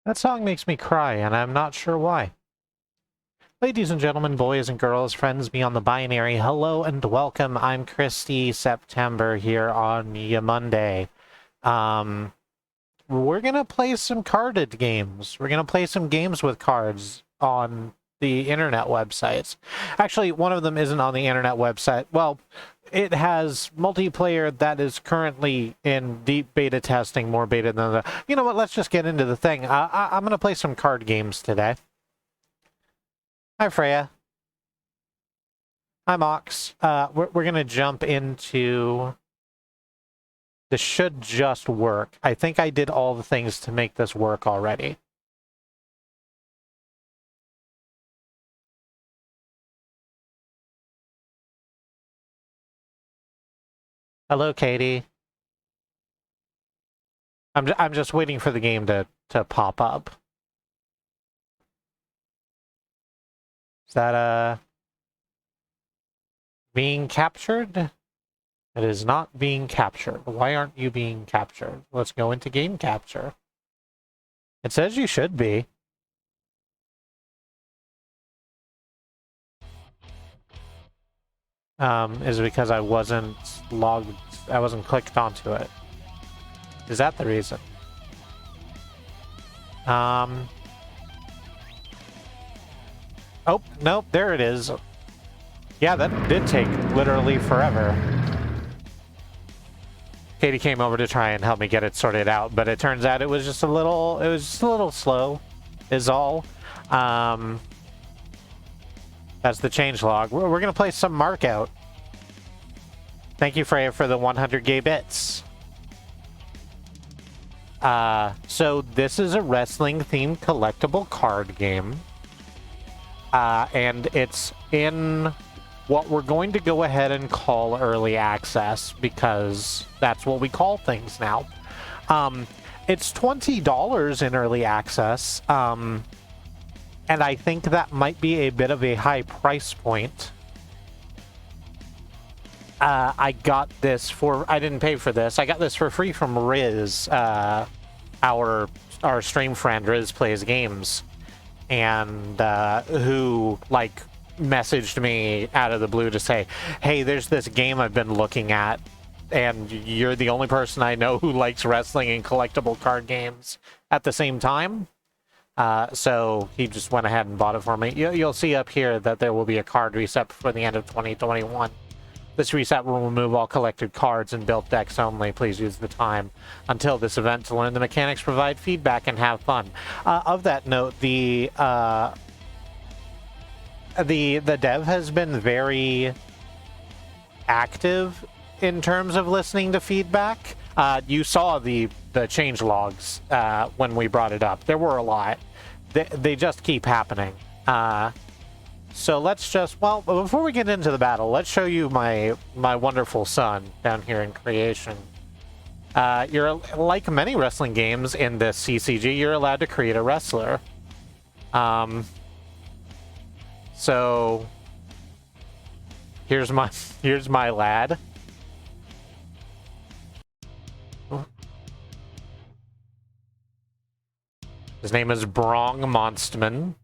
That song makes me cry, and I'm not sure why. Ladies and gentlemen, boys and girls, friends beyond the binary, hello and welcome. I'm Kristi September here on ya Monday. We're gonna play some carded games. We're gonna play some games with cards on the internet websites. Actually, one of them isn't on the internet website. Well, it has multiplayer that is currently in deep beta testing, more beta than the... You know what? Let's just get into the thing. I'm gonna play some card games today. Hi, Freya. Hi, Mox. We're going to jump into... This should just work. I think I did all the things to make this work already. Hello, Katie. I'm just waiting for the game to pop up. Is that, being captured? It is not being captured. Why aren't you being captured? Let's go into game capture. It says you should be. Is it because I wasn't clicked onto it? Is that the reason? Oh, nope, there it is. Yeah, that did take literally forever. Katie came over to try and help me get it sorted out, but it turns out it was just a little slow, is all. That's the changelog. We're gonna play some Markout. Thank you, Freya, for the 100 gay bits. So this is a wrestling-themed collectible card game. And it's in what we're going to go ahead and call early access, because that's what we call things now. It's $20 in early access, and I think that might be a bit of a high price point. I got this for... I didn't pay for this. I got this for free from Riz, our stream friend. Riz Plays Games. And who, like, messaged me out of the blue to say, hey, there's this game I've been looking at, and you're the only person I know who likes wrestling and collectible card games at the same time. So he just went ahead and bought it for me. You'll see up here that there will be a card reset before the end of 2021. This reset will remove all collected cards and built decks only. Please use the time until this event to learn the mechanics, provide feedback, and have fun. Of that note, the dev has been very active in terms of listening to feedback. You saw the change logs when we brought it up. There were a lot. They just keep happening. So let's just, well, before we get into the battle, let's show you my wonderful son down here in creation. You're, like many wrestling games in this CCG, you're allowed to create a wrestler. So here's my lad. His name is Brong Monstman.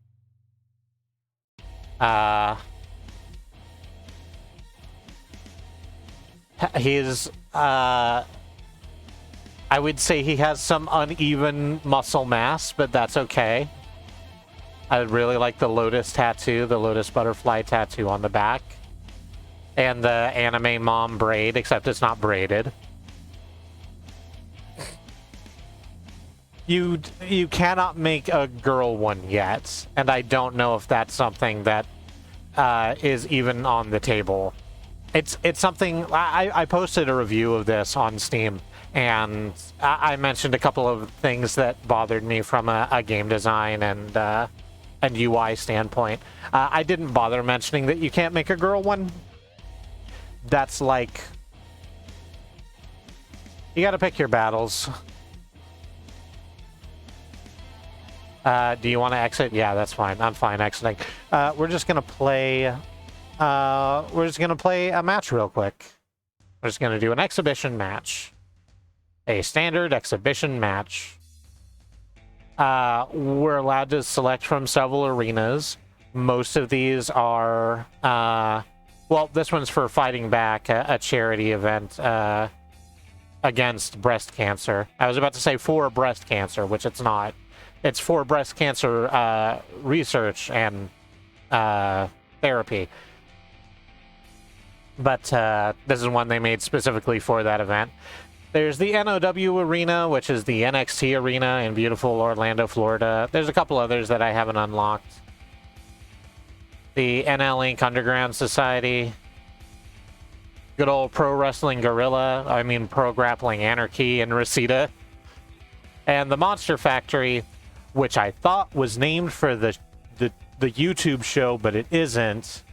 He's, I would say he has some uneven muscle mass, but that's okay. I really like the lotus tattoo, the lotus butterfly tattoo on the back. And the anime mom braid, except it's not braided. You cannot make a girl one yet, and I don't know if that's something that is even on the table. It's something... I posted a review of this on Steam, and I mentioned a couple of things that bothered me from a game design and UI standpoint. I didn't bother mentioning that you can't make a girl one. That's like... You gotta pick your battles. Do you want to exit? Yeah, that's fine. I'm fine exiting. We're just gonna play... we're just gonna play a match real quick. We're just gonna do an exhibition match. A standard exhibition match. We're allowed to select from several arenas. Most of these are, well, this one's for fighting back, a charity event against breast cancer. I was about to say for breast cancer, which it's not. It's for breast cancer research and therapy. But this is one they made specifically for that event. There's the NOW Arena, which is the NXT Arena in beautiful Orlando, Florida. There's a couple others that I haven't unlocked. The NL Inc. Underground Society. Good old Pro Wrestling Guerrilla. I mean, Pro Grappling Anarchy in Reseda. And the Monster Factory, which I thought was named for the YouTube show, but it isn't.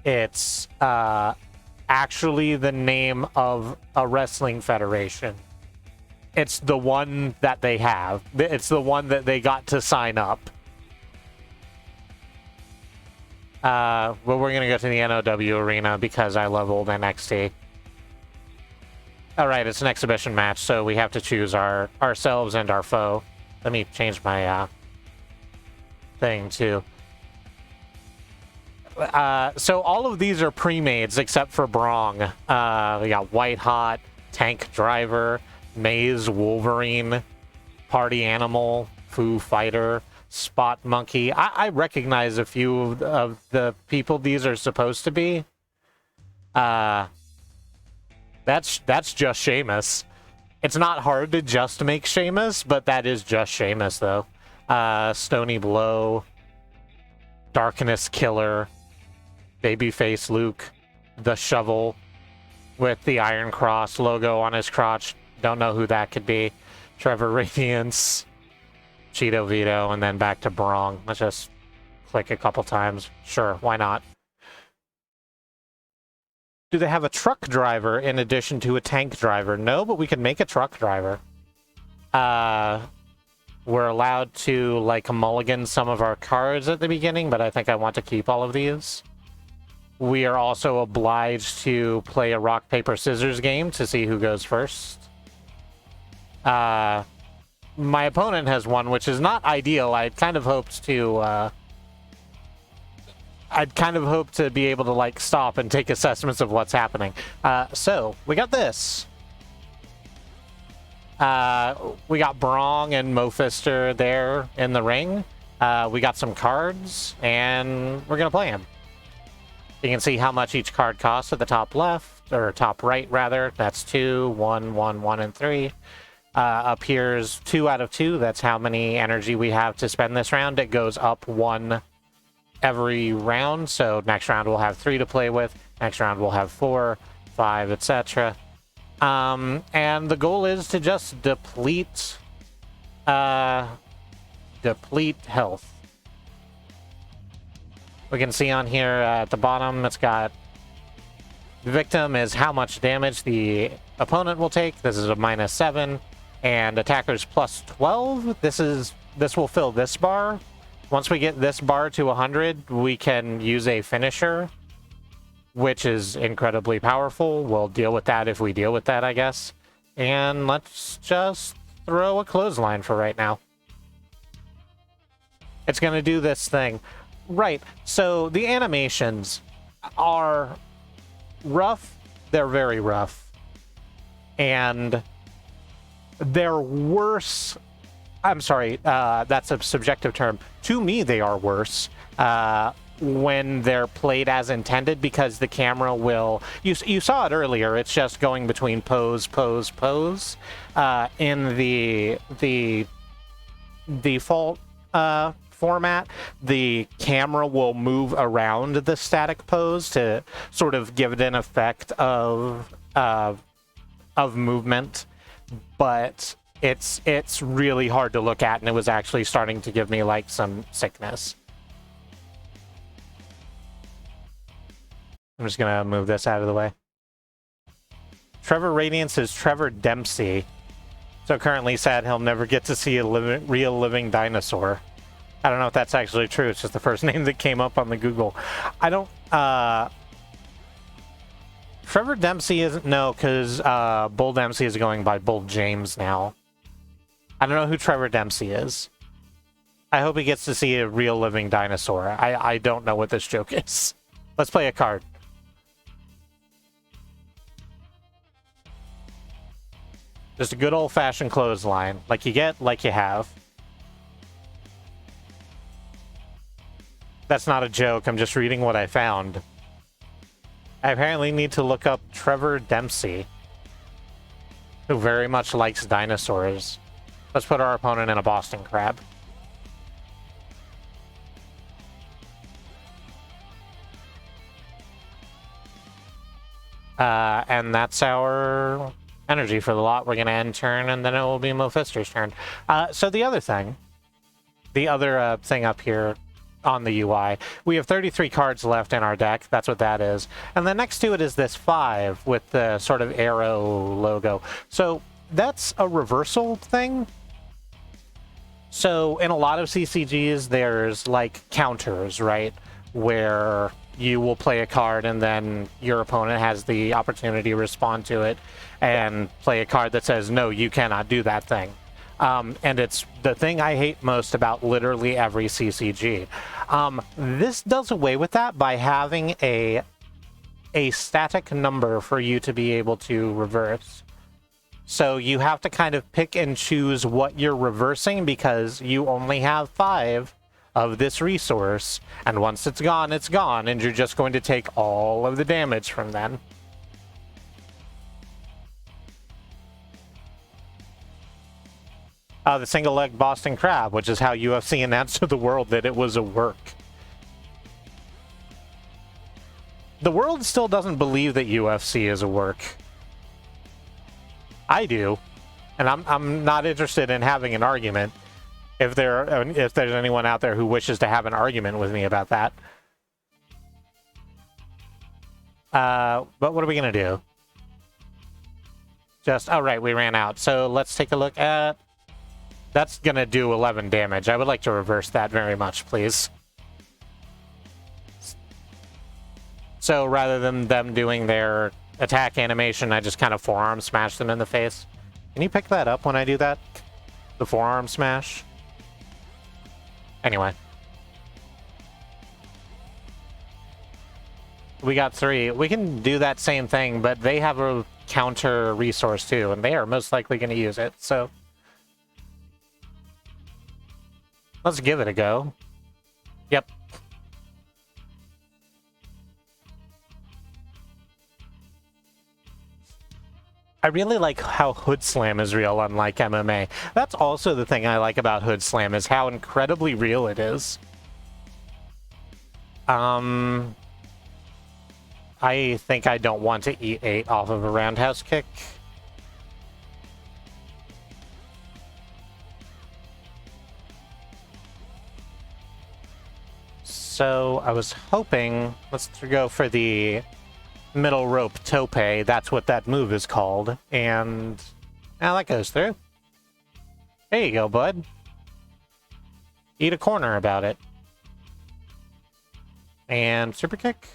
It's actually the name of a wrestling federation. It's the one that they have. It's the one that they got to sign up. But we're going to go to the NOW Arena because I love old NXT. Alright, it's an exhibition match, so we have to choose ourselves and our foe. Let me change my thing, too. So all of these are pre-mades except for Brong. We got White Hot, Tank Driver, Maze Wolverine, Party Animal, Foo Fighter, Spot Monkey. I recognize a few of the people these are supposed to be. That's just Sheamus. It's not hard to just make Sheamus, but that is just Sheamus, though. Stony Blow, Darkness Killer, Babyface Luke, The Shovel with the Iron Cross logo on his crotch. Don't know who that could be. Trevor Radiance, Cheeto Vito, and then back to Brong. Let's just click a couple times. Sure, why not? Do they have a truck driver in addition to a tank driver? No, but we can make a truck driver. We're allowed to, like, mulligan some of our cards at the beginning, but I think I want to keep all of these. We are also obliged to play a rock, paper, scissors game to see who goes first. My opponent has won, which is not ideal. I'd kind of hoped to be able to, like, stop and take assessments of what's happening. So, we got this. We got Brong and Mophister there in the ring. We got some cards, and we're going to play them. You can see how much each card costs at the top left, or top right, rather. That's 2, 1, 1, 1, and 3. Up here's 2 out of 2. That's how many energy we have to spend this round. It goes up 1 every round, so next round we'll have 3 to play with. Next round we'll have 4, 5, etc. And the goal is to just deplete health. We can see on here at the bottom, it's got the victim is how much damage the opponent will take. This is a -7, and attackers +12. This will fill this bar. Once we get this bar to 100, we can use a finisher, which is incredibly powerful. We'll deal with that if we deal with that, I guess. And let's just throw a clothesline for right now. It's going to do this thing. Right, so the animations are rough. They're very rough. And they're worse. I'm sorry, that's a subjective term. To me, they are worse when they're played as intended, because the camera will... You saw it earlier. It's just going between pose, pose, pose. In the default format, the camera will move around the static pose to sort of give it an effect of movement, but it's really hard to look at, and it was actually starting to give me like some sickness. I'm just gonna move this out of the way. Trevor Radiance is Trevor Dempsey, so currently sad he'll never get to see a real living dinosaur. I don't know if that's actually true. It's just the first name that came up on the Google. I don't... Trevor Dempsey isn't... No, because Bull Dempsey is going by Bull James now. I don't know who Trevor Dempsey is. I hope he gets to see a real living dinosaur. I don't know what this joke is. Let's play a card. Just a good old-fashioned clothesline. Like you get, like you have. That's not a joke. I'm just reading what I found. I apparently need to look up Trevor Dempsey, who very much likes dinosaurs. Let's put our opponent in a Boston Crab. And that's our energy for the lot. We're going to end turn, and then it will be Mephisto's turn. So the other thing up here on the UI, we have 33 cards left in our deck. That's what that is. And then next to it is this 5 with the sort of arrow logo. So that's a reversal thing. So in a lot of CCGs, there's like counters, right? Where you will play a card and then your opponent has the opportunity to respond to it and play a card that says, no, you cannot do that thing. And it's the thing I hate most about literally every CCG. This does away with that by having a static number for you to be able to reverse. So you have to kind of pick and choose what you're reversing because you only have 5 of this resource, and once it's gone, and you're just going to take all of the damage from them. The single-leg Boston Crab, which is how UFC announced to the world that it was a work. The world still doesn't believe that UFC is a work. I do, and I'm not interested in having an argument. If there's anyone out there who wishes to have an argument with me about that. But what are we gonna do? Oh right, we ran out. So let's take a look at... That's gonna do 11 damage. I would like to reverse that very much, please. So rather than them doing their attack animation, I just kind of forearm smash them in the face. Can you pick that up when I do that? The forearm smash? Anyway. We got 3. We can do that same thing, but they have a counter resource too, and they are most likely going to use it, so... Let's give it a go. Yep. I really like how Hood Slam is real, unlike MMA. That's also the thing I like about Hood Slam, is how incredibly real it is. I think I don't want to eat 8 off of a roundhouse kick. So I was hoping, let's go for the middle rope tope. That's what that move is called. And now that goes through. There you go, bud. Eat a corner about it. And super kick.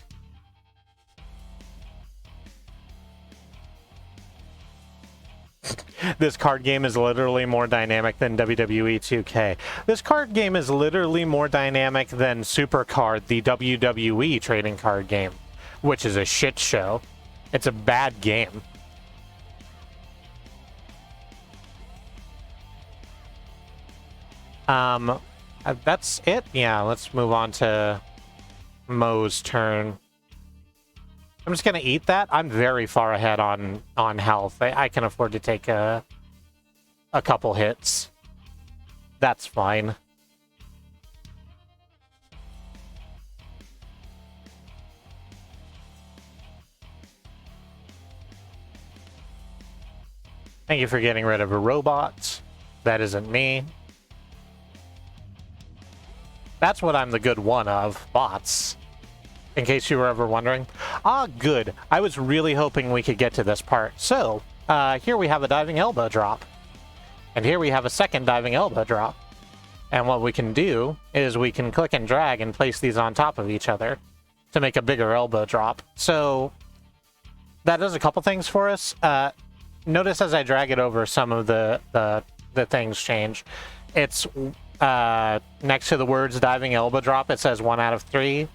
This card game is literally more dynamic than WWE 2K. This card game is literally more dynamic than Supercard, the WWE trading card game, which is a shit show. It's a bad game. That's it? Yeah, let's move on to Mo's turn. I'm just gonna eat that. I'm very far ahead on health. I can afford to take a couple hits. That's fine. Thank you for getting rid of a robot. That isn't me. That's what I'm the good one of, bots. In case you were ever wondering. Ah, good. I was really hoping we could get to this part. So, here we have a diving elbow drop. And here we have a second diving elbow drop. And what we can do is we can click and drag and place these on top of each other to make a bigger elbow drop. So, that does a couple things for us. Notice as I drag it over some of the the things change. It's next to the words diving elbow drop, it says 1 out of 3.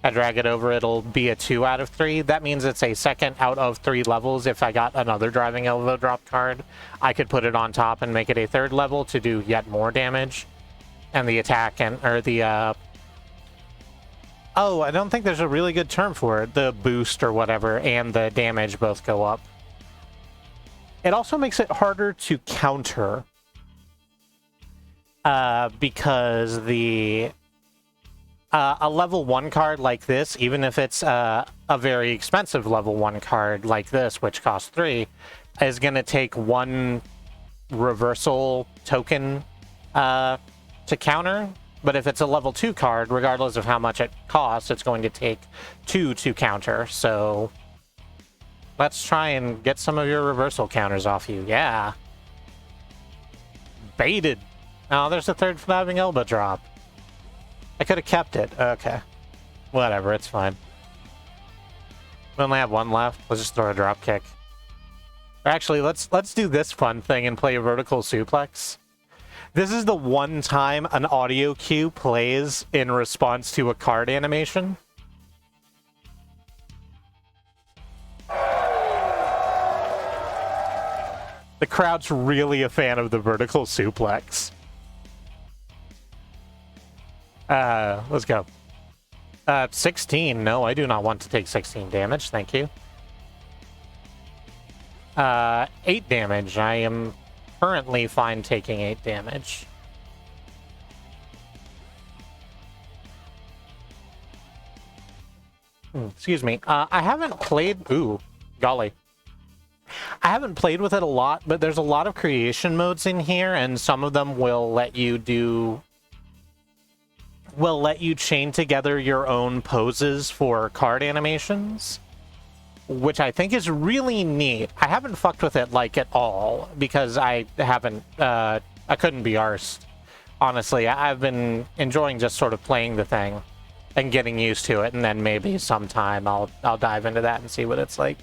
I drag it over, it'll be a 2 out of 3. That means it's a second out of 3 levels. If I got another driving elbow drop card, I could put it on top and make it a 3rd level to do yet more damage. And the attack or the oh, I don't think there's a really good term for it. The boost or whatever and the damage both go up. It also makes it harder to counter because the a level 1 card like this, even if it's a very expensive level 1 card like this, which costs 3, is going to take 1 reversal token to counter. But if it's a level 2 card, regardless of how much it costs, it's going to take 2 to counter. So let's try and get some of your reversal counters off you. Yeah. Baited. Oh, there's a 3rd diving elbow drop. I could have kept it. Okay. Whatever, it's fine. We only have 1 left. Let's just throw a drop kick. Or actually, let's do this fun thing and play a vertical suplex. This is the one time an audio cue plays in response to a card animation. The crowd's really a fan of the vertical suplex. Let's go. 16. No, I do not want to take 16 damage. Thank you. 8 damage. I am currently fine taking 8 damage. Excuse me. I haven't played... Ooh, golly. I haven't played with it a lot, but there's a lot of creation modes in here, and some of them will let you do... will let you chain together your own poses for card animations, which I think is really neat. I haven't fucked with it, like, at all, because I haven't, I couldn't be arsed. Honestly, I've been enjoying just sort of playing the thing and getting used to it, and then maybe sometime I'll dive into that and see what it's like.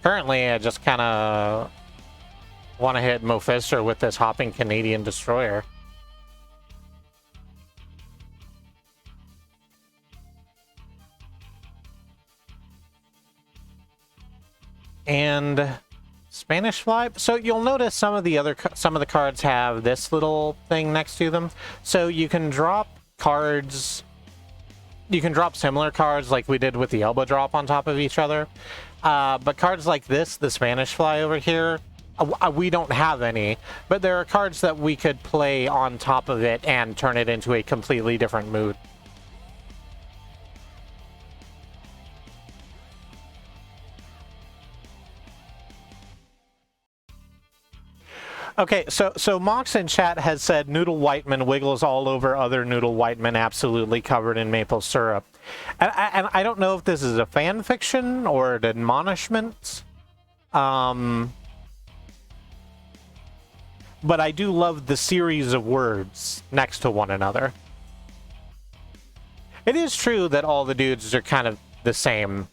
Currently, I just kind of want to hit Mephisto with this hopping Canadian destroyer. And Spanish Fly. So you'll notice some of the cards have this little thing next to them. So you can drop cards. You can drop similar cards like we did with the elbow drop on top of each other. But cards like this, the Spanish Fly over here, we don't have any. But there are cards that we could play on top of it and turn it into a completely different mood. Okay, so Mox in chat has said Noodle Whiteman wiggles all over other Noodle Whiteman absolutely covered in maple syrup. And I don't know if this is a fan fiction or an admonishment. But I do love the series of words next to one another. It is true that all the dudes are kind of the same.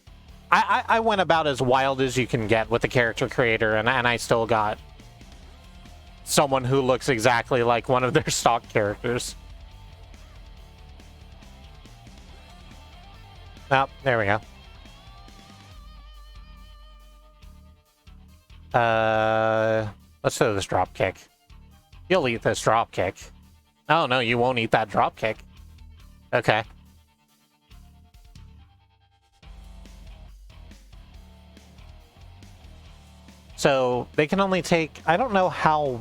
I went about as wild as you can get with the character creator, and I still got someone who looks exactly like one of their stock characters. Oh, there we go. Let's do this drop kick. You'll eat this drop kick. Oh, no, you won't eat that drop kick. Okay. So they can only take... I don't know how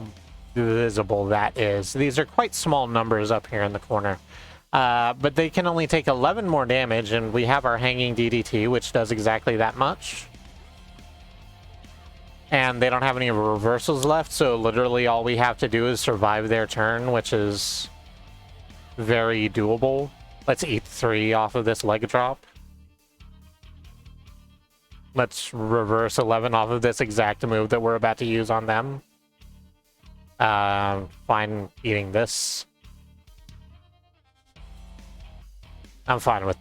visible that is. These are quite small numbers up here in the corner. But they can only take 11 more damage, and we have our hanging DDT, which does exactly that much. And they don't have any reversals left, so literally all we have to do is survive their turn, which is very doable. Let's eat 3 off of this leg drop. Let's reverse 11 off of this exact move that we're about to use on them. Fine eating this. I'm fine with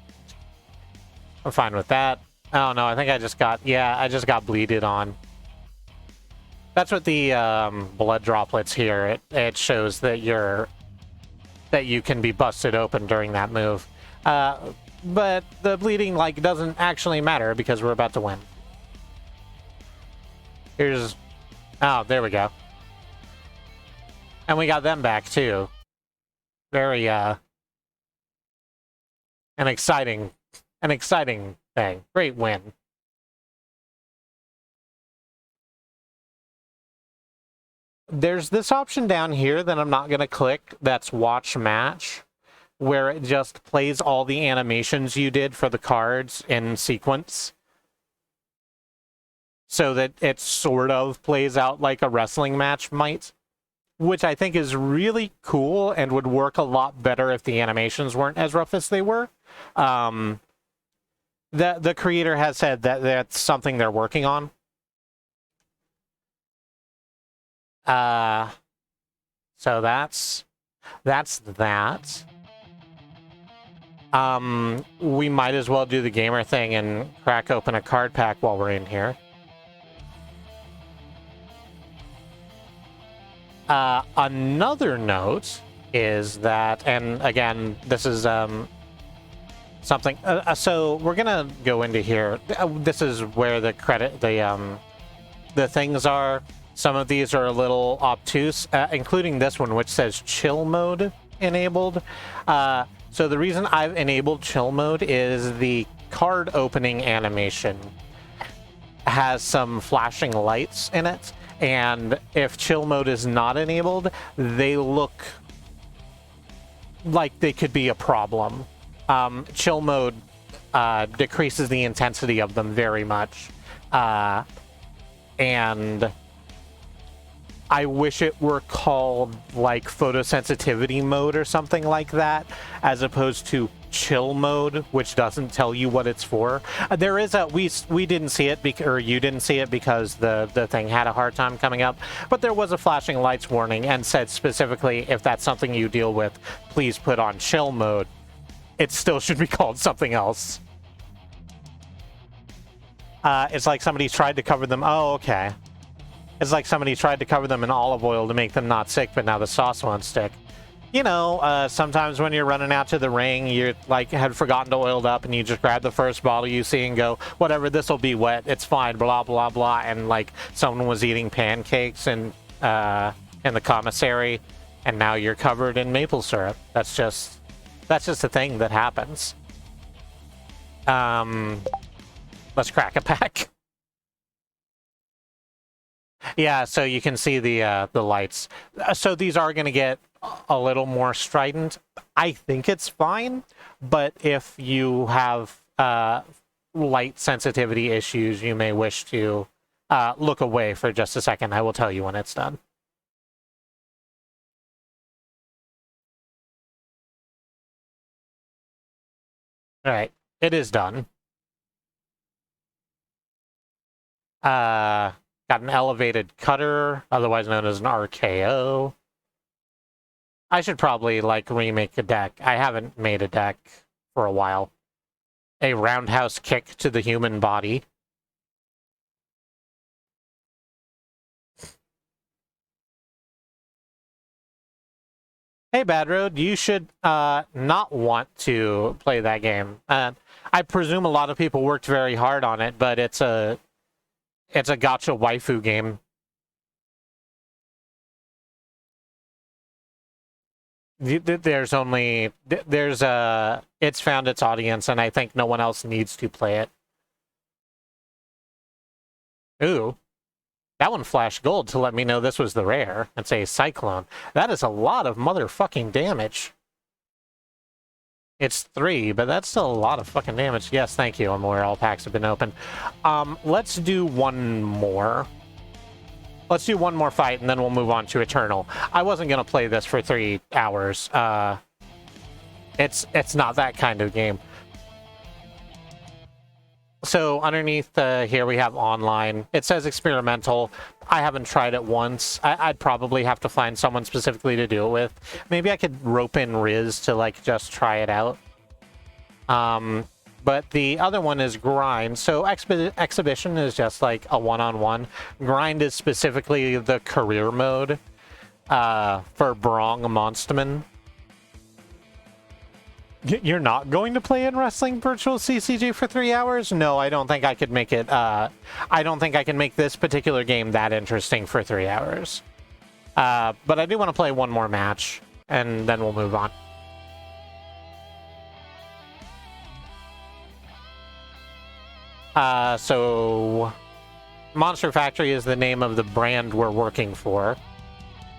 that. Oh no, I think I just got bleeded on. That's what the blood droplets here. It shows that you can be busted open during that move. But the bleeding like doesn't actually matter because we're about to win. Here's, oh, there we go. And we got them back too. Very an exciting thing. Great win. There's this option down here that I'm not going to click, that's watch match, where it just plays all the animations you did for the cards in sequence. So that it sort of plays out like a wrestling match might. Which I think is really cool and would work a lot better if the animations weren't as rough as they were. The creator has said that that's something they're working on. So that's that. We might as well do the gamer thing and crack open a card pack while we're in here. Another note is that, and again, this is something. So we're gonna go into here. This is where the things are. Some of these are a little obtuse, including this one, which says chill mode enabled. So the reason I've enabled chill mode is the card opening animation has some flashing lights in it. And if chill mode is not enabled, they look like they could be a problem. Chill mode decreases the intensity of them very much. And I wish it were called like photosensitivity mode or something like that, as opposed to chill mode, which doesn't tell you what it's for. There is a we didn't see it or you didn't see it because the thing had a hard time coming up, but there was a flashing lights warning and said specifically, if that's something you deal with, please put on chill mode. It still should be called something else. It's like somebody tried to cover them. Oh, okay. It's like somebody tried to cover them in olive oil to make them not sick, but now the sauce won't stick. You know, sometimes when you're running out to the ring, you're like had forgotten to oil it up, and you just grab the first bottle you see and go, whatever, this will be wet, it's fine, blah blah blah. And like someone was eating pancakes in the commissary, and now you're covered in maple syrup. That's just a thing that happens. Let's crack a pack. Yeah, so you can see the lights. So these are going to get a little more strident. I think it's fine, but if you have light sensitivity issues, you may wish to look away for just a second. I will tell you when it's done. All right, it is done. Got an elevated cutter, otherwise known as an RKO. I should probably, like, remake a deck. I haven't made a deck for a while. A roundhouse kick to the human body. Hey, Bad Road, you should not want to play that game. I presume a lot of people worked very hard on it, but it's a gacha waifu game. It's found its audience, and I think no one else needs to play it. Ooh, that one flashed gold to let me know this was the rare. It's a cyclone. That is a lot of motherfucking damage. It's 3, but that's still a lot of fucking damage. Yes, thank you. I'm aware all packs have been open. Let's do one more. Let's do one more fight, and then we'll move on to Eternal. I wasn't going to play this for 3 hours. It's not that kind of game. So underneath here we have online. It says experimental. I haven't tried it once. I'd probably have to find someone specifically to do it with. Maybe I could rope in Riz to like just try it out. But but the other one is Grind. So Exhibition is just like a one-on-one. Grind is specifically the career mode for Brong Monsterman. You're not going to play in Wrestling Virtual CCG for 3 hours? No, I don't think I could make it. I don't think I can make this particular game that interesting for 3 hours. But I do want to play one more match, and then we'll move on. So Monster Factory is the name of the brand we're working for.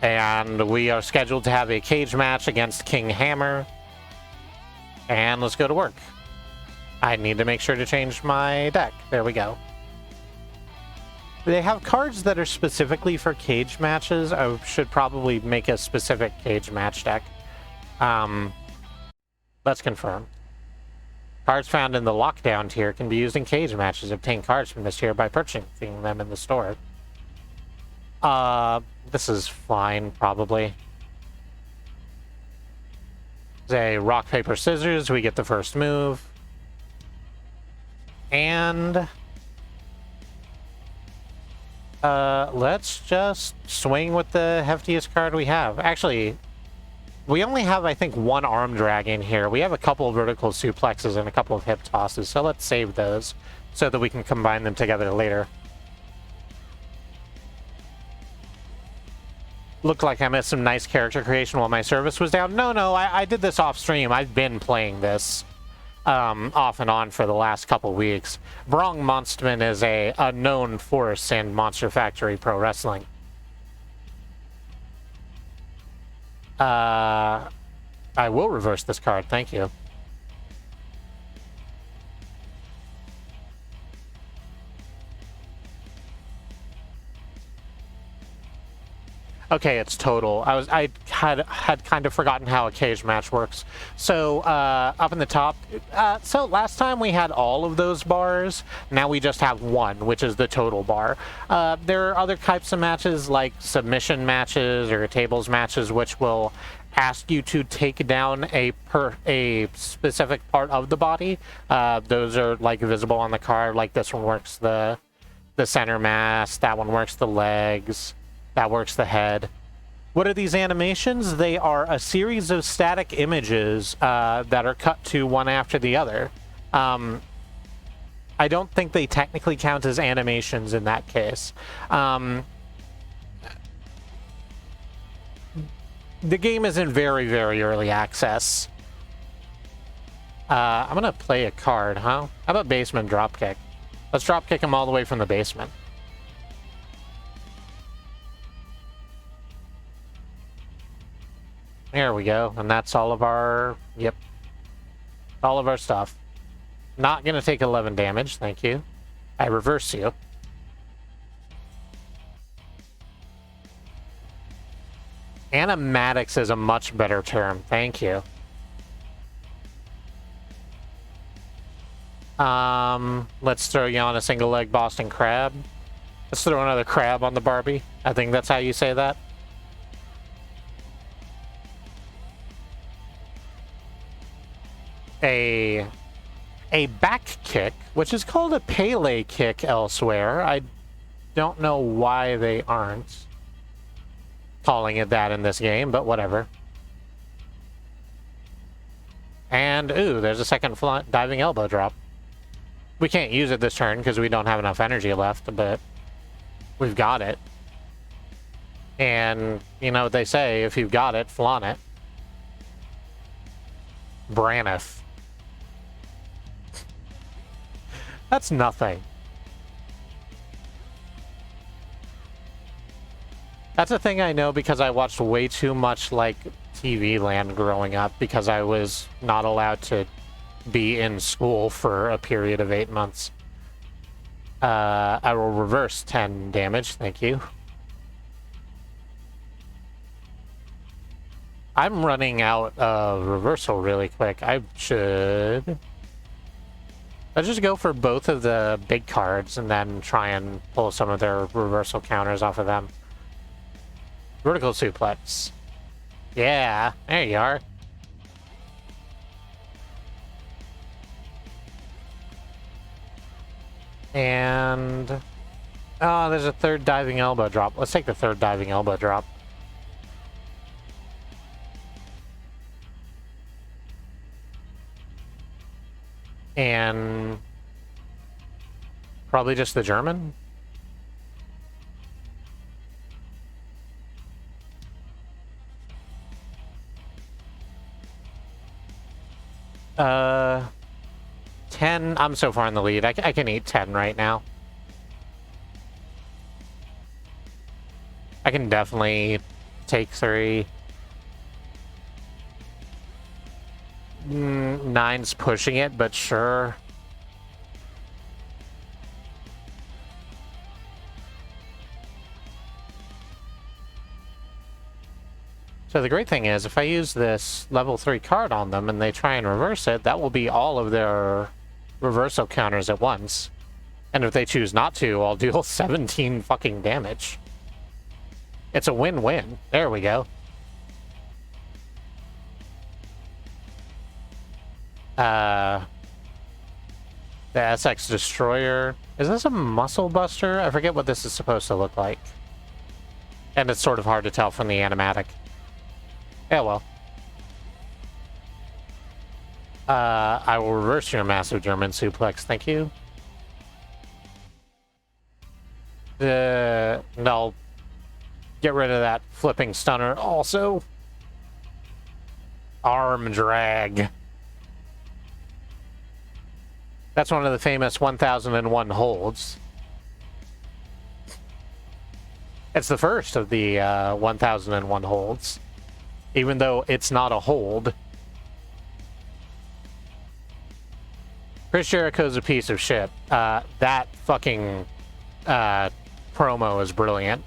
And we are scheduled to have a cage match against King Hammer. And let's go to work. I need to make sure to change my deck. There we go. They have cards that are specifically for cage matches. I should probably make a specific cage match deck. Let's confirm. Cards found in the lockdown tier can be used in cage matches. Obtain cards from this tier by purchasing them in the store. This is fine, probably. A rock, paper, scissors. We get the first move. And let's just swing with the heftiest card we have. Actually, we only have, I think, one arm drag in here. We have a couple of vertical suplexes and a couple of hip tosses, so let's save those so that we can combine them together later. Looked like I missed some nice character creation while my service was down. No, I did this off stream. I've been playing this off and on for the last couple weeks. Brong Monsterman is a known force in Monster Factory Pro Wrestling. I will reverse this card, thank you. Okay, it's total. I had kind of forgotten how a cage match works. So up in the top, so last time we had all of those bars. Now we just have one, which is the total bar. There are other types of matches like submission matches or tables matches, which will ask you to take down a specific part of the body. Those are like visible on the card. Like this one works the center mass. That one works the legs. That works the head. What are these animations? They are a series of static images that are cut to one after the other. I don't think they technically count as animations in that case. The game is in very, very early access. I'm going to play a card, huh? How about basement dropkick? Let's dropkick him all the way from the basement. There we go, and that's all of our, yep, all of our stuff. Not gonna take 11 damage, thank you. I reverse you. Animatics is a much better term, thank you. Let's throw you on a single leg Boston Crab. Let's throw another crab on the Barbie. I think that's how you say that. A back kick, which is called a Pele kick elsewhere. I don't know why they aren't calling it that in this game, but whatever. And, ooh, there's a second diving elbow drop. We can't use it this turn because we don't have enough energy left, but we've got it. And, you know what they say, if you've got it, flaunt it. Braniff. That's nothing. That's a thing I know because I watched way too much, like, TV Land growing up because I was not allowed to be in school for a period of 8 months. I will reverse 10 damage, thank you. I'm running out of reversal really quick. I'll just go for both of the big cards and then try and pull some of their reversal counters off of them. Vertical suplex. Yeah, there you are. And... oh, there's a third diving elbow drop. Let's take the third diving elbow drop. And... probably just the German? Uh... 10. I'm so far in the lead. I can eat 10 right now. I can definitely take 3. 9's pushing it, but sure. So the great thing is, if I use this level 3 card on them and they try and reverse it, that will be all of their reversal counters at once. And if they choose not to, I'll deal 17 fucking damage. It's a win-win. There we go. The SX Destroyer. Is this a Muscle Buster? I forget what this is supposed to look like. And it's sort of hard to tell from the animatic. Yeah, well. I will reverse your massive German suplex, thank you. I'll get rid of that flipping stunner also. Arm drag. That's one of the famous 1001 holds. It's the first of the 1001 holds. Even though it's not a hold. Chris Jericho's a piece of shit. That fucking promo is brilliant.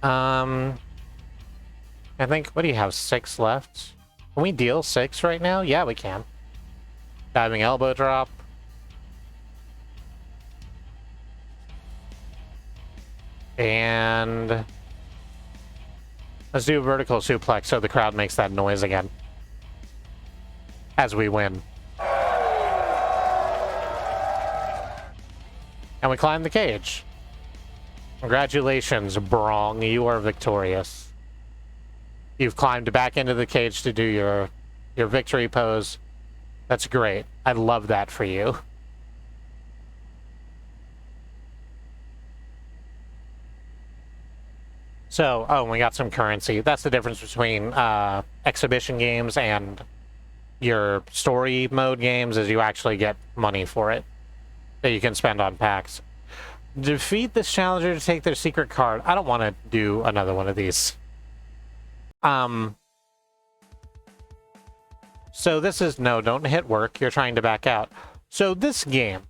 I think, what do you have, 6 left? Can we deal 6 right now? Yeah, we can. Diving elbow drop. And let's do a vertical suplex so the crowd makes that noise again. As we win. And we climb the cage. Congratulations, Brong. You are victorious. You've climbed back into the cage to do your victory pose. That's great. I love that for you. So, oh, we got some currency. That's the difference between exhibition games and your story mode games, is you actually get money for it that you can spend on packs. Defeat this challenger to take their secret card. I don't want to do another one of these. So this is, no, don't hit work. You're trying to back out. So this game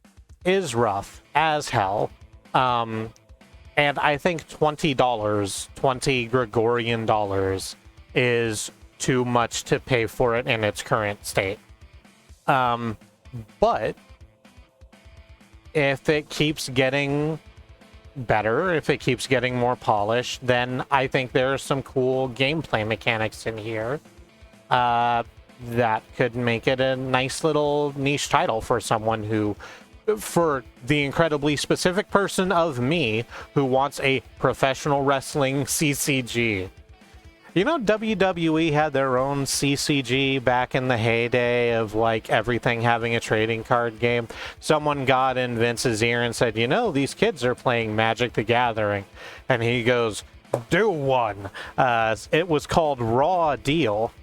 is rough as hell. And I think $20, 20 Gregorian dollars, is too much to pay for it in its current state. But if it keeps getting better, if it keeps getting more polished, then I think there are some cool gameplay mechanics in here that could make it a nice little niche title for someone who, for the incredibly specific person of me who wants a professional wrestling CCG. You know, WWE had their own CCG back in the heyday of, like, everything having a trading card game. Someone got in Vince's ear and said, you know, these kids are playing Magic the Gathering. And he goes, do one. It was called Raw Deal.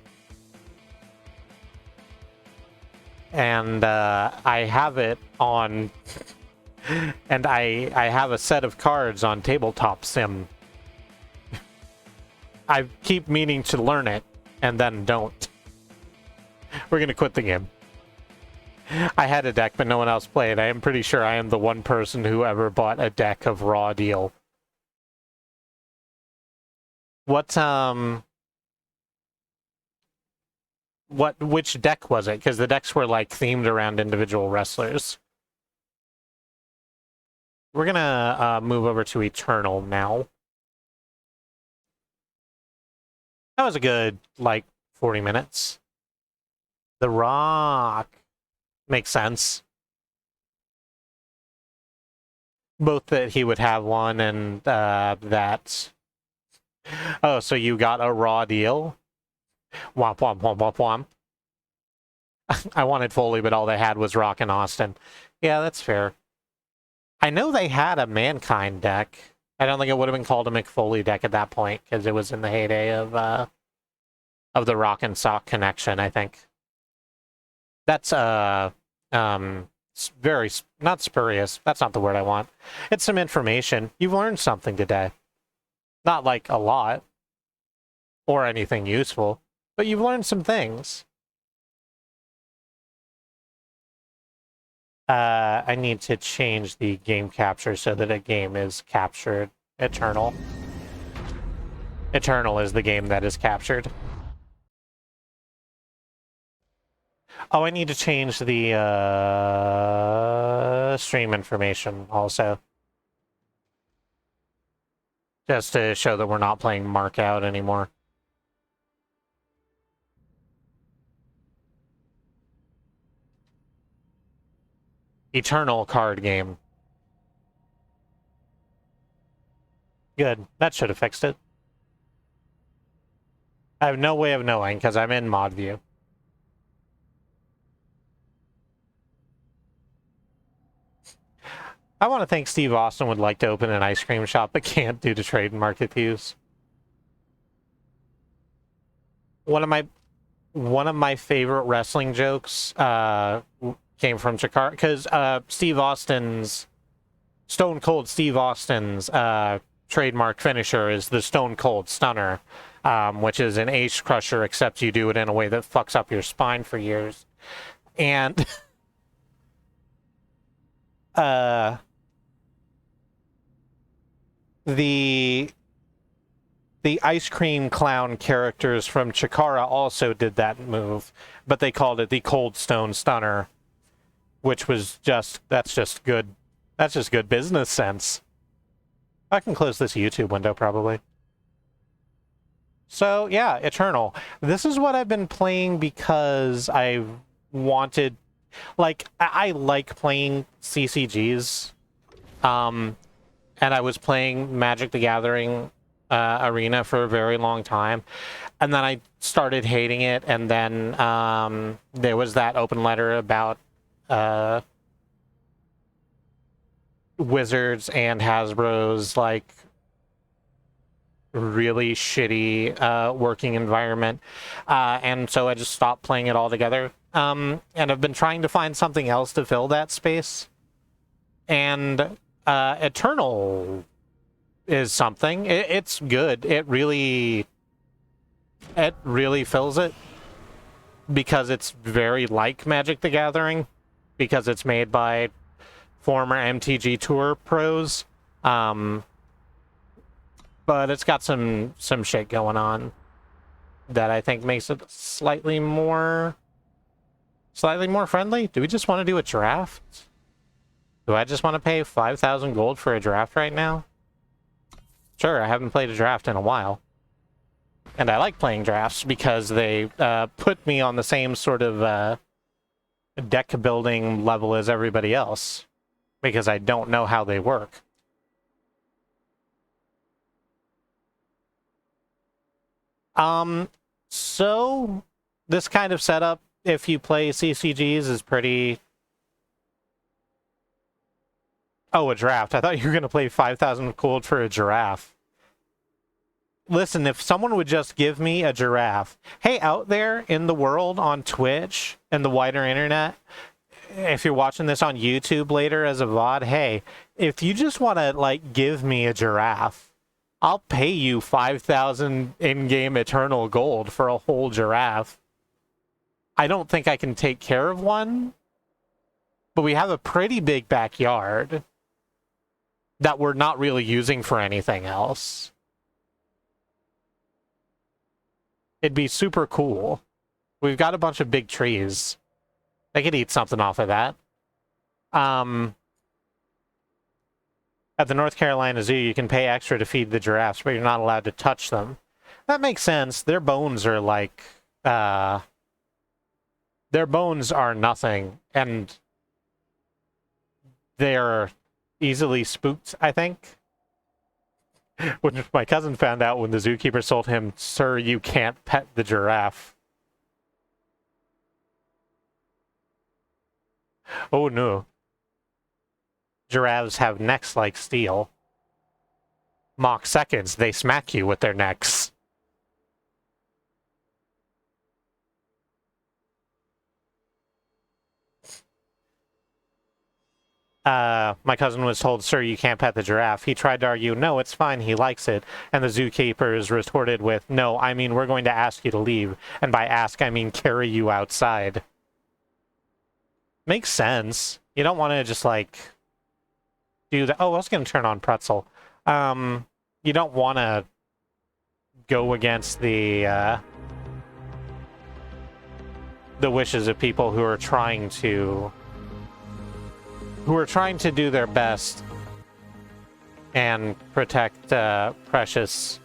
And I have it on... and I have a set of cards on Tabletop Sim. I keep meaning to learn it, and then don't. We're gonna quit the game. I had a deck, but no one else played. I am pretty sure I am the one person who ever bought a deck of Raw Deal. Which deck was it? Because the decks were, like, themed around individual wrestlers. We're gonna move over to Eternal now. That was a good, like, 40 minutes. The Rock. Makes sense. Both that he would have one and that... Oh, so you got a raw deal? Womp, womp, womp, womp, womp. I wanted Foley, but all they had was Rock and Austin. Yeah, that's fair. I know they had a Mankind deck. I don't think it would have been called a McFoley deck at that point, because it was in the heyday of the Rock and Sock connection, I think. That's, very, not spurious. That's not the word I want. It's some information. You've learned something today. Not like a lot, or anything useful, but you've learned some things. I need to change the game capture so that a game is captured. Eternal. Eternal is the game that is captured. Oh, I need to change the stream information also. Just to show that we're not playing Markout anymore. Eternal card game. Good. That should have fixed it. I have no way of knowing because I'm in mod view. I want to think Steve Austin would like to open an ice cream shop but can't due to trademark abuse. One of my favorite wrestling jokes came from Chikara, because Stone Cold Steve Austin's trademark finisher is the Stone Cold Stunner, which is an ace crusher, except you do it in a way that fucks up your spine for years. And the ice cream clown characters from Chikara also did that move, but they called it the Cold Stone Stunner, which was that's just good business sense. I can close this YouTube window probably. So yeah, Eternal. This is what I've been playing because I wanted, like, I like playing CCGs. And I was playing Magic the Gathering Arena for a very long time. And then I started hating it, and then there was that open letter about Wizards and Hasbro's, like, really shitty working environment. And so I just stopped playing it altogether. And I've been trying to find something else to fill that space. And Eternal is something. It's good. It really fills it because it's very like Magic the Gathering, because it's made by former MTG Tour pros. But it's got some shit going on that I think makes it slightly more friendly. Do we just want to do a draft? Do I just want to pay 5,000 gold for a draft right now? Sure, I haven't played a draft in a while. And I like playing drafts because they put me on the same sort of deck building level as everybody else, because I don't know how they work. So this kind of setup, if you play CCGs, is pretty... Oh, a draft. I thought you were going to play 5,000 gold for a giraffe. Listen, if someone would just give me a giraffe... Hey, out there in the world, on Twitch and the wider internet, if you're watching this on YouTube later as a VOD, hey, if you just want to, like, give me a giraffe, I'll pay you 5,000 in-game Eternal gold for a whole giraffe. I don't think I can take care of one, but we have a pretty big backyard that we're not really using for anything else. It'd be super cool. We've got a bunch of big trees. I could eat something off of that. At the North Carolina Zoo, you can pay extra to feed the giraffes, but you're not allowed to touch them. That makes sense. Their bones are like, their bones are nothing, and they're easily spooked, I think. Which my cousin found out when the zookeeper told him, "Sir, you can't pet the giraffe." Oh no. Giraffes have necks like steel. Mach seconds, they smack you with their necks. My cousin was told, "Sir, you can't pet the giraffe." He tried to argue, "No, it's fine, he likes it." And the zookeepers retorted with, "No, I mean, we're going to ask you to leave. And by ask, I mean carry you outside." Makes sense. You don't want to just, like, do that. Oh, I was going to turn on pretzel. You don't want to go against the wishes of people who are trying to do their best and protect precious,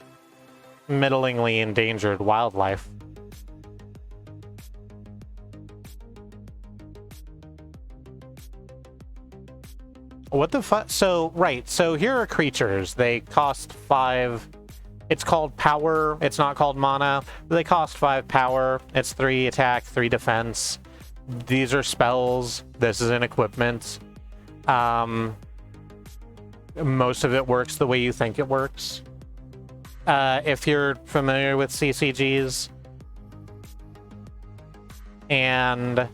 middlingly endangered wildlife. What the fuck? So, right, so here are creatures. They cost 5... It's called power. It's not called mana. They cost 5 power. It's 3 attack, 3 defense. These are spells. This is an equipment. Most of it works the way you think it works. If you're familiar with CCGs. And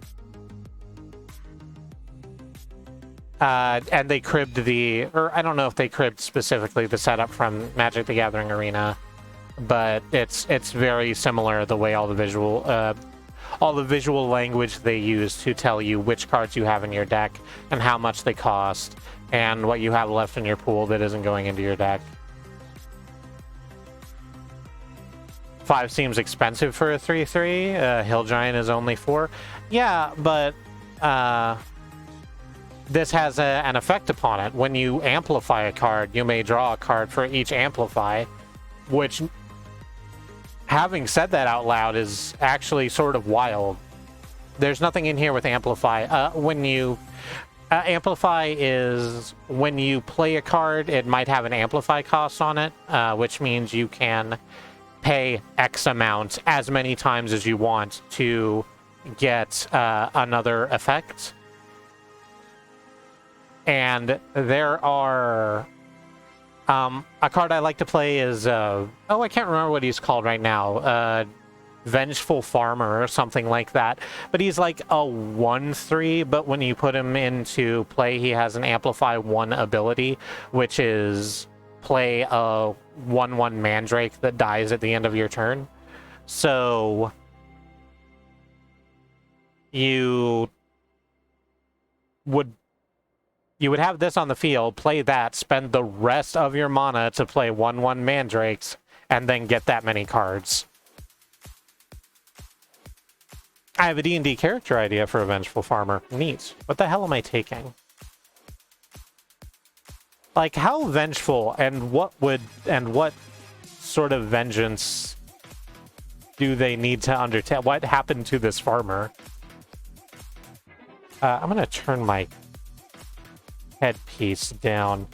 they cribbed or I don't know if they cribbed specifically the setup from Magic the Gathering Arena, but it's very similar the way all the visual language they use to tell you which cards you have in your deck and how much they cost and what you have left in your pool that isn't going into your deck. 5 seems expensive for a 3/3. Hill Giant is only 4. Yeah, but this has an effect upon it. When you amplify a card, you may draw a card for each amplify, which, having said that out loud, is actually sort of wild. There's nothing in here with amplify. When you... amplify is when you play a card, it might have an amplify cost on it, which means you can pay X amount as many times as you want to get another effect. And there are... a card I like to play is... oh, I can't remember what he's called right now. Vengeful Farmer or something like that. But he's like a 1/3, but when you put him into play, he has an Amplify 1 ability, which is play a 1/1 Mandrake that dies at the end of your turn. So... You would have this on the field, play that, spend the rest of your mana to play 1/1 Mandrakes, and then get that many cards. I have a D&D character idea for a Vengeful Farmer. Neat. What the hell am I taking? Like, how vengeful and what sort of vengeance do they need to undertake? What happened to this farmer? I'm gonna turn my headpiece down.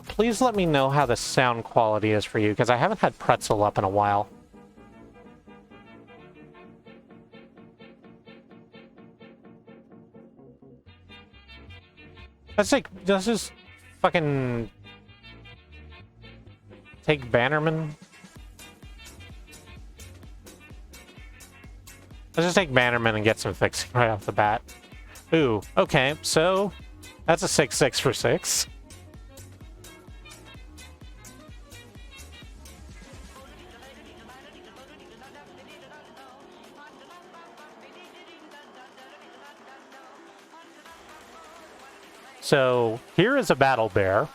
Please let me know how the sound quality is for you, because I haven't had pretzel up in a while. Let's just fucking take Bannerman. Let's just take Bannerman and get some fixing right off the bat. Ooh, okay, so that's a 6/6 for 6. So here is a Battle Bear.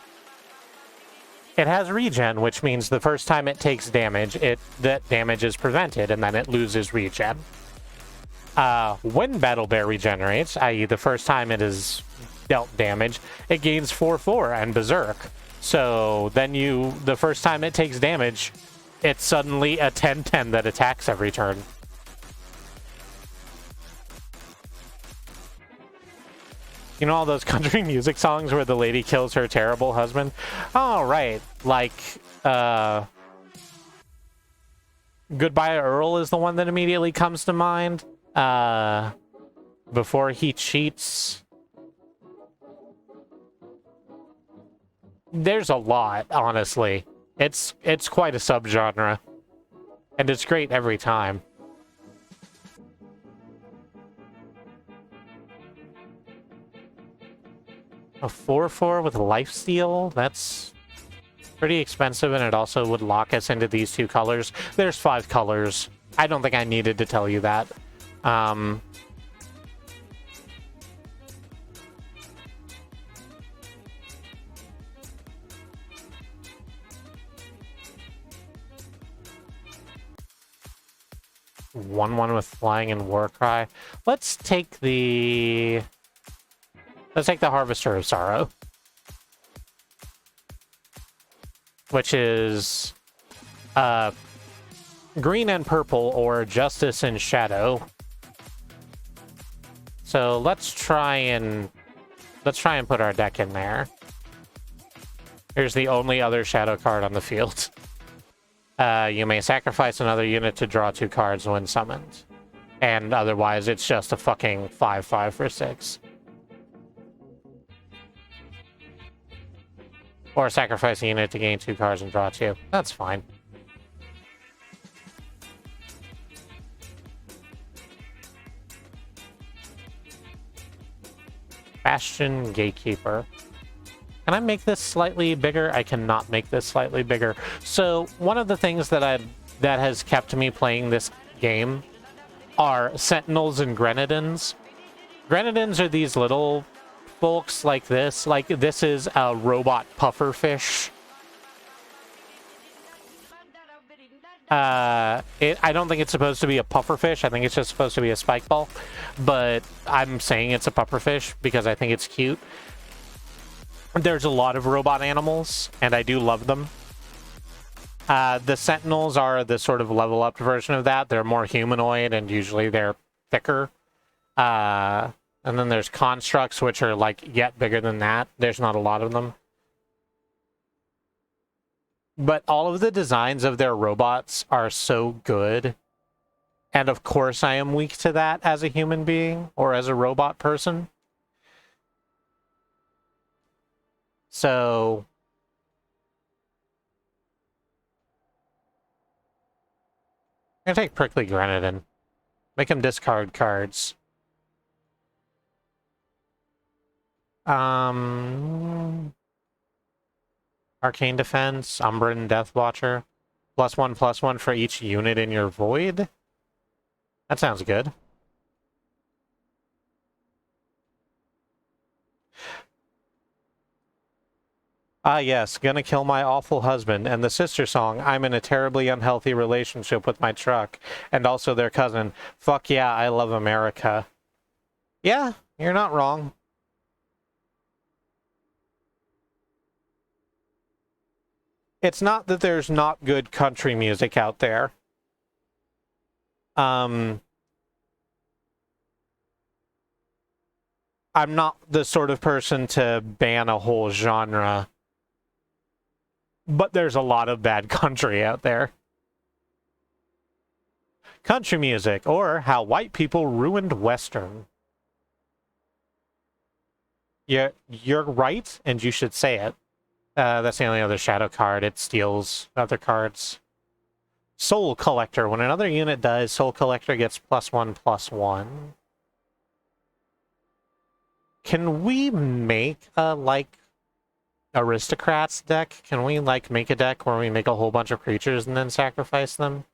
It has regen, which means the first time it takes damage, that damage is prevented, and then it loses regen. When Battle Bear regenerates, i.e. the first time it is dealt damage, it gains 4/4 and Berserk. So then the first time it takes damage, it's suddenly a 10/10 that attacks every turn. You know all those country music songs where the lady kills her terrible husband? Oh, right. Like, Goodbye Earl is the one that immediately comes to mind. Before He Cheats. There's a lot, honestly. It's quite a subgenre. And it's great every time. A 4/4 with lifesteal? That's pretty expensive, and it also would lock us into these two colors. There's 5 colors. I don't think I needed to tell you that. One with flying and Warcry. Let's take the Harvester of Sorrow, which is green and purple, or Justice and Shadow. So let's try and put our deck in there. Here's the only other shadow card on the field. You may sacrifice another unit to draw 2 cards when summoned. And otherwise, it's just a fucking 5/5 for 6. Or sacrifice a unit to gain 2 cards and draw 2. That's fine. Bastion Gatekeeper. Can I make this slightly bigger? I cannot make this slightly bigger. So one of the things that has kept me playing this game are Sentinels and Grenadins. Grenadins are these little folks like this. Like, this is a robot pufferfish. I don't think it's supposed to be a pufferfish. I think it's just supposed to be a spike ball. But I'm saying it's a pufferfish because I think it's cute. There's a lot of robot animals, and I do love them. The Sentinels are the sort of level-up version of that. They're more humanoid, and usually they're thicker. And then there's Constructs, which are, like, yet bigger than that. There's not a lot of them. But all of the designs of their robots are so good. And of course I am weak to that as a human being, or as a robot person. So I'm gonna take Prickly Grenadin. Make him discard cards. Arcane Defense, Umbran Deathwatcher. +1/+1 for each unit in your void. That sounds good. Ah, yes, gonna kill my awful husband, and the sister song, I'm in a terribly unhealthy relationship with my truck, and also their cousin. Fuck yeah, I love America. Yeah, you're not wrong. It's not that there's not good country music out there. I'm not the sort of person to ban a whole genre. But there's a lot of bad country out there. Country music, or How White People Ruined Western. You're right, and you should say it. That's the only other shadow card. It steals other cards. Soul Collector. When another unit dies, Soul Collector gets +1/+1. Can we make a, like, Aristocrats deck? Can we, like, make a deck where we make a whole bunch of creatures and then sacrifice them?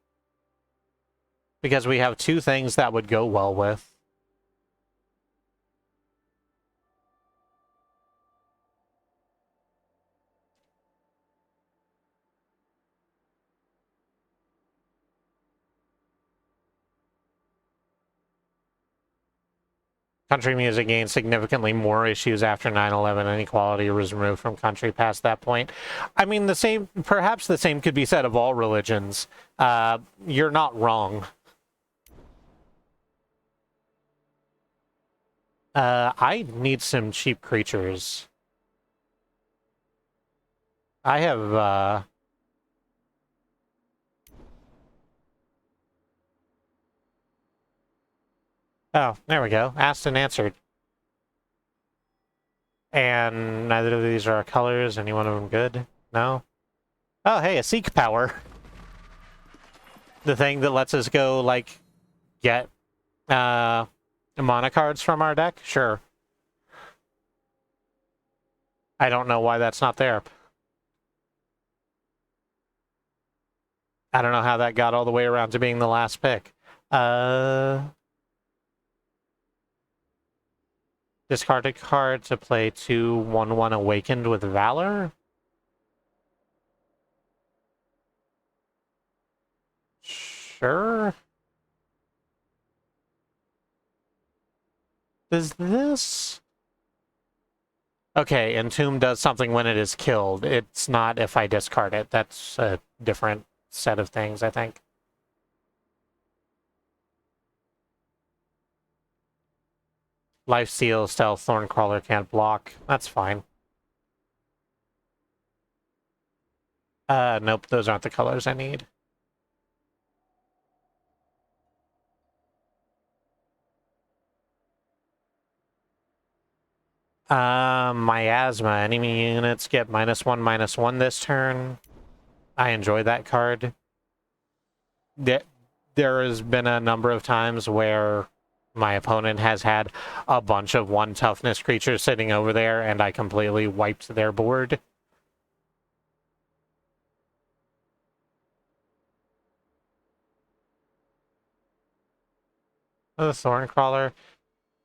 Because we have 2 things that would go well with. Country music gained significantly more issues after 9/11. Inequality was removed from country past that point. I mean, perhaps the same could be said of all religions. You're not wrong. I need some cheap creatures. I have, Oh, there we go. Asked and answered. And neither of these are our colors. Any one of them good? No? Oh, hey, a Seek Power. The thing that lets us go, like, get, mana cards from our deck? Sure. I don't know why that's not there. I don't know how that got all the way around to being the last pick. Discard a card to play 2/1/1 Awakened with Valor? Sure. Does this... Okay, Entomb does something when it is killed. It's not if I discard it. That's a different set of things, I think. Lifesteal, Stealth, Thorncrawler can't block. That's fine. Nope, those aren't the colors I need. Miasma. Enemy units get -1/-1 this turn. I enjoy that card. There has been a number of times where my opponent has had a bunch of 1 toughness creatures sitting over there, and I completely wiped their board. Oh, the Thorncrawler.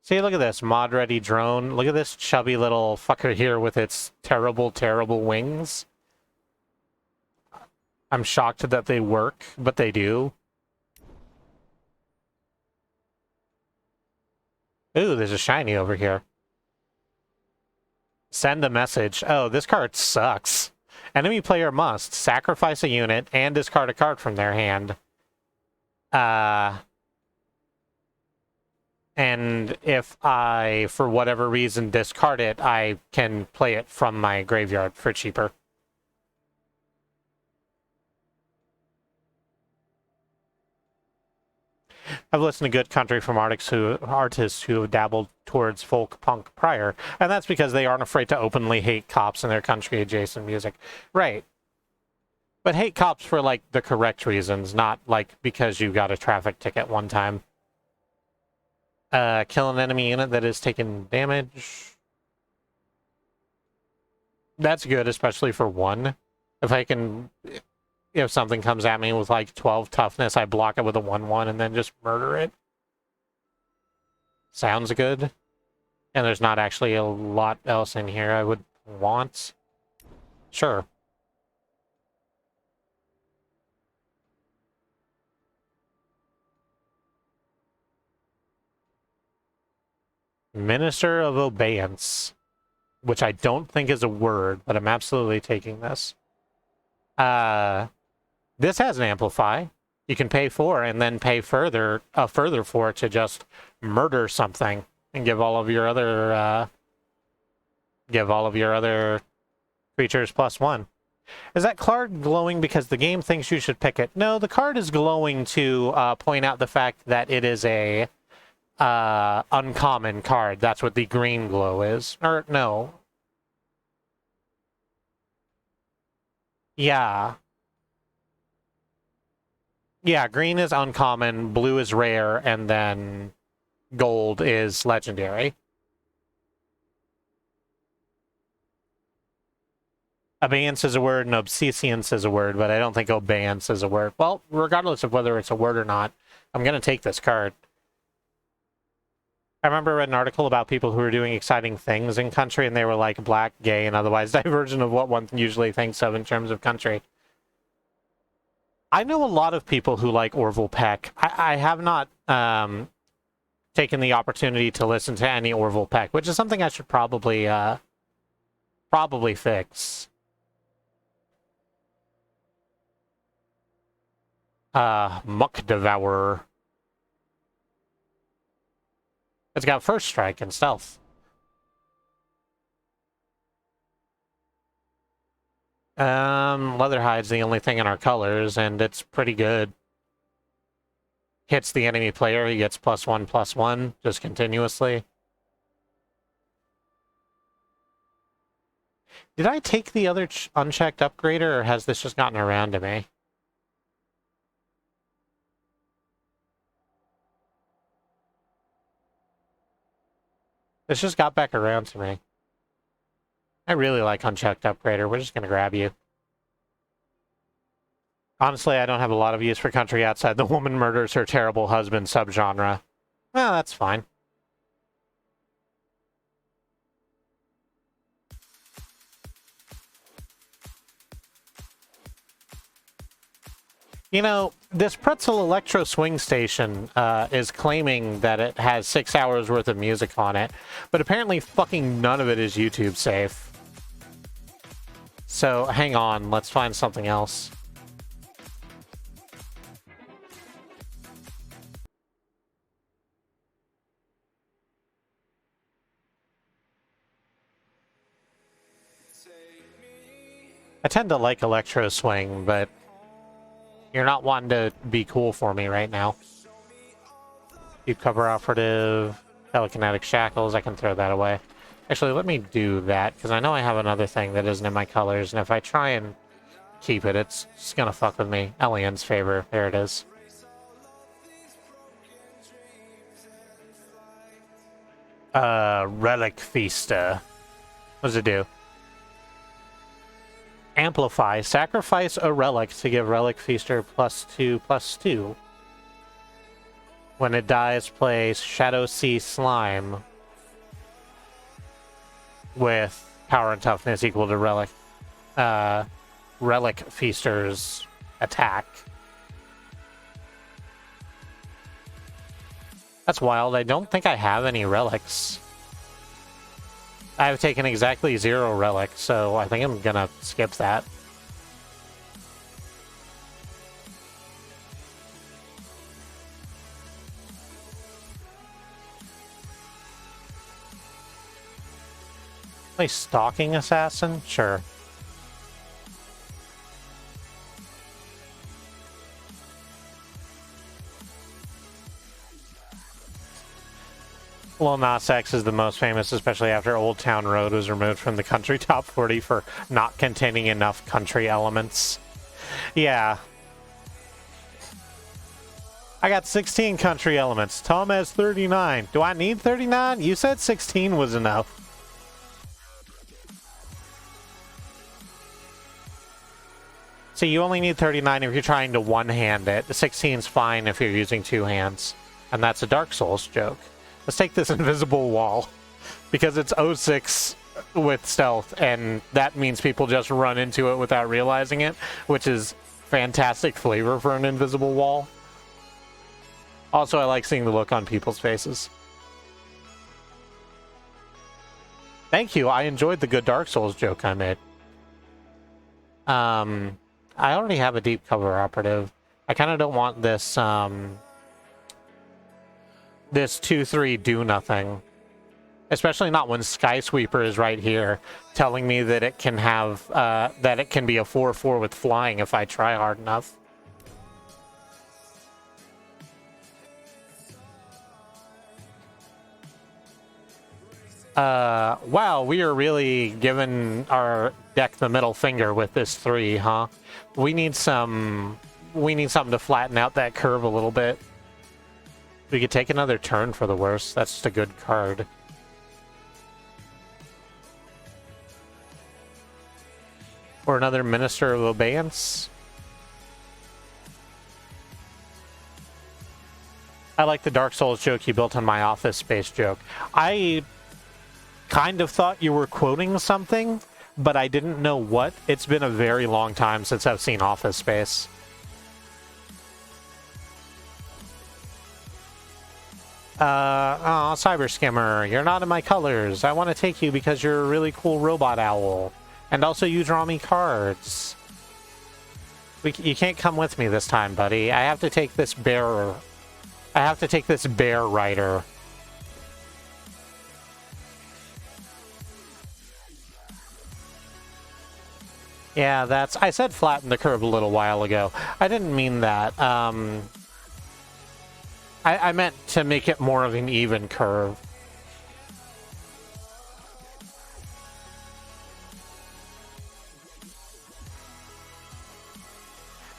See, look at this. Mod-ready drone. Look at this chubby little fucker here with its terrible, terrible wings. I'm shocked that they work, but they do. Ooh, there's a shiny over here. Send a message. Oh, this card sucks. Enemy player must sacrifice a unit and discard a card from their hand. And if I, for whatever reason, discard it, I can play it from my graveyard for cheaper. I've listened to good country from artists who have dabbled towards folk punk prior, and that's because they aren't afraid to openly hate cops and their country-adjacent music. Right. But hate cops for, like, the correct reasons, not, like, because you got a traffic ticket one time. Kill an enemy unit that is taking damage. That's good, especially for 1. If something comes at me with like 12 toughness, I block it with a 1/1 and then just murder it. Sounds good. And there's not actually a lot else in here I would want. Sure. Minister of Obeyance, which I don't think is a word, but I'm absolutely taking this. This has an amplify. You can pay 4 and then pay further 4 to just murder something and give all of your other creatures +1. Is that card glowing because the game thinks you should pick it? No, the card is glowing to point out the fact that it is a uncommon card. That's what the green glow is. Or no. Yeah. Yeah, green is uncommon, blue is rare, and then gold is legendary. Abeyance is a word and obsescience is a word, but I don't think obeyance is a word. Well, regardless of whether it's a word or not, I'm going to take this card. I remember I read an article about people who were doing exciting things in country, and they were like black, gay, and otherwise divergent of what one usually thinks of in terms of country. I know a lot of people who like Orville Peck. I have not taken the opportunity to listen to any Orville Peck, which is something I should probably fix. Muck Devourer. It's got First Strike and Stealth. Leatherhide's the only thing in our colors, and it's pretty good. Hits the enemy player, he gets +1/+1, just continuously. Did I take the other unchecked upgrader, or has this just gotten around to me? This just got back around to me. I really like unchecked upgrader. We're just going to grab you. Honestly, I don't have a lot of use for country outside the woman murders her terrible husband subgenre. Well, that's fine. You know, this Pretzel Electro Swing Station is claiming that it has 6 hours worth of music on it, but apparently fucking none of it is YouTube safe. So, hang on, let's find something else. I tend to like Electro Swing, but you're not wanting to be cool for me right now. Deep Cover Operative, Telekinetic Shackles, I can throw that away. Actually, let me do that, because I know I have another thing that isn't in my colors, and if I try and keep it, it's just gonna fuck with me. Elian's Favor, there it is. Relic Feasta. What does it do? Amplify. Sacrifice a relic to give Relic Feaster +2/+2. When it dies, play Shadow Sea Slime with power and toughness equal to Relic Feaster's attack. That's wild. I don't think I have any relics. I've taken exactly 0 relics, so I think I'm gonna skip that. Play Stalking Assassin? Sure. Lil Nas X is the most famous, especially after Old Town Road was removed from the country top 40 for not containing enough country elements. Yeah. I got 16 country elements. Tom has 39. Do I need 39? You said 16 was enough. So you only need 39 if you're trying to one-hand it. The 16's fine if you're using 2 hands. And that's a Dark Souls joke. Let's take this invisible wall, because it's 06 with stealth, and that means people just run into it without realizing it, which is fantastic flavor for an invisible wall. Also, I like seeing the look on people's faces. Thank you, I enjoyed the good Dark Souls joke I made. I already have a deep cover operative. I kind of don't want this, this 2/3 do nothing. Especially not when Skysweeper is right here, telling me that it can have, that it can be a 4/4 with flying if I try hard enough. Wow, we are really giving our deck the middle finger with this 3, huh? We need something to flatten out that curve a little bit. We could take another turn for the worst. That's just a good card. Or another Minister of Abeyance. I like the Dark Souls joke you built on my Office Space joke. I kind of thought you were quoting something, but I didn't know what. It's been a very long time since I've seen Office Space. Oh, Cyber Skimmer, you're not in my colors. I want to take you because you're a really cool robot owl. And also you draw me cards. You can't come with me this time, buddy. I have to take this bear... I have to take this bear rider. Yeah, that's... I said flatten the curve a little while ago. I didn't mean that. I meant to make it more of an even curve.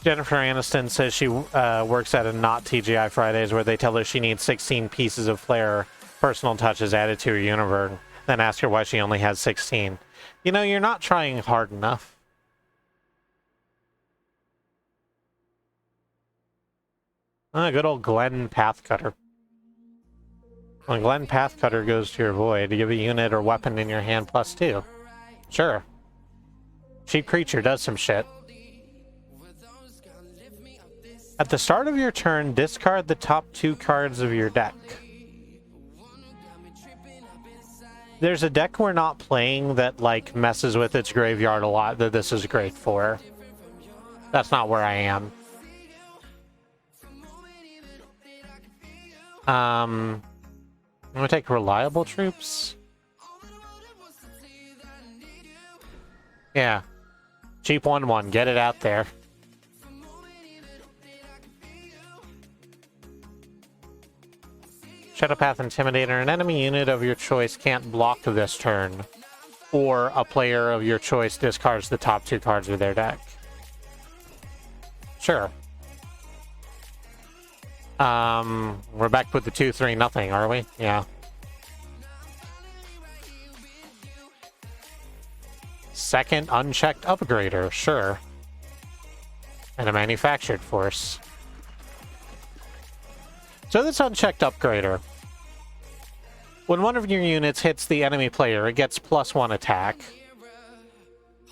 Jennifer Aniston says she works at a not TGI Fridays where they tell her she needs 16 pieces of flair personal touches added to her universe, then ask her why she only has 16. You know, you're not trying hard enough. Good old Glenn Pathcutter. When Glenn Pathcutter goes to your void, you give a unit or weapon in your hand +2. Sure. Cheap creature does some shit. At the start of your turn, discard the top 2 cards of your deck. There's a deck we're not playing that, like, messes with its graveyard a lot that this is great for. That's not where I am. I'm gonna take reliable troops. Yeah. Cheap 1/1, get it out there. Shadowpath Intimidator, an enemy unit of your choice can't block this turn. Or a player of your choice discards the top 2 cards of their deck. Sure. We're back with the 2-3 nothing, are we? Yeah. Second unchecked upgrader, sure. And a manufactured force. So this unchecked upgrader. When one of your units hits the enemy player, it gets +1 attack.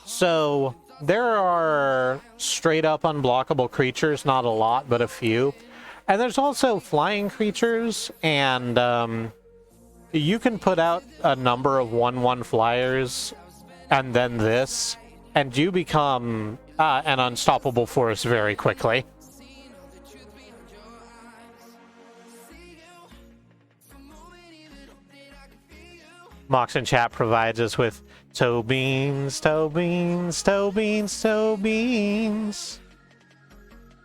So there are straight up unblockable creatures, not a lot, but a few. And there's also flying creatures, and you can put out a number of 1/1 flyers, and then this, and you become an unstoppable force very quickly. Mox in chat provides us with toe beans, toe beans, toe beans, toe beans.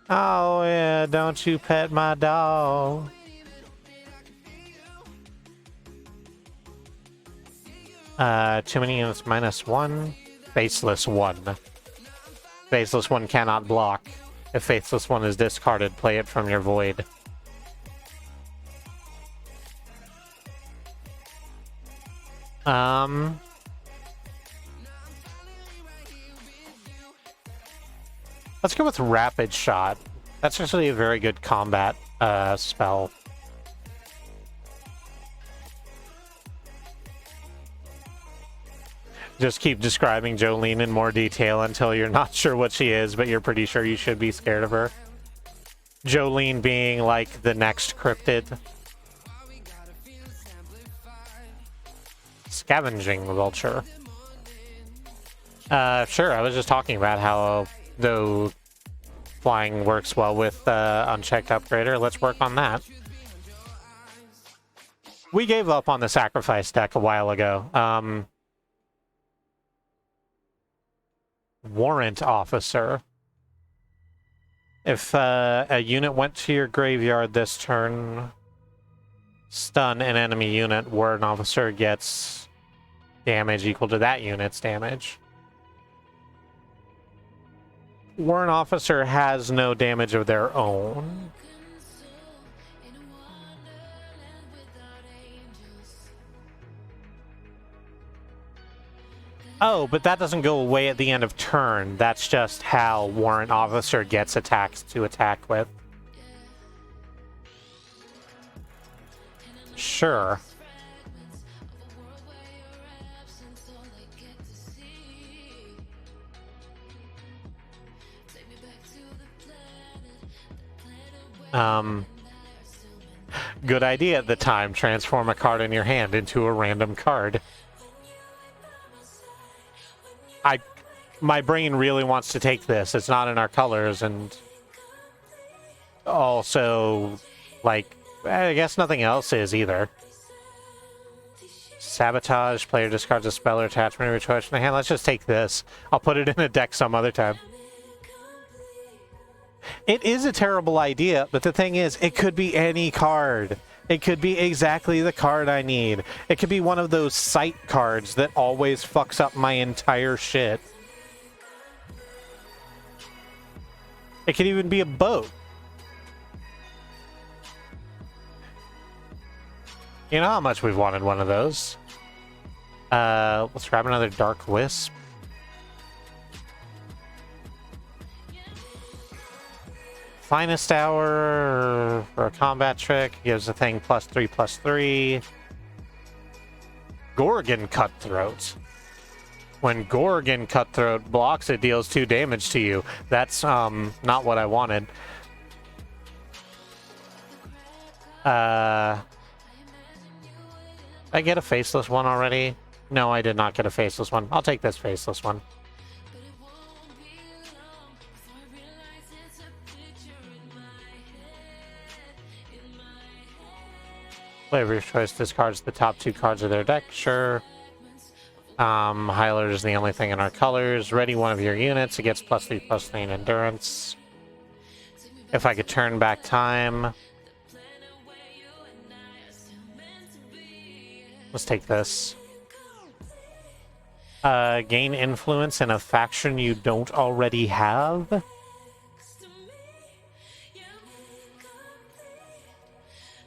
Oh yeah, don't you pet my dog. Too many units -1. Faceless 1. Faceless 1 cannot block. If Faceless 1 is discarded, play it from your void. Let's go with Rapid Shot. That's actually a very good combat spell. Just keep describing Jolene in more detail until you're not sure what she is, but you're pretty sure you should be scared of her. Jolene being like the next cryptid. Scavenging Vulture. Sure, I was just talking about how though flying works well with unchecked upgrader. Let's work on that. We gave up on the sacrifice deck a while ago. Warrant Officer. If a unit went to your graveyard this turn, stun an enemy unit, Warrant Officer gets damage equal to that unit's damage. Warrant Officer has no damage of their own. Oh, but that doesn't go away at the end of turn. That's just how Warrant Officer gets attacks to attack with. Sure. Good idea at the time. Transform a card in your hand into a random card. My brain really wants to take this. It's not in our colors, and also, like, I guess nothing else is either. Sabotage. Player discards a spell or attachment of your choice from the hand. Let's just take this. I'll put it in a deck some other time. It is a terrible idea, but the thing is, it could be any card. It could be exactly the card I need. It could be one of those sight cards that always fucks up my entire shit. It could even be a boat. You know how much we've wanted one of those. Let's grab another Dark Wisp. Finest Hour for a combat trick. Gives the thing +3/+3. Gorgon Cutthroat. When Gorgon Cutthroat blocks, it deals 2 damage to you. That's not what I wanted. I get a faceless one already? No, I did not get a faceless one. I'll take this faceless one. Player of your choice discards the top 2 cards of their deck. Sure. Hyler is the only thing in our colors. Ready one of your units. It gets +3/+3 in endurance. If I could turn back time. Let's take this. Gain influence in a faction you don't already have.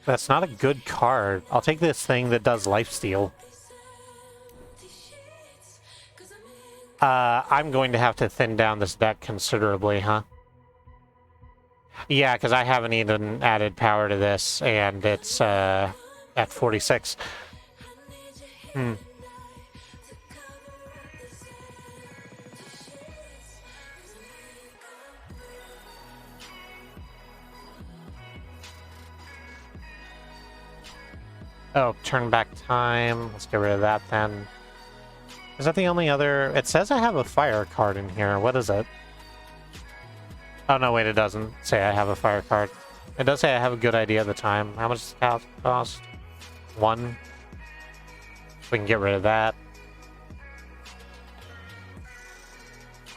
That's not a good card. I'll take this thing that does lifesteal. I'm going to have to thin down this deck considerably, huh? Yeah, because I haven't even added power to this, and it's at 46. Oh, turn back time. Let's get rid of that then. Is that the only other... It says I have a fire card in here. What is it? Oh, no, wait, it doesn't say I have a fire card. It does say I have a good idea at the time. How much does it cost? 1. We can get rid of that.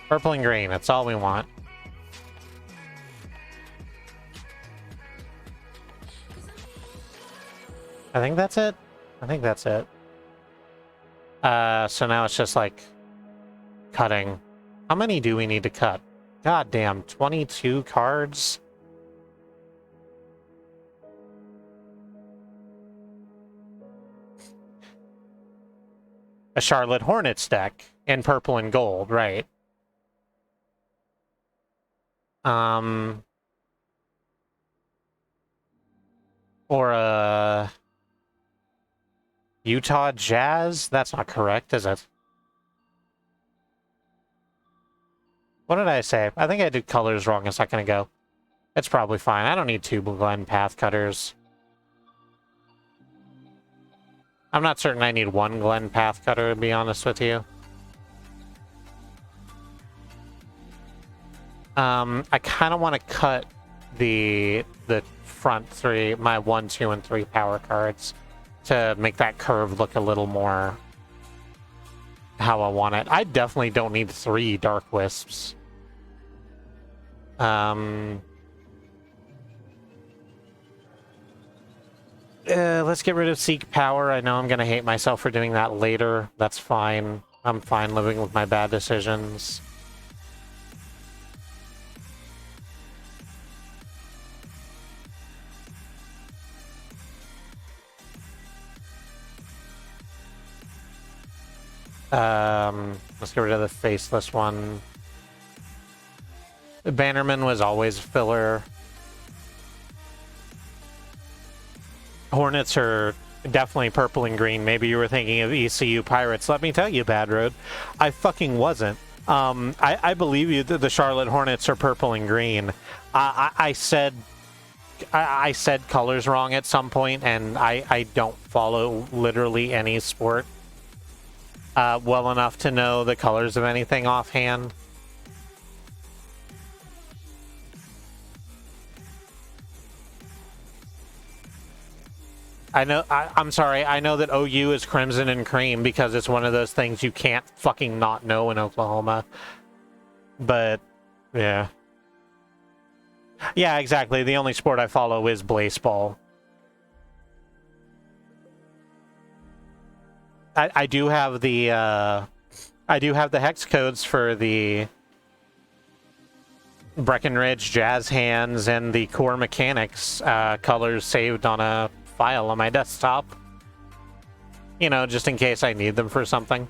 Purple and green, that's all we want. I think that's it. I think that's it. So now it's just like cutting. How many do we need to cut? God damn, 22 cards? A Charlotte Hornets deck in purple and gold, right? Or a Utah Jazz? That's not correct, is it? What did I say? I think I did colors wrong a second ago. It's probably fine. I don't need 2 Glen Path Cutters. I'm not certain I need 1 Glen Path Cutter, to be honest with you. I kind of want to cut the front 3, my 1, 2, and 3 power cards to make that curve look a little more how I want it. I definitely don't need 3 Dark Wisps. Let's get rid of Seek Power. I know I'm going to hate myself for doing that later. That's fine. I'm fine living with my bad decisions. Let's get rid of the faceless one. The Bannerman was always filler. Hornets are definitely purple and green. Maybe you were thinking of ECU Pirates. Let me tell you, Bad Road, I fucking wasn't. I believe you that the Charlotte Hornets are purple and green. I said I said colors wrong at some point, and I don't follow literally any sport well enough to know the colors of anything offhand. I'm sorry, I know that OU is crimson and cream because it's one of those things you can't fucking not know in Oklahoma. But, yeah. Yeah, exactly. The only sport I follow is baseball. I do have the, I do have the hex codes for the Breckenridge Jazz Hands and the Core Mechanics colors saved on a file on my desktop. You know, just in case I need them for something.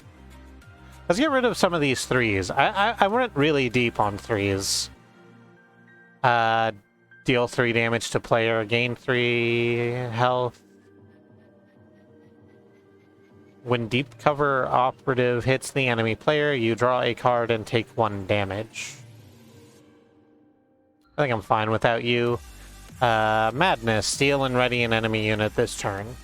Let's get rid of some of these threes. I went really deep on threes. Deal 3 damage to player, gain 3 health. When deep cover operative hits the enemy player, you draw a card and take 1 damage. I think I'm fine without you. Madness. Steal and ready an enemy unit this turn.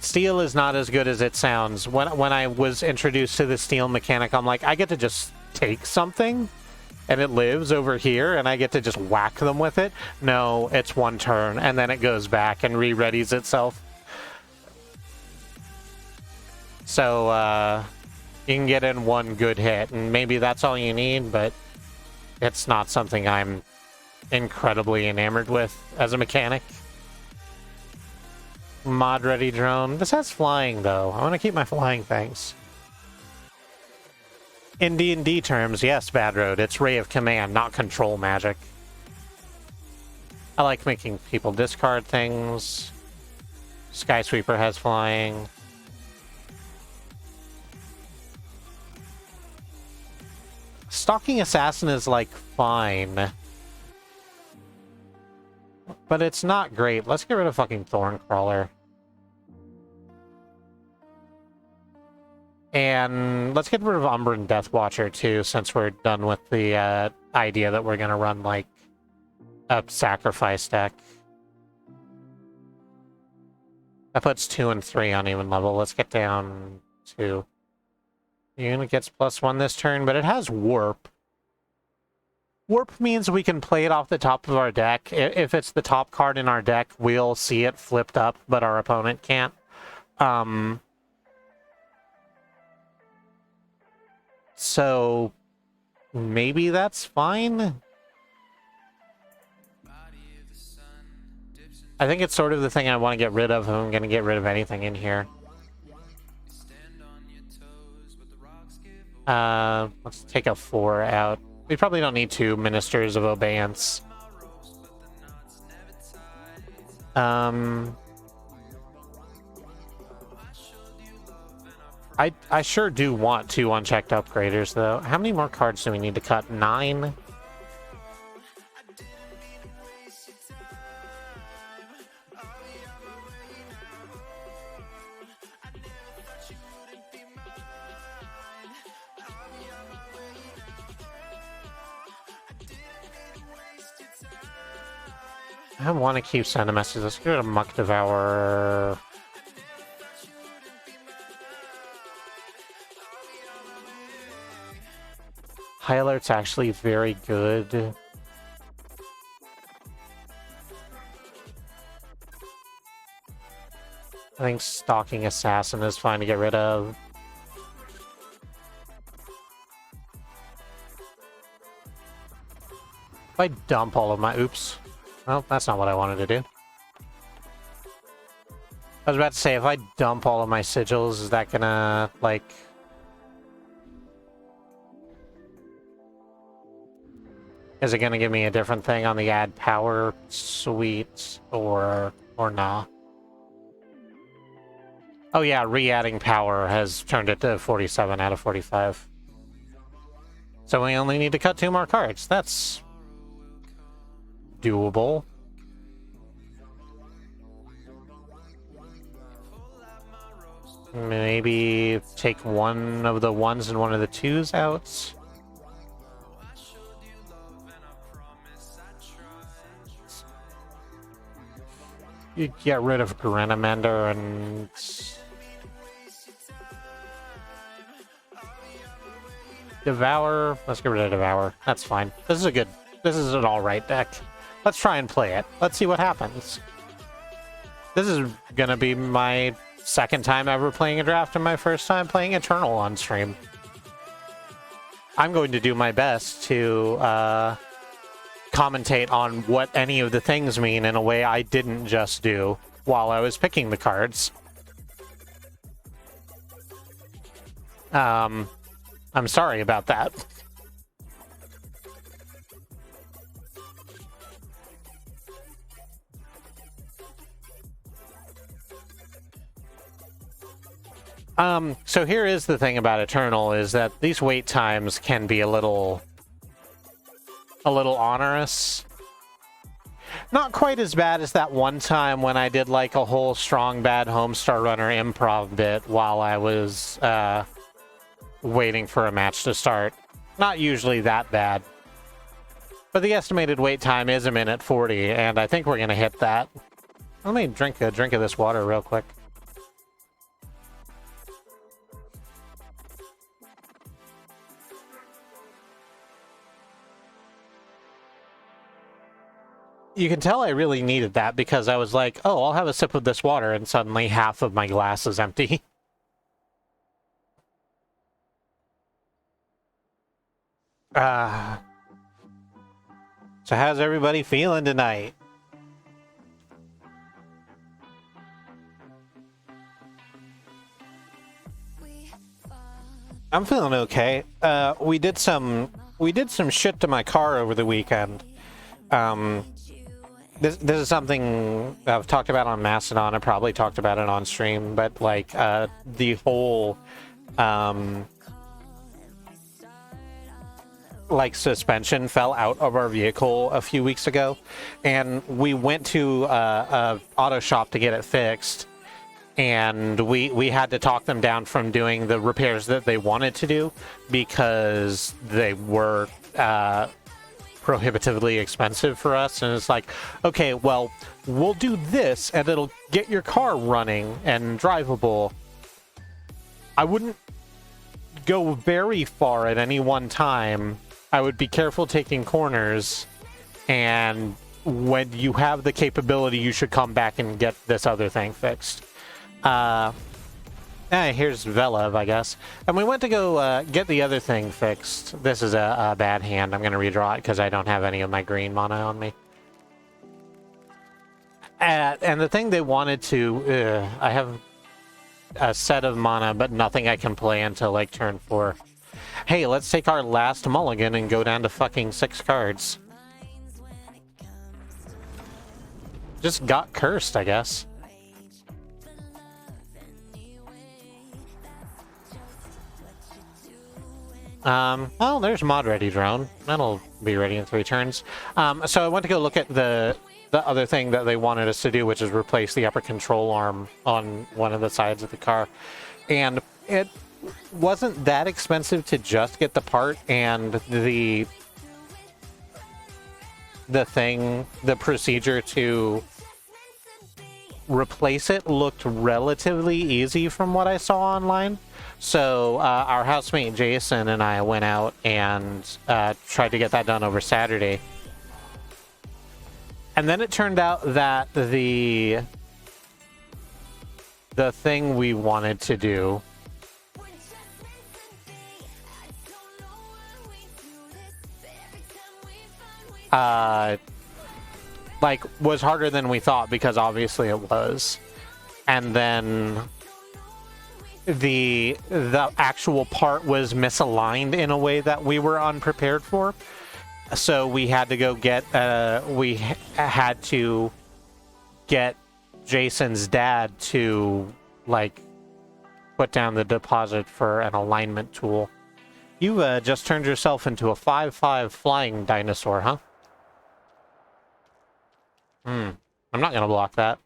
Steal is not as good as it sounds. When I was introduced to the steal mechanic, I'm like, I get to just take something, and it lives over here, and I get to just whack them with it. No, it's 1 turn, and then it goes back and re-readies itself. So, you can get in 1 good hit, and maybe that's all you need, but it's not something I'm incredibly enamored with as a mechanic. Mod ready drone. This has flying, though. I want to keep my flying things. In D&D terms, yes, Bad Road. It's Ray of Command, not control magic. I like making people discard things. Skysweeper has flying. Stalking Assassin is, like, fine. But it's not great. Let's get rid of fucking Thorncrawler. And let's get rid of Umbran Deathwatcher, too, since we're done with the idea that we're going to run, like, a sacrifice deck. That puts 2 and 3 on even level. Let's get down to... Unit gets +1 this turn, but it has Warp. Warp means we can play it off the top of our deck. If it's the top card in our deck, we'll see it flipped up, but our opponent can't. So maybe that's fine. I think it's sort of the thing I want to get rid of if I'm going to get rid of anything in here. Let's take a 4 out. We probably don't need 2 Ministers of Obeyance. I sure do want 2 unchecked upgraders, though. How many more cards do we need to cut? 9? I want to keep sending messages. Let's get rid of Muck Devourer. High Alert's actually very good. I think Stalking Assassin is fine to get rid of. If I dump all of my... Oops. Well, that's not what I wanted to do. I was about to say, if I dump all of my sigils, is that gonna, like... Is it gonna give me a different thing on the add power suite, or nah? Oh yeah, re-adding power has turned it to 47 out of 45. So we only need to cut 2 more cards. That's... doable. Maybe take 1 of the 1s and 1 of the 2s out. You get rid of Grenamender and... Devour. Let's get rid of Devour. That's fine. This is an alright deck. Let's try and play it. Let's see what happens. This is gonna be my second time ever playing a draft and my first time playing Eternal on stream. I'm going to do my best to commentate on what any of the things mean in a way I didn't just do while I was picking the cards. I'm sorry about that. So here is the thing about Eternal, is that these wait times can be a little onerous. Not quite as bad as that one time when I did like a whole strong bad Homestar Runner improv bit while I was waiting for a match to start. Not usually that bad. But the estimated wait time is 1:40, and I think we're gonna hit that. Let me drink a drink of this water real quick. You can tell I really needed that because I was like, oh, I'll have a sip of this water, and suddenly half of my glass is empty. So how's everybody feeling tonight? I'm feeling okay. We did some shit to my car over the weekend. This is something I've talked about on Mastodon. I probably talked about it on stream, but like the whole like suspension fell out of our vehicle a few weeks ago, and we went to a auto shop to get it fixed, and we had to talk them down from doing the repairs that they wanted to do because they were prohibitively expensive for us. And it's like, okay, well, we'll do this and it'll get your car running and drivable. I wouldn't go very far at any one time. I would be careful taking corners, and when you have the capability, you should come back and get this other thing fixed. Here's Velev, I guess. And we went to go get the other thing fixed. This is a bad hand. I'm going to redraw it because I don't have any of my green mana on me. And the thing they wanted to... I have a set of mana, but nothing I can play until, like, turn 4. Hey, let's take our last mulligan and go down to fucking 6 cards. Just got cursed, I guess. Well, there's mod ready drone. That'll be ready in 3 turns. So I went to go look at the other thing that they wanted us to do, which is replace the upper control arm on one of the sides of the car. And it wasn't that expensive to just get the part, and the procedure to replace it looked relatively easy from what I saw online. So our housemate Jason and I went out and tried to get that done over Saturday. And then it turned out that the thing we wanted to do like was harder than we thought, because obviously it was. And then the actual part was misaligned in a way that we were unprepared for. So we had to go get had to get Jason's dad to like put down the deposit for an alignment tool. You just turned yourself into a 5/5 flying dinosaur, huh? I'm not gonna block that.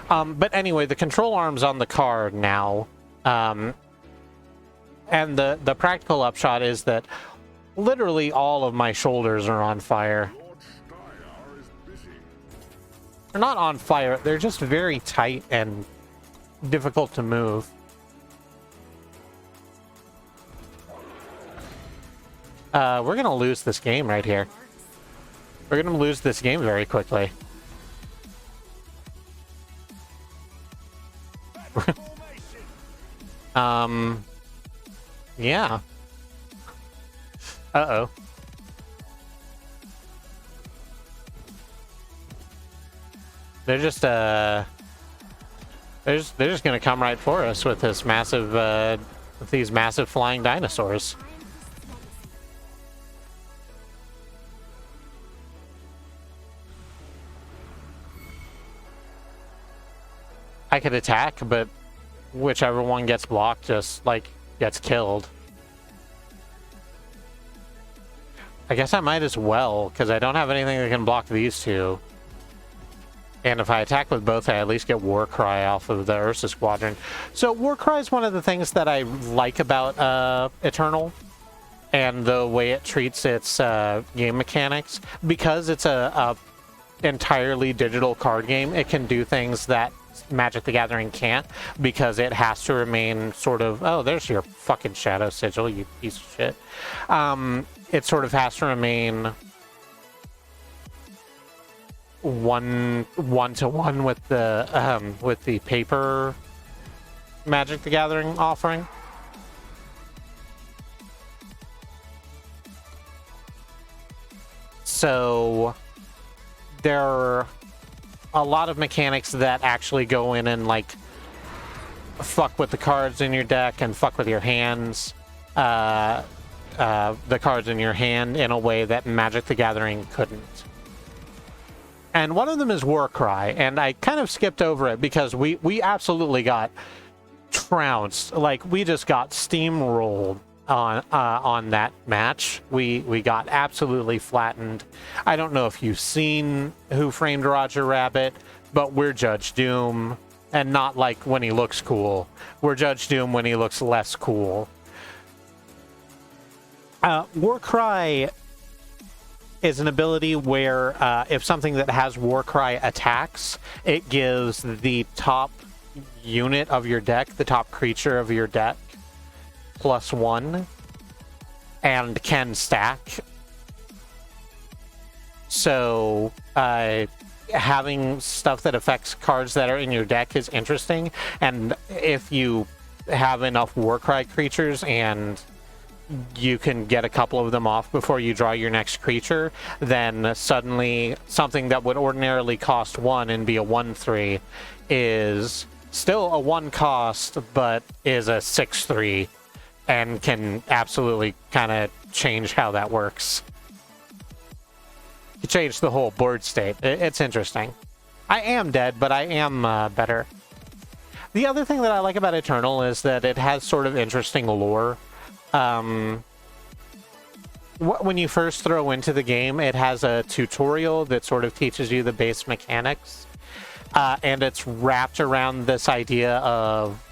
But anyway, the control arm's on the car now. And the practical upshot is that literally all of my shoulders are on fire. They're not on fire. They're just very tight and difficult to move. We're gonna lose this game right here. We're gonna lose this game very quickly. Yeah. Uh-oh. They're just gonna come right for us with this massive with these massive flying dinosaurs. I could attack, but whichever one gets blocked just like gets killed. I guess I might as well, because I don't have anything that can block these two. And if I attack with both, I at least get Warcry off of the Ursa Squadron. So Warcry is one of the things that I like about Eternal, and the way it treats its game mechanics. Because it's a entirely digital card game, it can do things that Magic the Gathering can't, because it has to remain sort of... Oh, there's your fucking Shadow Sigil, you piece of shit. It sort of has to remain one-to-one with the paper Magic the Gathering offering. So there are a lot of mechanics that actually go in and like fuck with the cards in your deck and fuck with your hands, the cards in your hand, in a way that Magic the Gathering couldn't. And one of them is Warcry, and I kind of skipped over it because we absolutely got trounced. Like, we just got steamrolled on that match. We got absolutely flattened. I don't know if you've seen Who Framed Roger Rabbit, but we're Judge Doom, and not like when he looks cool. We're Judge Doom when he looks less cool. Warcry is an ability where if something that has Warcry attacks, it gives the top unit of your deck, the top creature of your deck, +1, and can stack. So having stuff that affects cards that are in your deck is interesting, and if you have enough Warcry creatures and you can get a couple of them off before you draw your next creature, then suddenly something that would ordinarily cost 1 and be a 1/3 is still a 1 cost, but is a 6/3, and can absolutely kind of change how that works. You change the whole board state. It's interesting. I am dead, but I am better. The other thing that I like about Eternal is that it has sort of interesting lore. When you first throw into the game, it has a tutorial that sort of teaches you the base mechanics, and it's wrapped around this idea of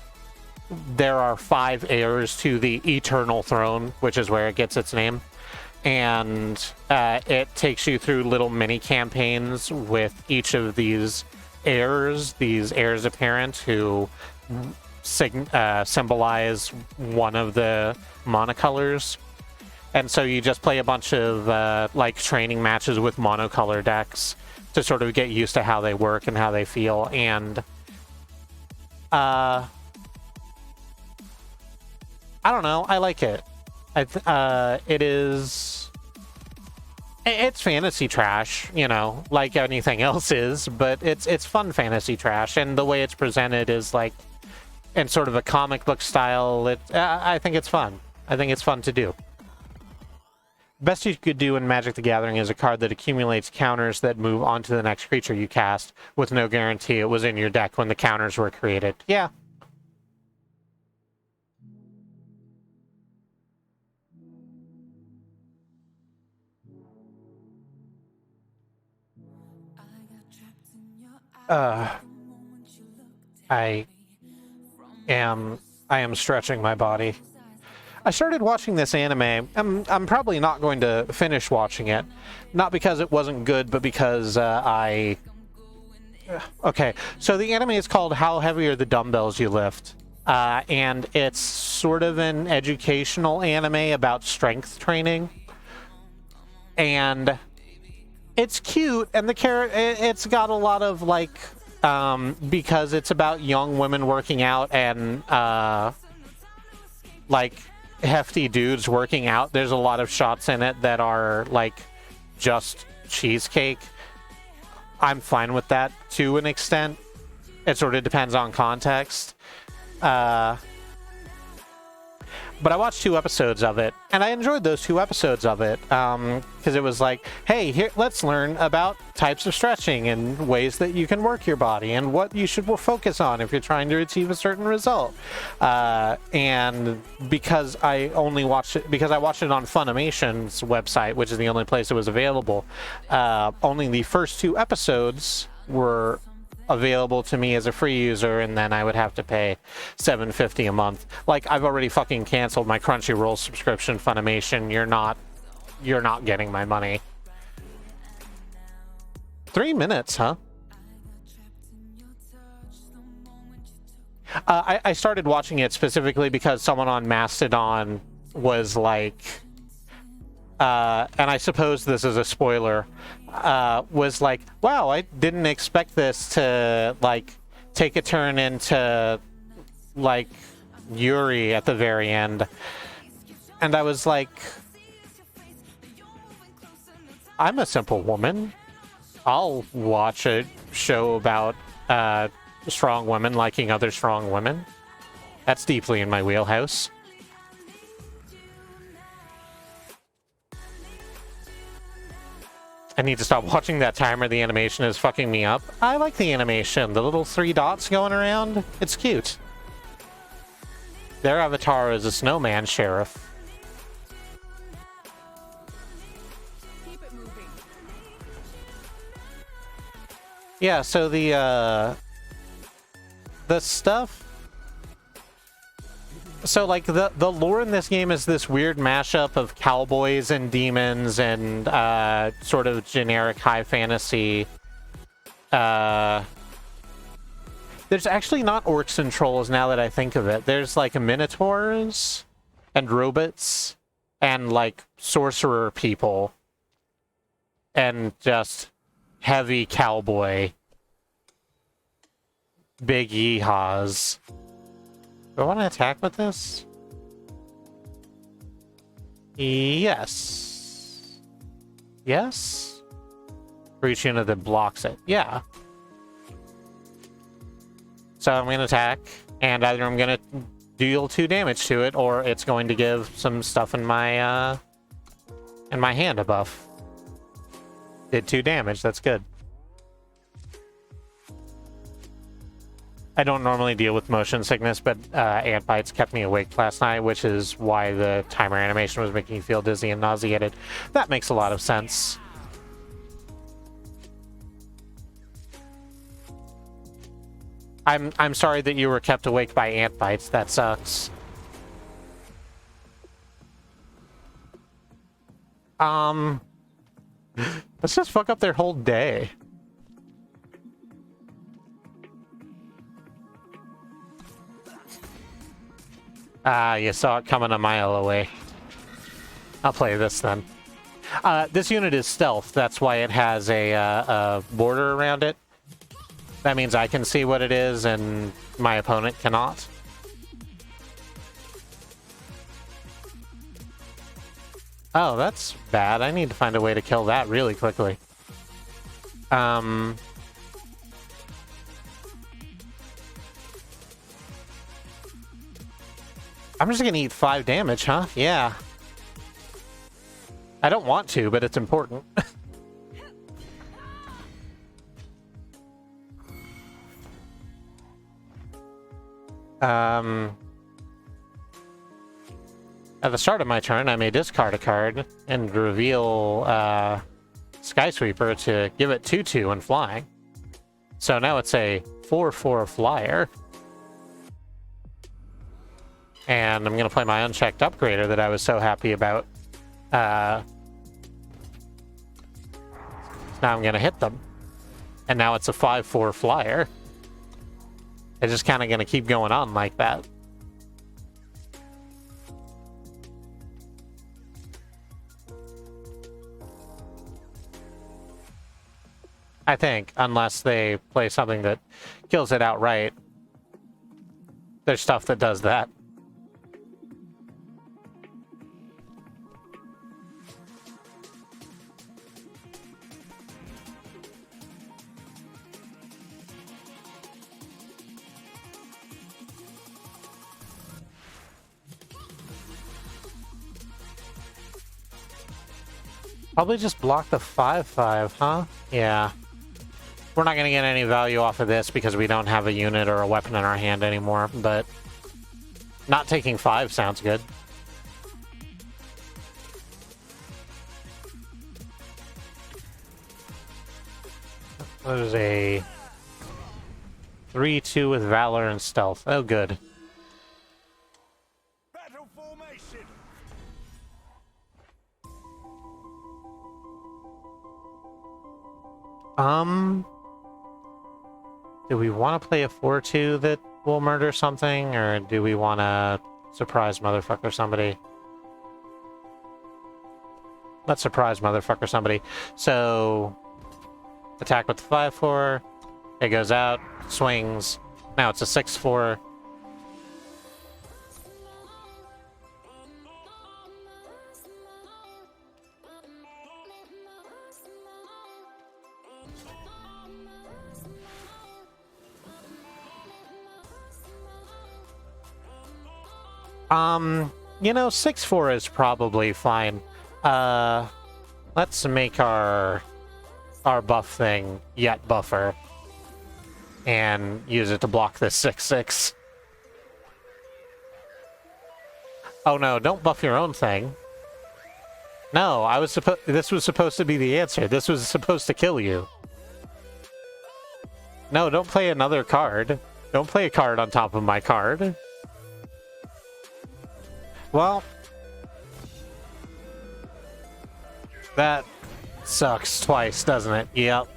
there are 5 heirs to the Eternal Throne, which is where it gets its name, and it takes you through little mini campaigns with each of these heirs apparent, who symbolize one of the monocolors. And so you just play a bunch of like training matches with monocolor decks to sort of get used to how they work and how they feel. And I don't know, I like it. It's fantasy trash, you know, like anything else is, but it's fun fantasy trash, and the way it's presented is like in sort of a comic book style. I think it's fun. I think it's fun to do. Best you could do in Magic the Gathering is a card that accumulates counters that move on to the next creature you cast, with no guarantee it was in your deck when the counters were created. Yeah. I am stretching my body. I started watching this anime. I'm probably not going to finish watching it. Not because it wasn't good, but because I Okay, so the anime is called How Heavy Are the Dumbbells You Lift? And it's sort of an educational anime about strength training. And it's cute, and it's got a lot of, like, because it's about young women working out and, like, hefty dudes working out, there's a lot of shots in it that are, like, just cheesecake. I'm fine with that to an extent. It sort of depends on context. But I watched 2 episodes of it, and I enjoyed those 2 episodes of it, because it was like, hey, here, let's learn about types of stretching and ways that you can work your body and what you should focus on if you're trying to achieve a certain result. And because I watched it on Funimation's website, which is the only place it was available, only the first 2 episodes were available to me as a free user, and then I would have to pay $7.50 a month. Like, I've already fucking canceled my Crunchyroll subscription. Funimation, you're not getting my money. 3 minutes, huh? I started watching it specifically because someone on Mastodon was like, and I suppose this is a spoiler, was like, wow, I didn't expect this to, like, take a turn into, like, Yuri at the very end. And I was like, I'm a simple woman. I'll watch a show about strong women liking other strong women. That's deeply in my wheelhouse. I need to stop watching that timer. The animation is fucking me up. I like the animation. The little 3 dots going around. It's cute. Their avatar is a snowman sheriff. Keep it moving. Yeah, so the stuff... So, like, the lore in this game is this weird mashup of cowboys and demons and sort of generic high fantasy. There's actually not orcs and trolls now that I think of it. There's, like, minotaurs and robots and, like, sorcerer people and just heavy cowboy. Big yeehaws. Do I want to attack with this? Yes. Yes? For each unit that blocks it. Yeah. So I'm going to attack, and either I'm going to deal 2 damage to it, or it's going to give some stuff in my hand a buff. Did 2 damage, that's good. I don't normally deal with motion sickness, but ant bites kept me awake last night, which is why the timer animation was making me feel dizzy and nauseated. That makes a lot of sense. I'm sorry that you were kept awake by ant bites. That sucks. Let's just fuck up their whole day. Ah, you saw it coming a mile away. I'll play this then. This unit is stealth. That's why it has a border around it. That means I can see what it is and my opponent cannot. Oh, that's bad. I need to find a way to kill that really quickly. I'm just gonna eat 5 damage, huh? Yeah. I don't want to, but it's important. At the start of my turn, I may discard a card and reveal Skysweeper to give it 2/2 when flying. So now it's a 4/4 flyer. And I'm going to play my unchecked upgrader that I was so happy about. Now I'm going to hit them. And now it's a 5/4 flyer. It's just kind of going to keep going on like that. I think, unless they play something that kills it outright. There's stuff that does that. Probably just block the 5/5, huh? Yeah. We're not going to get any value off of this because we don't have a unit or a weapon in our hand anymore, but not taking 5 sounds good. There's a 3/2 with Valor and Stealth. Oh, good. Battle formation. Do we want to play a 4/2 that will murder something, or do we want to surprise motherfucker somebody? Let's surprise motherfucker somebody. So, attack with the 5/4. It goes out, swings. Now it's a 6/4. You know, 6/4 is probably fine. Let's make our buff thing yet buffer and use it to block this 6/6. Oh no, don't buff your own thing. No, this was supposed to be the answer. This was supposed to kill you. No, don't play another card. Don't play a card on top of my card. Well, that sucks twice, doesn't it? Yep.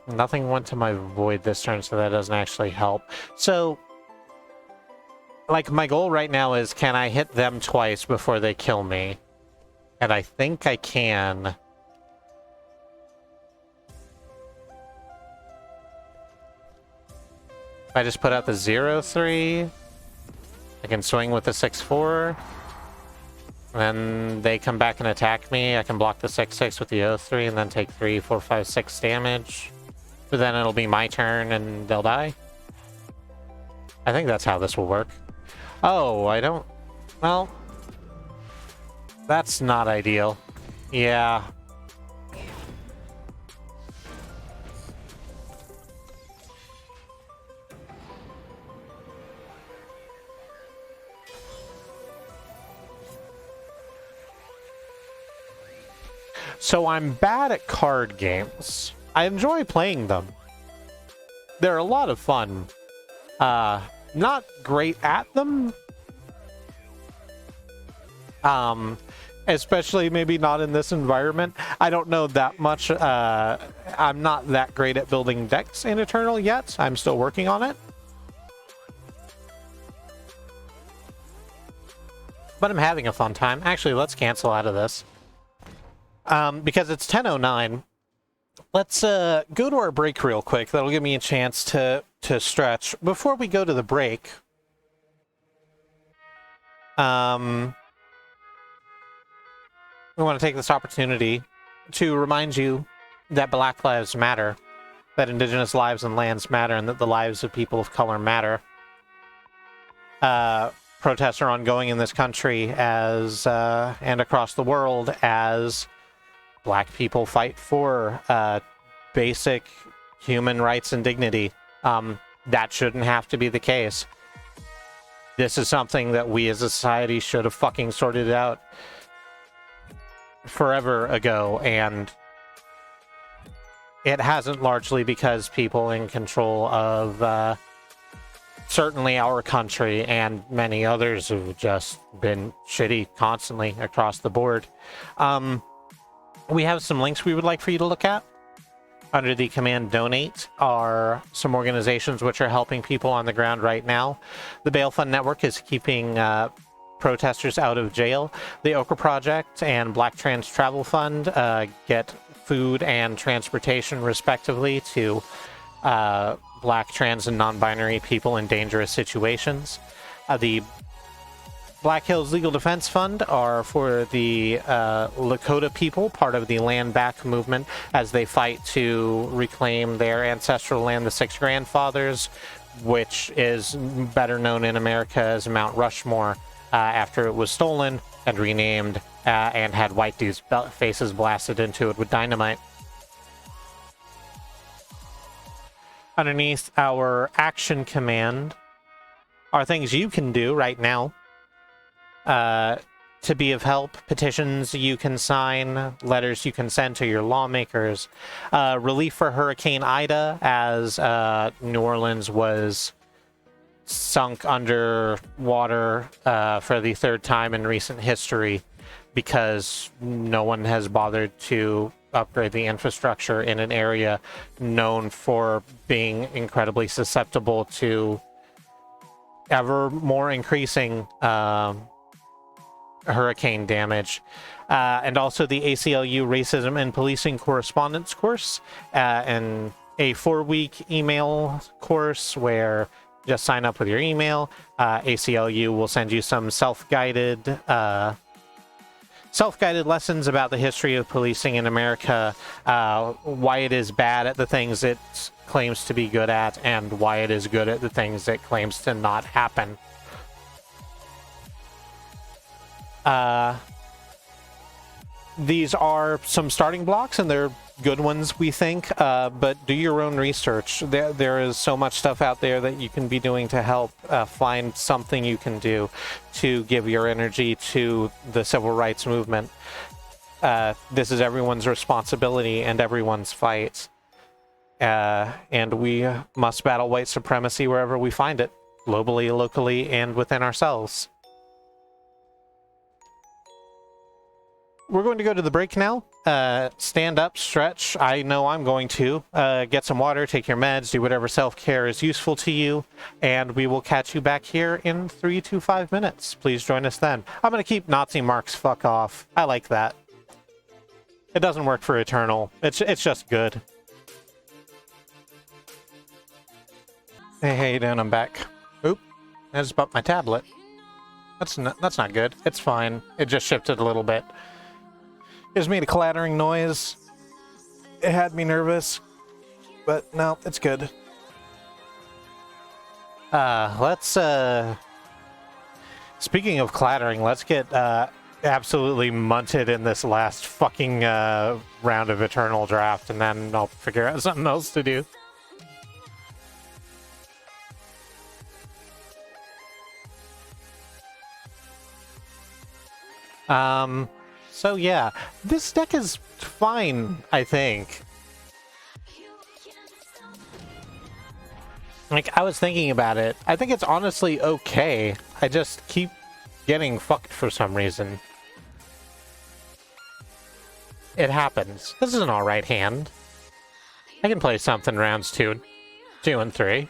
Nothing went to my void this turn, so that doesn't actually help. So, like, my goal right now is, can I hit them twice before they kill me? And I think I can. If I just put out the 0/3, I can swing with the 6/4. Then they come back and attack me. I can block the 6/6 with the 0/3 and then take 3, 4, 5, 6 damage. But then it'll be my turn and they'll die. I think that's how this will work. Oh, I don't... Well... That's not ideal. Yeah. So I'm bad at card games. I enjoy playing them. They're a lot of fun. Not great at them. Especially maybe not in this environment. I don't know that much. I'm not that great at building decks in Eternal yet. I'm still working on it. But I'm having a fun time. Actually, let's cancel out of this. Because it's 10:09. Let's go to our break real quick. That'll give me a chance to stretch. Before we go to the break, we want to take this opportunity to remind you that Black Lives Matter, that Indigenous lives and lands matter, and that the lives of people of color matter. Protests are ongoing in this country as and across the world as Black people fight for basic human rights and dignity. That shouldn't have to be the case. This is something that we as a society should have fucking sorted out forever ago, and it hasn't, largely because people in control of certainly our country and many others have just been shitty constantly across the board. We have some links we would like for you to look at. Under the command donate are some organizations which are helping people on the ground right now. The Bail Fund Network is keeping protesters out of jail. The Ochre Project and Black Trans Travel Fund get food and transportation respectively to Black, trans, and non-binary people in dangerous situations. The Black Hills Legal Defense Fund are for the Lakota people, part of the Land Back movement, as they fight to reclaim their ancestral land, the Six Grandfathers, which is better known in America as Mount Rushmore, after it was stolen and renamed and had white dudes' faces blasted into it with dynamite. Underneath our action command are things you can do right now to be of help. Petitions you can sign, letters you can send to your lawmakers. Relief for Hurricane Ida, as New Orleans was sunk under water for the third time in recent history because no one has bothered to upgrade the infrastructure in an area known for being incredibly susceptible to ever more increasing hurricane damage. And also the ACLU Racism and Policing Correspondence course, and a 4-week email course where just sign up with your email. ACLU will send you some self-guided lessons about the history of policing in America, why it is bad at the things it claims to be good at, and why it is good at the things it claims to not happen. These are some starting blocks, and they're good ones, we think, but do your own research. There is so much stuff out there that you can be doing to help find something you can do to give your energy to the civil rights movement. This is everyone's responsibility and everyone's fight. And we must battle white supremacy wherever we find it, globally, locally, and within ourselves. We're going to go to the break now. Stand up, stretch. I know I'm going to. Get some water, take your meds, do whatever self-care is useful to you, and we will catch you back here in 3 to 5 minutes. Please join us then. I'm going to keep Nazi marks fuck off. I like that. It doesn't work for Eternal. It's just good. Hey, how you doing? I'm back. Oop. I just bumped my tablet. That's not good. It's fine. It just shifted a little bit. It just made a clattering noise. It had me nervous, but no, it's good. Let's, speaking of clattering, let's get, absolutely munted in this last fucking, round of Eternal Draft, and then I'll figure out something else to do. So yeah, this deck is fine, I think. Like, I was thinking about it. I think it's honestly okay. I just keep getting fucked for some reason. It happens. This is an alright hand. I can play something rounds 2 and 3.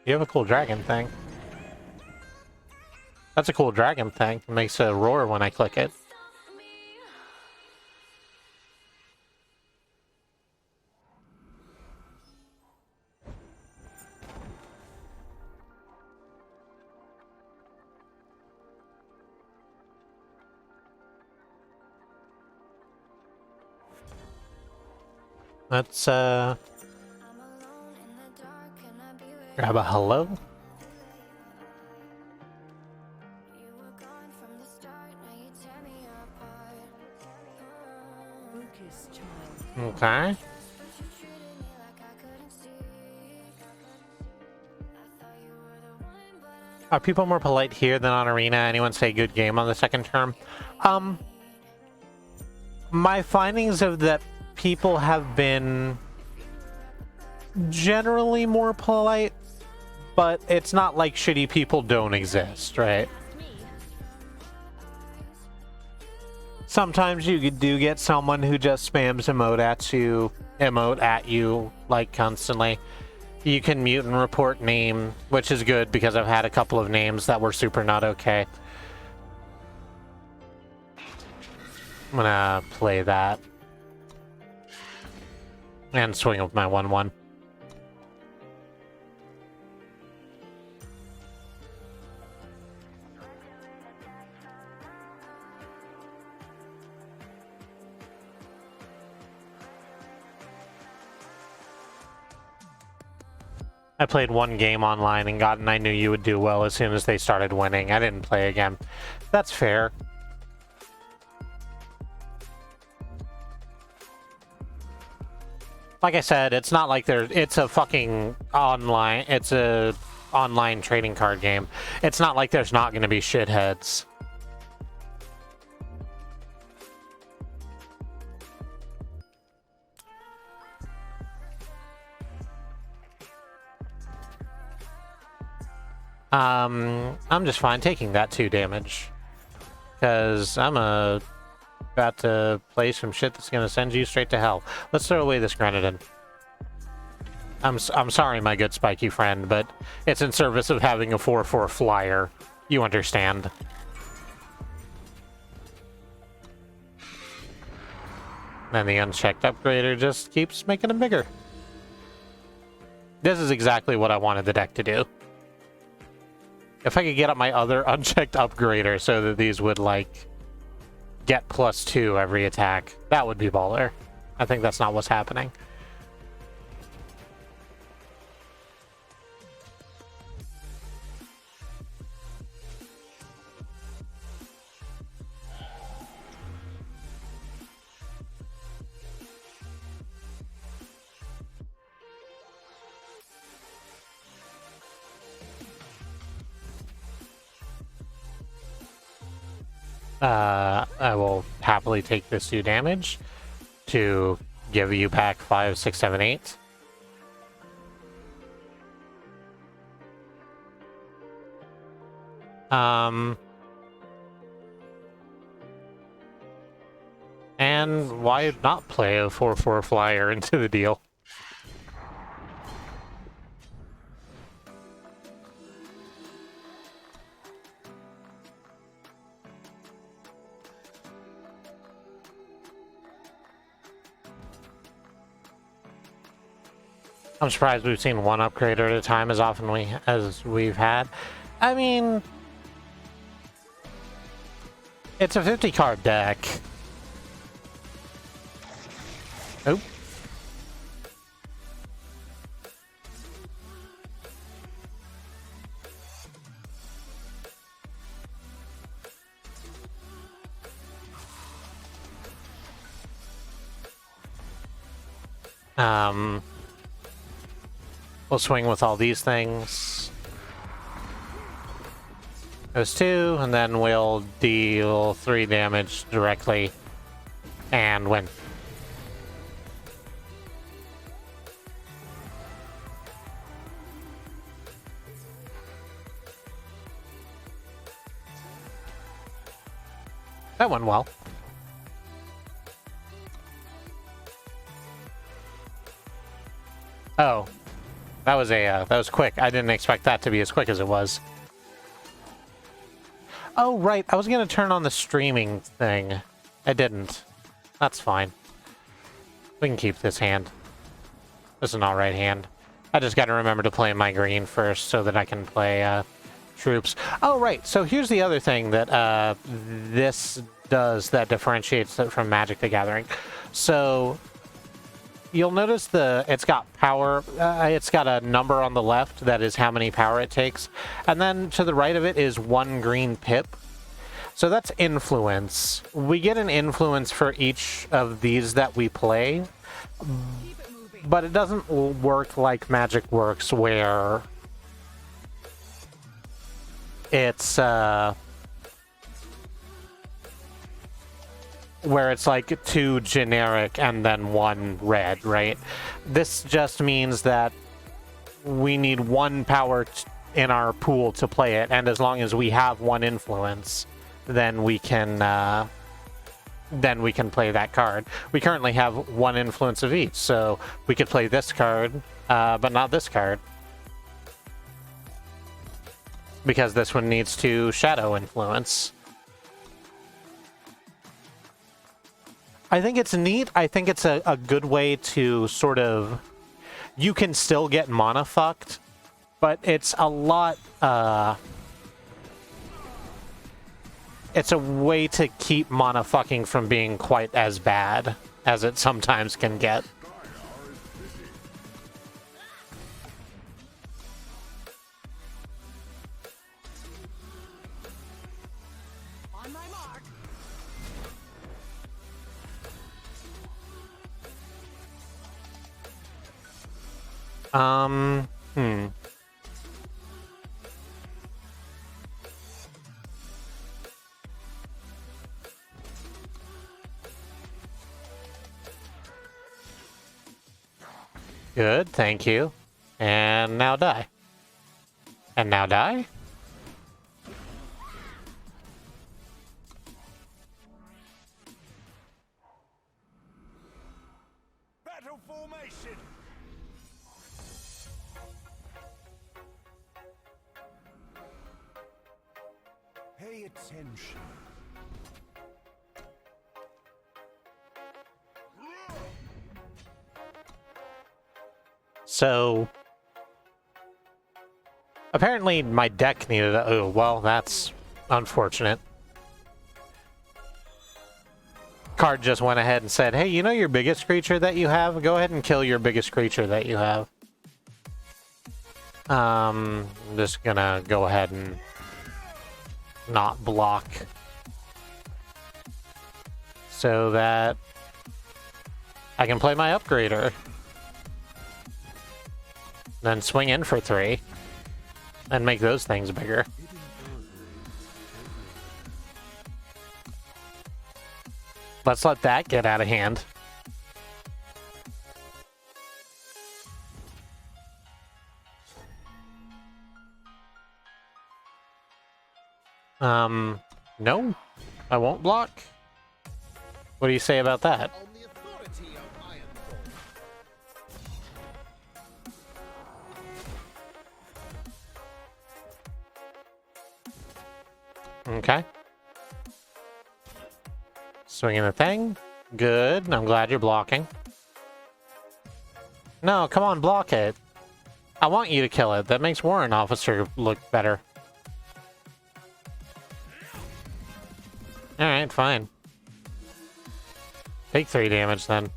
You have a cool dragon thing. That's a cool dragon thing. It makes a roar when I click it. Let's, grab a hello. Okay. Are people more polite here than on Arena? Anyone say good game on the second term? My findings of that people have been generally more polite, but it's not like shitty people don't exist, right? Sometimes you do get someone who just spams emote at you like constantly. You can mute and report name, which is good because I've had a couple of names that were super not okay. I'm gonna play that and swing with my 1/1. I played one game online and I knew you would do well as soon as they started winning. I didn't play again. That's fair. Like I said, it's not like it's a fucking online, it's a online trading card game. It's not like there's not going to be shitheads. I'm just fine taking that 2 damage. Because I'm about to play some shit that's gonna send you straight to hell. Let's throw away this grenadine. I'm sorry, my good spiky friend, but it's in service of having a 4/4 flyer. You understand. And the unchecked upgrader just keeps making them bigger. This is exactly what I wanted the deck to do. If I could get up my other unchecked upgrader so that these would, like, get +2 every attack, that would be baller. I think that's not what's happening. I will happily take this 2 damage to give you back 5, 6, 7, 8. And why not play a 4/4 flyer into the deal? I'm surprised we've seen one upgrader at a time as often as we've had. I mean, it's a 50 card deck. Oh. We'll swing with all these things. Those 2, and then we'll deal 3 damage directly and win. That went well. Oh. That was quick. I didn't expect that to be as quick as it was. Oh, right. I was going to turn on the streaming thing. I didn't. That's fine. We can keep this hand. This is an alright hand. I just got to remember to play my green first so that I can play troops. Oh, right. So here's the other thing that this does that differentiates it from Magic the Gathering. So you'll notice it's got power. It's got a number on the left that is how many power it takes. And then to the right of it is 1 green pip. So that's influence. We get an influence for each of these that we play. But it doesn't work like Magic works, where it's where it's like 2 generic and then 1 red, right? This just means that we need 1 power in our pool to play it, and as long as we have 1 influence, then we can play that card. We currently have 1 influence of each, so we could play this card, but not this card. Because this one needs to shadow influence. I think it's neat. I think it's a good way to sort of... You can still get mana fucked, but it's a lot... it's a way to keep mana fucking from being quite as bad as it sometimes can get. On my mark. Hmm. Good, thank you. And now die. And now die? Battle formation. Pay attention. So, apparently my deck needed a... Oh, well, that's unfortunate. Card just went ahead and said, hey, you know your biggest creature that you have? Go ahead and kill your biggest creature that you have. I'm just gonna go ahead and not block. So that I can play my upgrader. Then swing in for 3. And make those things bigger. Let's let that get out of hand. No, I won't block. What do you say about that? On the authority of Ironfall. Okay. Swinging the thing. Good. I'm glad you're blocking. No, come on, block it. I want you to kill it. That makes Warrant Officer look better. Alright, fine. Take 3 damage then.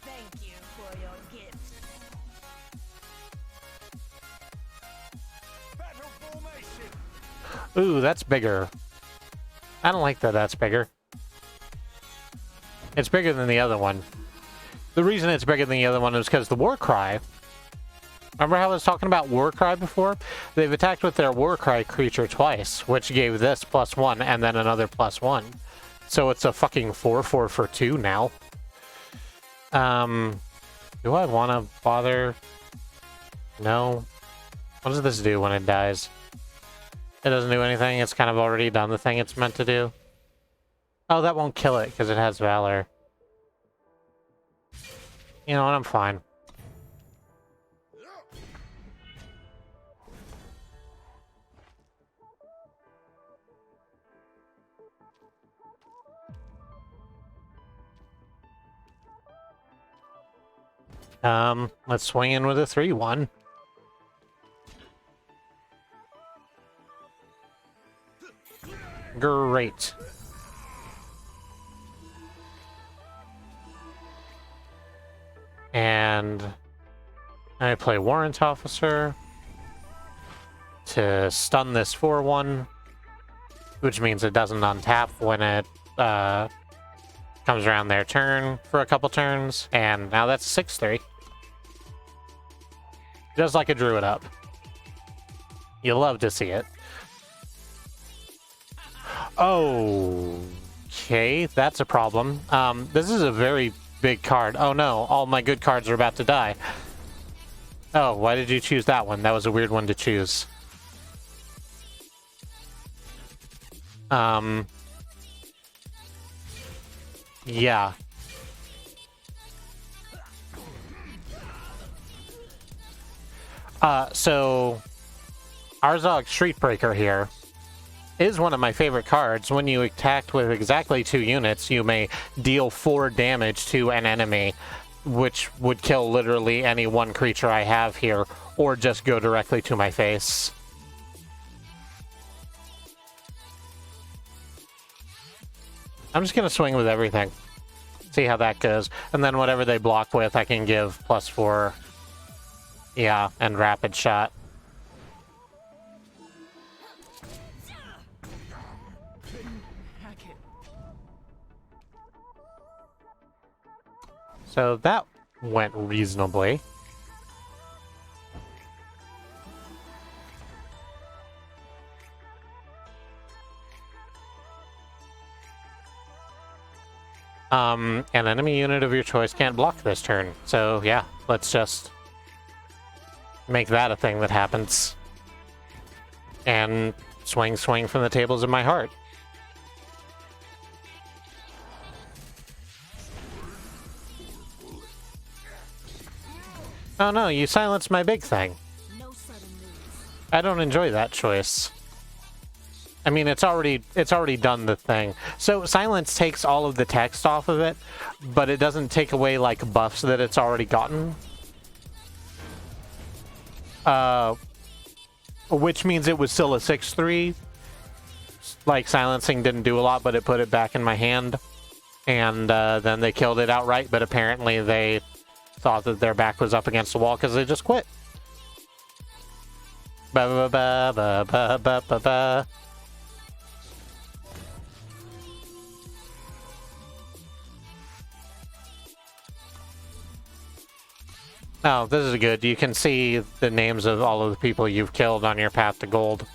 Thank you for your gift. Battle formation. Ooh, that's bigger. I don't like that that's bigger. It's bigger than the other one. The reason it's bigger than the other one is because the War Cry. Remember how I was talking about War Cry before? They've attacked with their War Cry creature twice, which gave this +1 and then another +1. So it's a fucking 4/4 for 2 now. Do I want to bother? No. What does this do when it dies? It doesn't do anything. It's kind of already done the thing it's meant to do. Oh, that won't kill it because it has Valor. You know what? I'm fine. Let's swing in with a 3/1. Great. And I play Warrant Officer to stun this 4/1, which means it doesn't untap when it comes around their turn for a couple turns. And now that's 6/3. Just like a druid up. You love to see it. Okay, that's a problem. This is a very big card. Oh no, all my good cards are about to die. Oh, why did you choose that one? That was a weird one to choose. Yeah. So Arzog Streetbreaker here is one of my favorite cards. When you attack with exactly 2 units, you may deal 4 damage to an enemy, which would kill literally any one creature I have here, or just go directly to my face. I'm just going to swing with everything. See how that goes. And then whatever they block with, I can give +4. Yeah, and rapid shot. So that went reasonably. An enemy unit of your choice can't block this turn. So yeah, let's just make that a thing that happens. And swing from the tables of my heart. Oh no, you silenced my big thing. I don't enjoy that choice. I mean, it's already done the thing. So silence takes all of the text off of it, but it doesn't take away like buffs that it's already gotten. Which means it was still a 6/3. Like silencing didn't do a lot, but it put it back in my hand, and then they killed it outright. But apparently they thought that their back was up against the wall because they just quit. Ba ba ba ba ba ba ba ba. Oh, this is good. You can see the names of all of the people you've killed on your path to gold.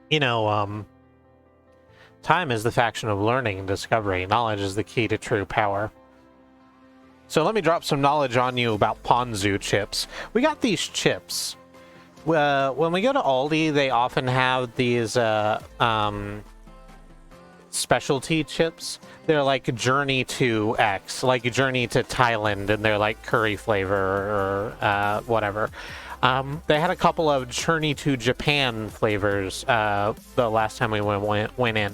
You know, time is the faction of learning and discovery. Knowledge is the key to true power. So let me drop some knowledge on you about Ponzu chips. We got these chips. When we go to Aldi, they often have these specialty chips. They're like Journey to X, like Journey to Thailand, and they're like curry flavor or whatever. They had a couple of Journey to Japan flavors the last time we went in.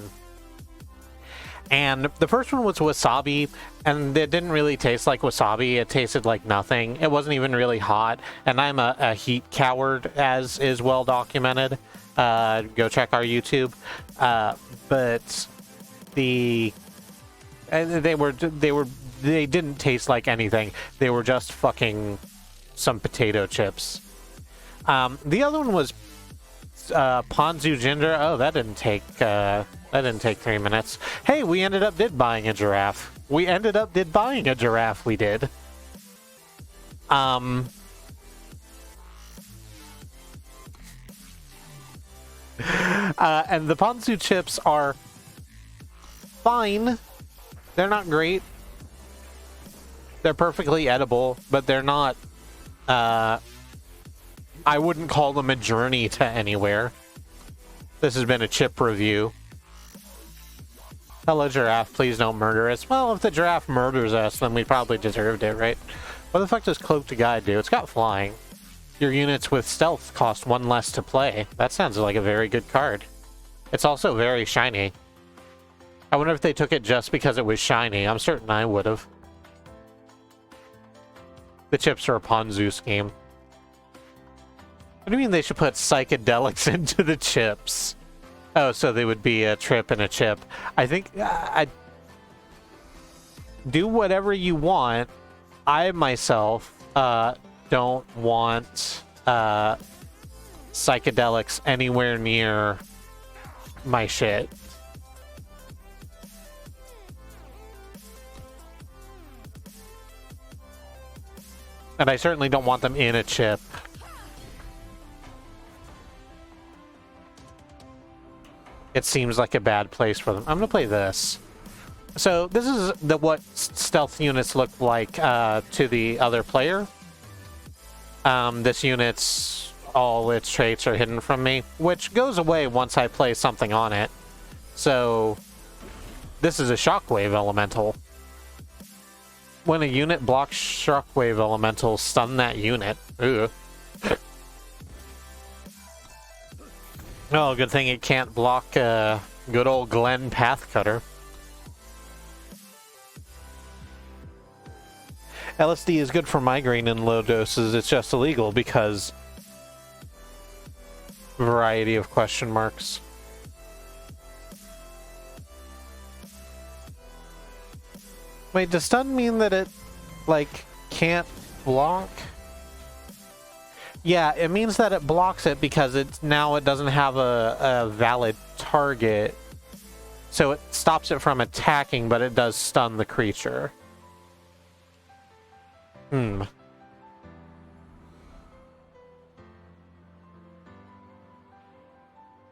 And the first one was wasabi, and it didn't really taste like wasabi. It tasted like nothing. It wasn't even really hot, and I'm a heat coward, as is well documented. Go check our YouTube. But they didn't taste like anything. They were just fucking some potato chips. The other one was Ponzu ginger. Oh, that didn't take 3 minutes. Hey, we ended up buying a giraffe. We did. And the Ponzu chips are fine. They're not great. They're perfectly edible, but they're not, I wouldn't call them a journey to anywhere. This has been a chip review. Hello, giraffe. Please don't murder us. Well, if the giraffe murders us, then we probably deserved it, right? What the fuck does Cloaked Guide do? It's got flying. Your units with stealth cost 1 less to play. That sounds like a very good card. It's also very shiny. I wonder if they took it just because it was shiny. I'm certain I would have. The chips are a Ponzu scheme. What do you mean they should put psychedelics into the chips? Oh, so they would be a trip and a chip. I think I do whatever you want. I myself don't want psychedelics anywhere near my shit. And I certainly don't want them in a chip. It seems like a bad place for them. I'm gonna play this. So this is what stealth units look like to the other player. This unit's all its traits are hidden from me, which goes away once I play something on it. So this is a shockwave elemental. When a unit blocks shockwave elemental, stun that unit. Ugh. Oh, good thing it can't block good old Glen Pathcutter. LSD is good for migraine in low doses. It's just illegal because variety of question marks. Wait, does stun mean that it, like, can't block? Yeah, it means that it blocks it because it doesn't have a valid target. So it stops it from attacking, but it does stun the creature.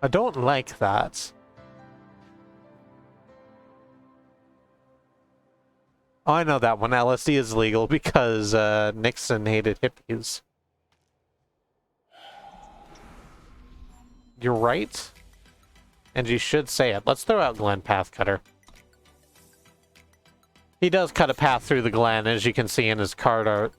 I don't like that. Oh, I know that one. LSD is legal because Nixon hated hippies. You're right. And you should say it. Let's throw out Glen Pathcutter. He does cut a path through the Glen, as you can see in his card art.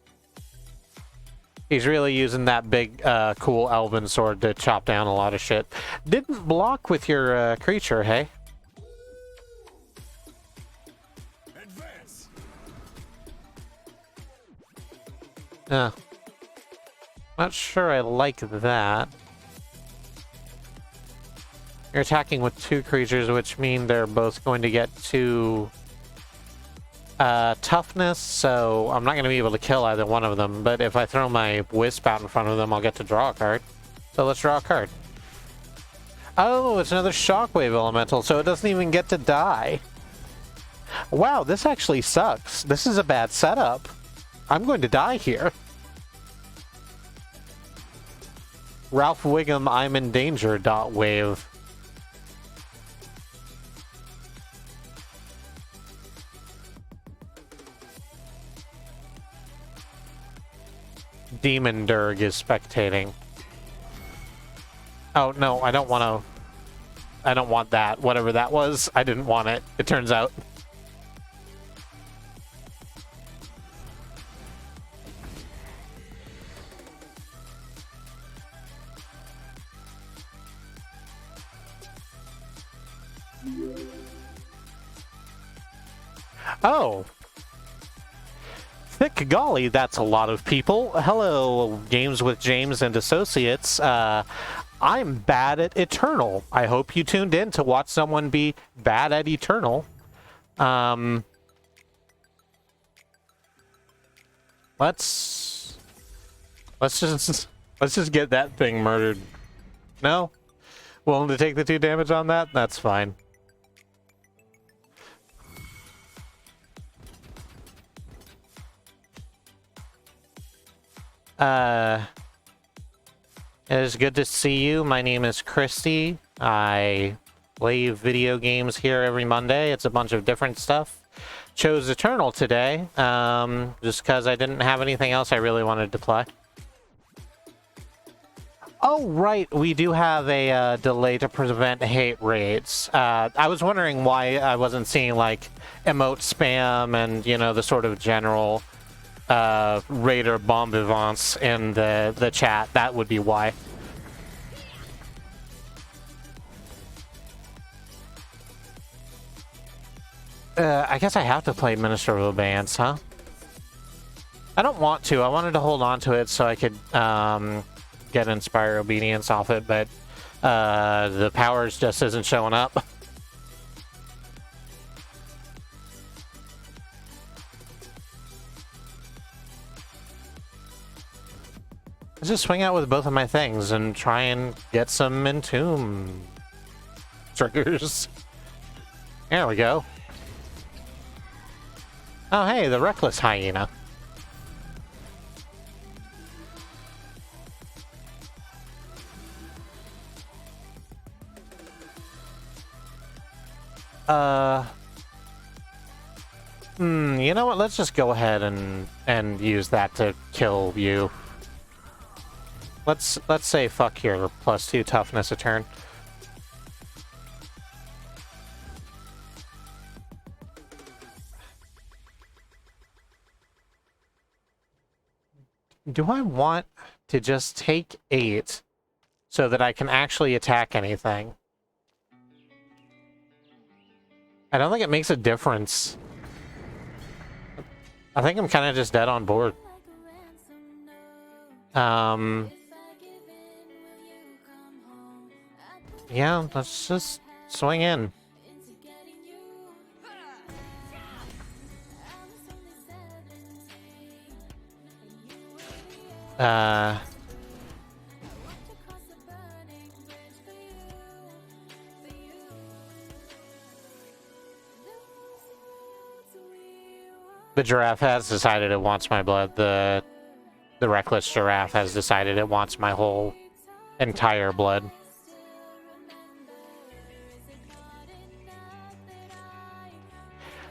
He's really using that big, cool elven sword to chop down a lot of shit. Didn't block with your creature, hey? Advance. Not sure I like that. You're attacking with two creatures, which mean they're both going to get two toughness, so I'm not going to be able to kill either one of them, but if I throw my Wisp out in front of them, I'll get to draw a card. So let's draw a card. Oh, it's another Shockwave Elemental, so it doesn't even get to die. Wow, this actually sucks. This is a bad setup. I'm going to die here. Ralph Wiggum, I'm in danger, .wave. Demon Durg is spectating. Oh, no, I don't want to... I don't want that. Whatever that was, I didn't want it, it turns out. Oh. Thick golly, that's a lot of people. Hello, Games with James and Associates. I'm bad at Eternal. I hope you tuned in to watch someone be bad at Eternal. Let's just get that thing murdered. No? Willing to take the 2 damage on that? That's fine. It is good to see you. My name is Kristi. I play video games here every Monday. It's a bunch of different stuff. Chose Eternal today, just because I didn't have anything else I really wanted to play. Oh, right. We do have a delay to prevent hate raids. I was wondering why I wasn't seeing, like, emote spam and, you know, the sort of general raider bon vivants in the chat. That would be why. I guess I have to play Minister of Abeyance, huh? I don't want to. I wanted to hold on to it so I could get Inspire Obedience off it, but the powers just isn't showing up. Let's just swing out with both of my things and try and get some entomb triggers. There we go. Oh, hey, the Reckless Hyena. You know what? Let's just go ahead and use that to kill you. Let's say fuck your +2 toughness a turn. Do I want to just take 8 so that I can actually attack anything? I don't think it makes a difference. I think I'm kind of just dead on board. Yeah, let's just swing in. The giraffe has decided it wants my blood. The reckless giraffe has decided it wants my whole entire blood.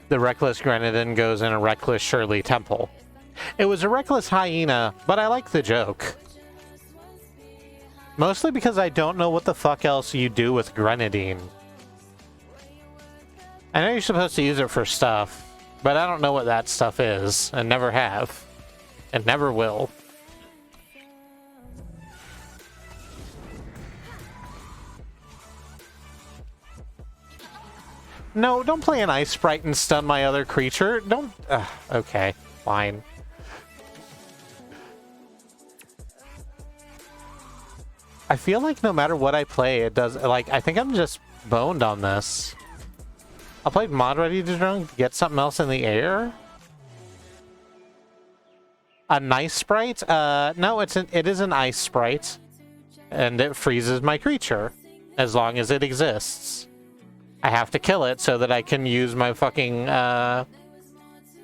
The reckless Grenadin goes in a reckless Shirley Temple. It was a reckless hyena, but I like the joke. Mostly because I don't know what the fuck else you do with Grenadine. I know you're supposed to use it for stuff, but I don't know what that stuff is, and never have, and never will. No, don't play an ice sprite and stun my other creature. Don't... okay, fine. I feel like no matter what I play, it does... Like, I think I'm just boned on this. I'll play Mod Ready to Drone, get something else in the air? A nice sprite? No, it is an ice sprite. And it freezes my creature. As long as it exists. I have to kill it so that I can use my fucking,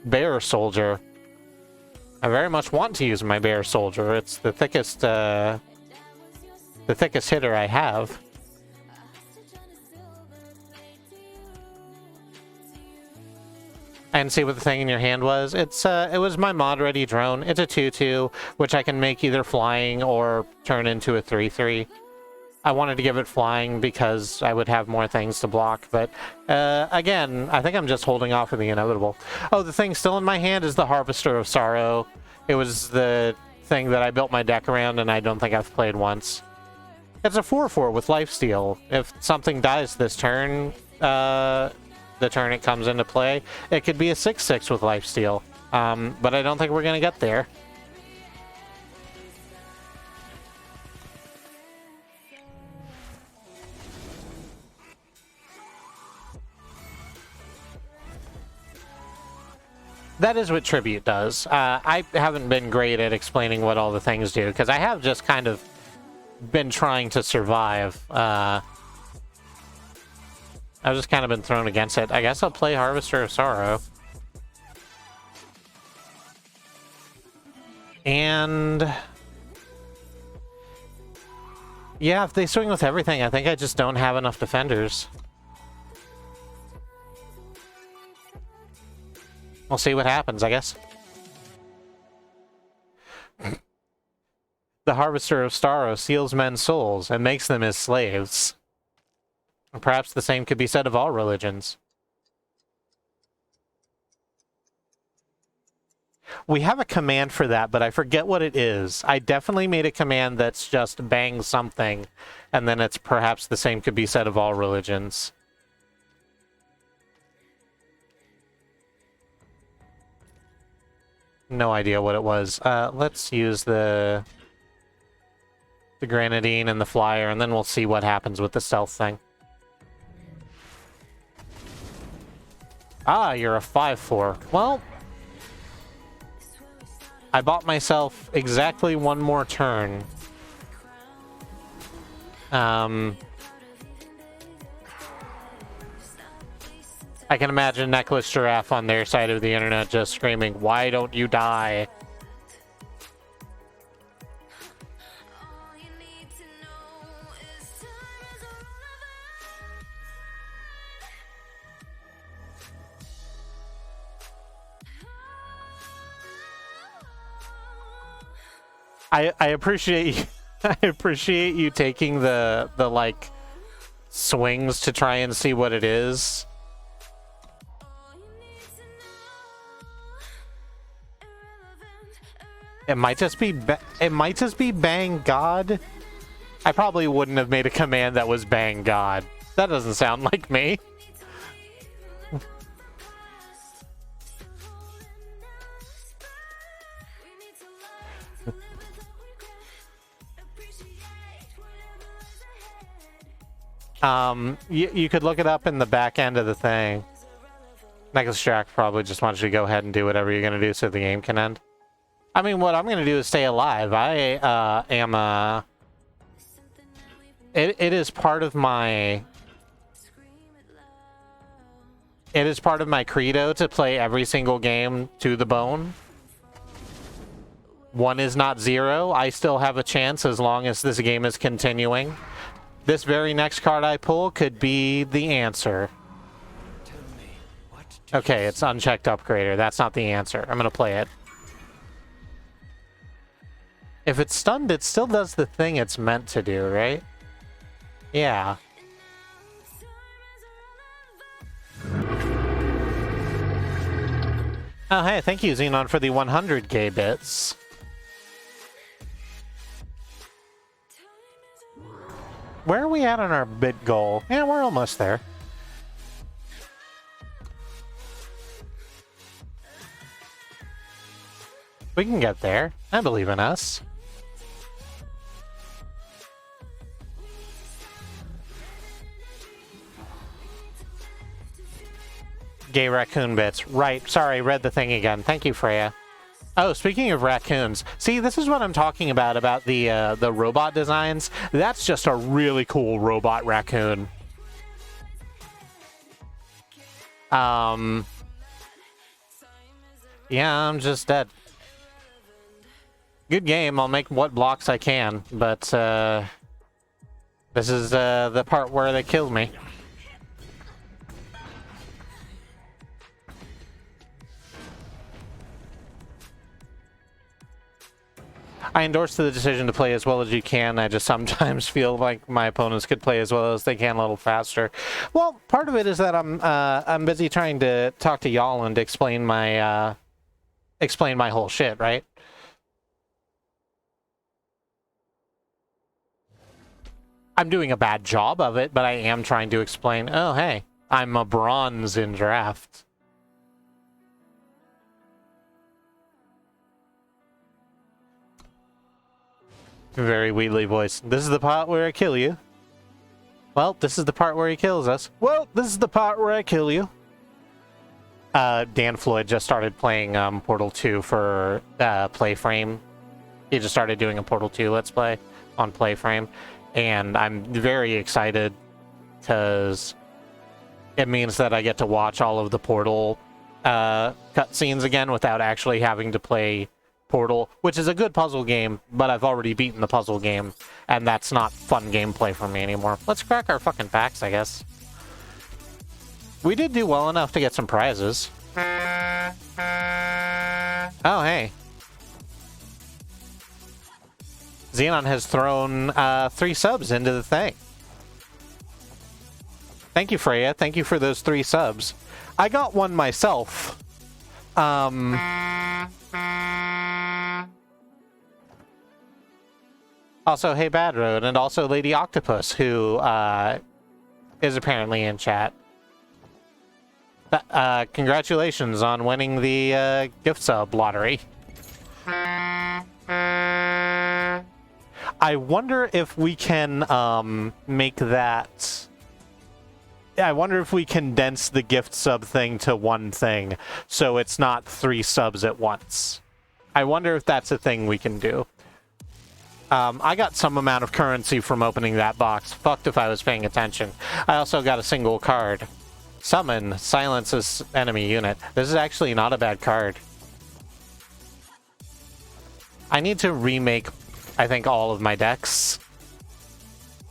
bear soldier. I very much want to use my bear soldier. It's the thickest hitter I have. And see what the thing in your hand was? It was my mod ready drone. It's a 2/2, which I can make either flying or turn into a 3/3. I wanted to give it flying because I would have more things to block, but again, I think I'm just holding off for the inevitable. Oh, the thing still in my hand is the Harvester of Sorrow. It was the thing that I built my deck around, and I don't think I've played once. It's a 4/4 with lifesteal. If something dies this turn, the turn it comes into play, it could be a 6/6 with lifesteal. But I don't think we're going to get there. That is what Tribute does. I haven't been great at explaining what all the things do, because I have just kind of been trying to survive. I've just kind of been thrown against it. I guess I'll play Harvester of Sorrow. And... yeah, if they swing with everything, I think I just don't have enough defenders. We'll see what happens, I guess. The Harvester of Sorrow seals men's souls and makes them his slaves. Perhaps the same could be said of all religions. We have a command for that, but I forget what it is. I definitely made a command that's just bang something, and then it's perhaps the same could be said of all religions. No idea what it was. Let's use the Grenadine and the Flyer, and then we'll see what happens with the stealth thing. Ah, you're a 5/4. Well, I bought myself exactly one more turn. I can imagine Necklace Giraffe on their side of the internet just screaming, "Why don't you die?" I appreciate I appreciate you taking the like swings to try and see what it is. It might just be Bang God. I probably wouldn't have made a command that was Bang God. That doesn't sound like me. You could look it up in the back end of the thing. Necklace Jack probably just wants you to go ahead and do whatever you're gonna do so the game can end. I mean, what I'm gonna do is stay alive. I am it is part of my credo to play every single game to the bone. One is not zero. I still have a chance as long as this game is continuing. This very next card I pull could be the answer. Okay, it's unchecked upgrader. That's not the answer. I'm gonna play it. If it's stunned, it still does the thing it's meant to do, right? Yeah. Oh, hey, thank you, Xenon, for the 100 gay bits. Where are we at on our bit goal? Yeah, we're almost there. We can get there. I believe in us. Gay raccoon bits. Right. Sorry, read the thing again. Thank you, Freya. Oh, speaking of raccoons, see, this is what I'm talking about the robot designs. That's just a really cool robot raccoon. Yeah, I'm just dead. Good game. I'll make what blocks I can, but this is the part where they kill me. I endorse the decision to play as well as you can. I just sometimes feel like my opponents could play as well as they can a little faster. Well, part of it is that I'm busy trying to talk to y'all and explain my whole shit, right? I'm doing a bad job of it, but I am trying to explain, oh, hey, I'm a bronze in draft. Very Wheatley voice. This is the part where I kill you. Well, this is the part where he kills us. Well, this is the part where I kill you. Dan Floyd just started playing Portal 2 for Playframe. He just started doing a Portal 2 Let's Play on Playframe. And I'm very excited because it means that I get to watch all of the Portal cutscenes again without actually having to play Portal, which is a good puzzle game, but I've already beaten the puzzle game, and that's not fun gameplay for me anymore. Let's crack our fucking packs, I guess. We did do well enough to get some prizes. Oh, hey. Xenon has thrown 3 subs into the thing. Thank you, Freya. Thank you for those 3 subs. I got one myself. Also, hey, Bad Road, and also Lady Octopus, who is apparently in chat. Congratulations on winning the gift sub lottery. I wonder if we can make that... I wonder if we condense the gift sub thing to one thing, so it's not 3 subs at once. I wonder if that's a thing we can do. I got some amount of currency from opening that box. Fucked if I was paying attention. I also got a single card. Summon, silences enemy unit. This is actually not a bad card. I need to remake, I think, all of my decks.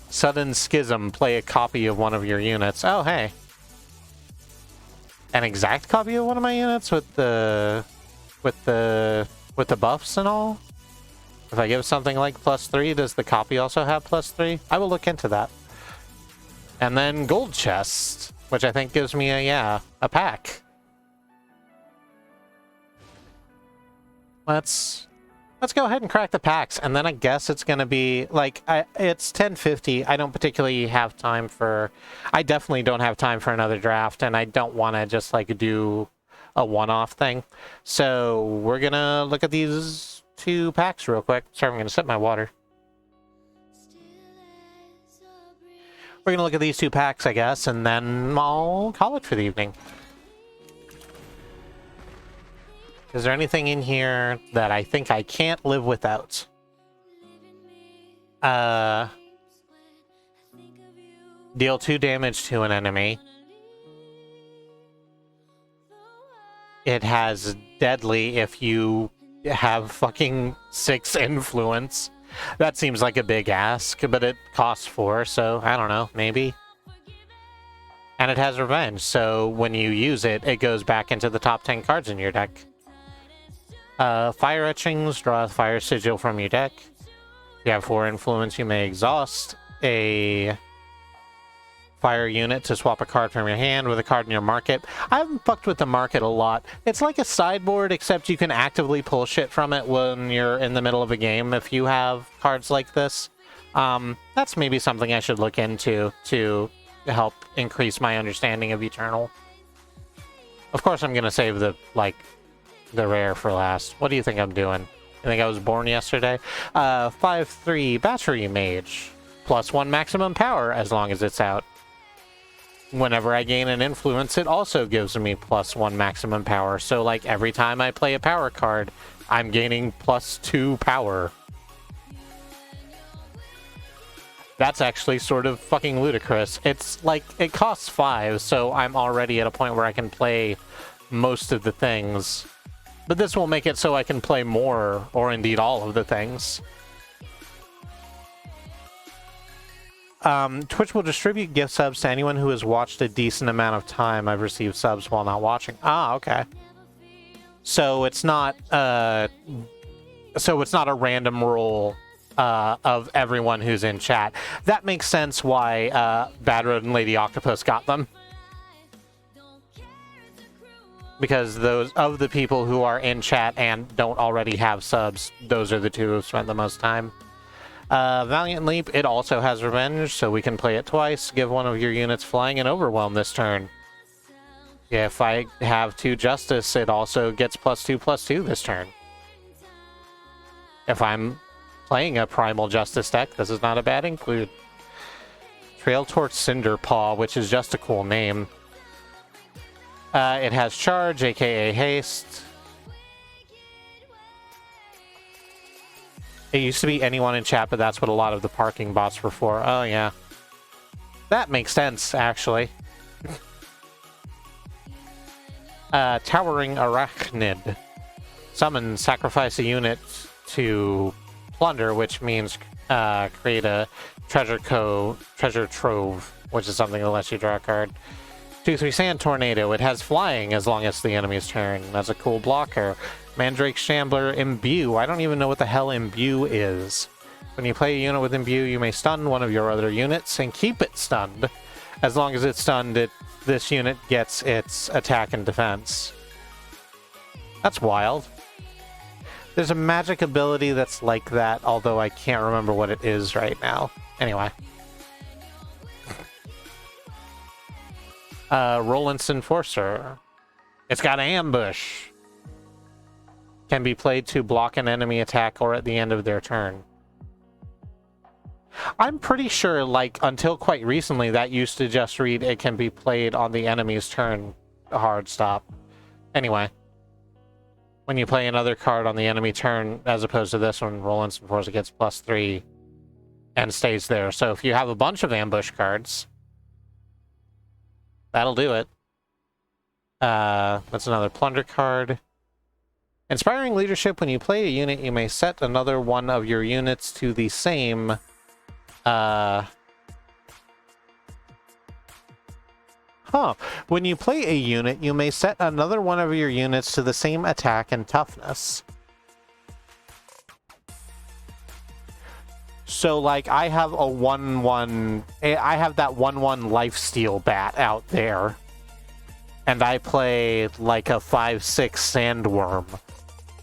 Sudden Schism, play a copy of one of your units. Oh, hey. An exact copy of one of my units with the buffs and all? If I give something like +3, does the copy also have +3? I will look into that. And then Gold Chest, which I think gives me a pack. Let's go ahead and crack the packs, and then I guess it's gonna be like it's 10:50. I don't particularly have time for. I definitely don't have time for another draft, and I don't want to just like do a one-off thing. So we're gonna look at these 2 packs real quick. Sorry, I'm gonna sip my water. We're gonna look at these 2 packs, I guess, and then I'll call it for the evening. Is there anything in here that I think I can't live without? Deal 2 damage to an enemy. It has deadly if you have fucking 6 influence. That seems like a big ask, but it costs 4, so I don't know, maybe. And it has revenge, so when you use it, it goes back into the top 10 cards in your deck. Fire Etchings, draw a fire sigil from your deck. If you have 4 influence, you may exhaust a fire unit to swap a card from your hand with a card in your market. I haven't fucked with the market a lot. It's like a sideboard, except you can actively pull shit from it when you're in the middle of a game if you have cards like this. That's maybe something I should look into to help increase my understanding of Eternal. Of course, I'm gonna save the rare for last. What do you think I'm doing? You think I was born yesterday? 5/3 Battery Mage. +1 maximum power as long as it's out. Whenever I gain an influence, it also gives me +1 maximum power. So, like, every time I play a power card, I'm gaining +2 power. That's actually sort of fucking ludicrous. It's like, it costs 5, so I'm already at a point where I can play most of the things. But this will make it so I can play more, or indeed all of the things. Twitch will distribute gift subs to anyone who has watched a decent amount of time. I've received subs while not watching. Ah, okay. So it's not a random roll of everyone who's in chat. That makes sense why Bad Road and Lady Octopus got them. Because those of the people who are in chat and don't already have subs, those are the 2 who've spent the most time. Valiant Leap, it also has revenge, so we can play it twice. Give one of your units flying and overwhelm this turn. If I have 2 justice, it also gets +2/+2 this turn. If I'm playing a primal justice deck, this is not a bad include. Trail Torch Cinderpaw, which is just a cool name. It has charge, aka haste. It used to be anyone in chat, but that's what a lot of the parking bots were for. Oh, yeah. That makes sense, actually. Towering Arachnid. Summon, sacrifice a unit to plunder, which means create a treasure trove, which is something that lets you draw a card. 2/3 Sand Tornado. It has flying as long as the enemy's turn. That's a cool blocker. Mandrake Shambler Imbue. I don't even know what the hell Imbue is. When you play a unit with Imbue, you may stun one of your other units and keep it stunned. As long as it's stunned, this unit gets its attack and defense. That's wild. There's a magic ability that's like that, although I can't remember what it is right now. Anyway. Roland's Enforcer. It's got ambush. Can be played to block an enemy attack or at the end of their turn. I'm pretty sure, like, until quite recently, that used to just read it can be played on the enemy's turn hard stop. Anyway. When you play another card on the enemy turn, as opposed to this one, roll instant force, it gets +3 and stays there. So if you have a bunch of ambush cards, that'll do it. That's another plunder card. Inspiring leadership. When you play a unit, you may set another one of your units to the same When you play a unit, you may set another one of your units to the same attack and toughness. So, like, I have a 1/1... I have that 1/1 lifesteal bat out there. And I play, like, a 5/6 sandworm.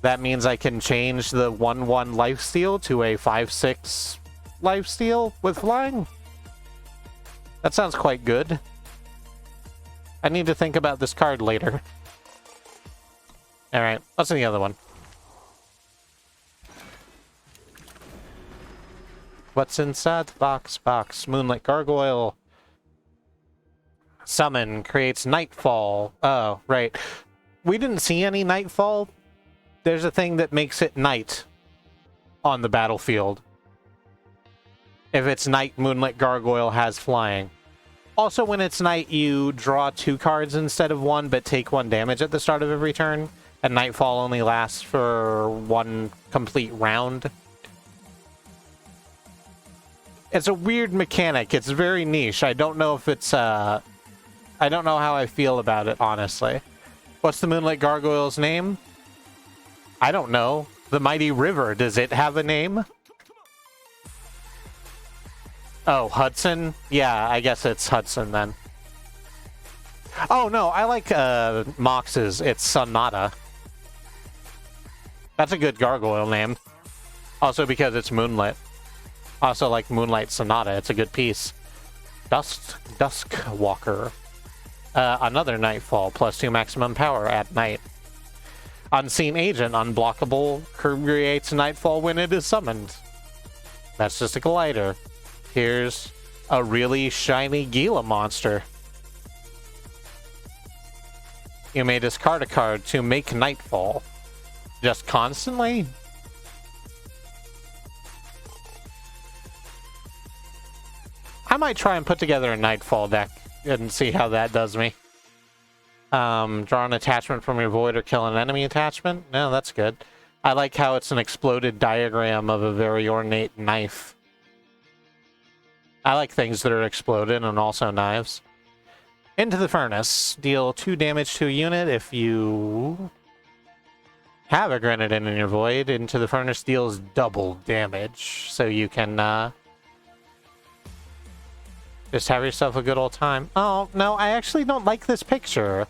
That means I can change the 1/1 lifesteal to a 5/6 lifesteal with flying. That sounds quite good. I need to think about this card later. Alright, what's in the other one? What's inside the box? Moonlit Gargoyle. Summon creates Nightfall. Oh, right. We didn't see any Nightfall. There's a thing that makes it night on the battlefield. If it's night, Moonlit Gargoyle has flying. Also, when it's night, you draw 2 cards instead of 1, but take 1 damage at the start of every turn. And Nightfall only lasts for 1 complete round. It's a weird mechanic. It's very niche. I don't know if it's, I don't know how I feel about it, honestly. What's the Moonlit Gargoyle's name? I don't know. The Mighty River. Does it have a name? Oh, Hudson? Yeah, I guess it's Hudson then. Oh, no, I like Mox's. It's Sonata. That's a good gargoyle name. Also because it's Moonlit. Also like Moonlight Sonata. It's a good piece. Dusk Walker. Another Nightfall. +2 maximum power at night. Unseen Agent. Unblockable. Creates Nightfall when it is summoned. That's just a glider. Here's a really shiny Gila monster. You may discard a card to make Nightfall. Just constantly? I might try and put together a Nightfall deck and see how that does me. Draw an attachment from your void or kill an enemy attachment? No, that's good. I like how it's an exploded diagram of a very ornate knife. I like things that are exploded and also knives. Into the Furnace. Deal 2 damage to a unit if you have a Grenadin in your void. Into the Furnace deals double damage. So you can just have yourself a good old time. Oh, no, I actually don't like this picture.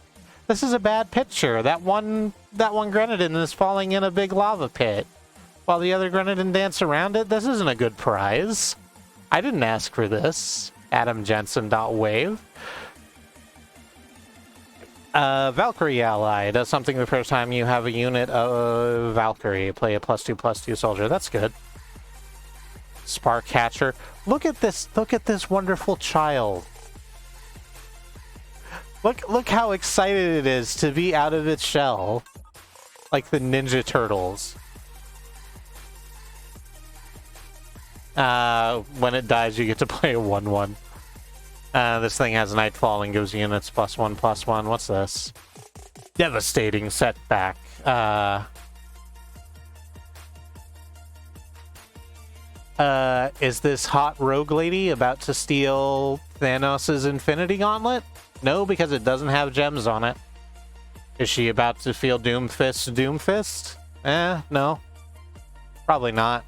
This is a bad picture. That one Grenadin is falling in a big lava pit while the other Grenadin dance around it. This isn't a good prize. I didn't ask for this. AdamJensen.wave. Valkyrie ally. Does something the first time you have a unit of Valkyrie. Play a +2/+2 soldier. That's good. Spark Catcher. Look at this. Look at this wonderful child. Look how excited it is to be out of its shell. Like the Ninja Turtles. When it dies, you get to play a 1/1. This thing has Nightfall and gives units +1/+1. What's this? Devastating Setback. Is this hot rogue lady about to steal Thanos' Infinity Gauntlet? No, because it doesn't have gems on it. Is she about to feel Doomfist? No. Probably not.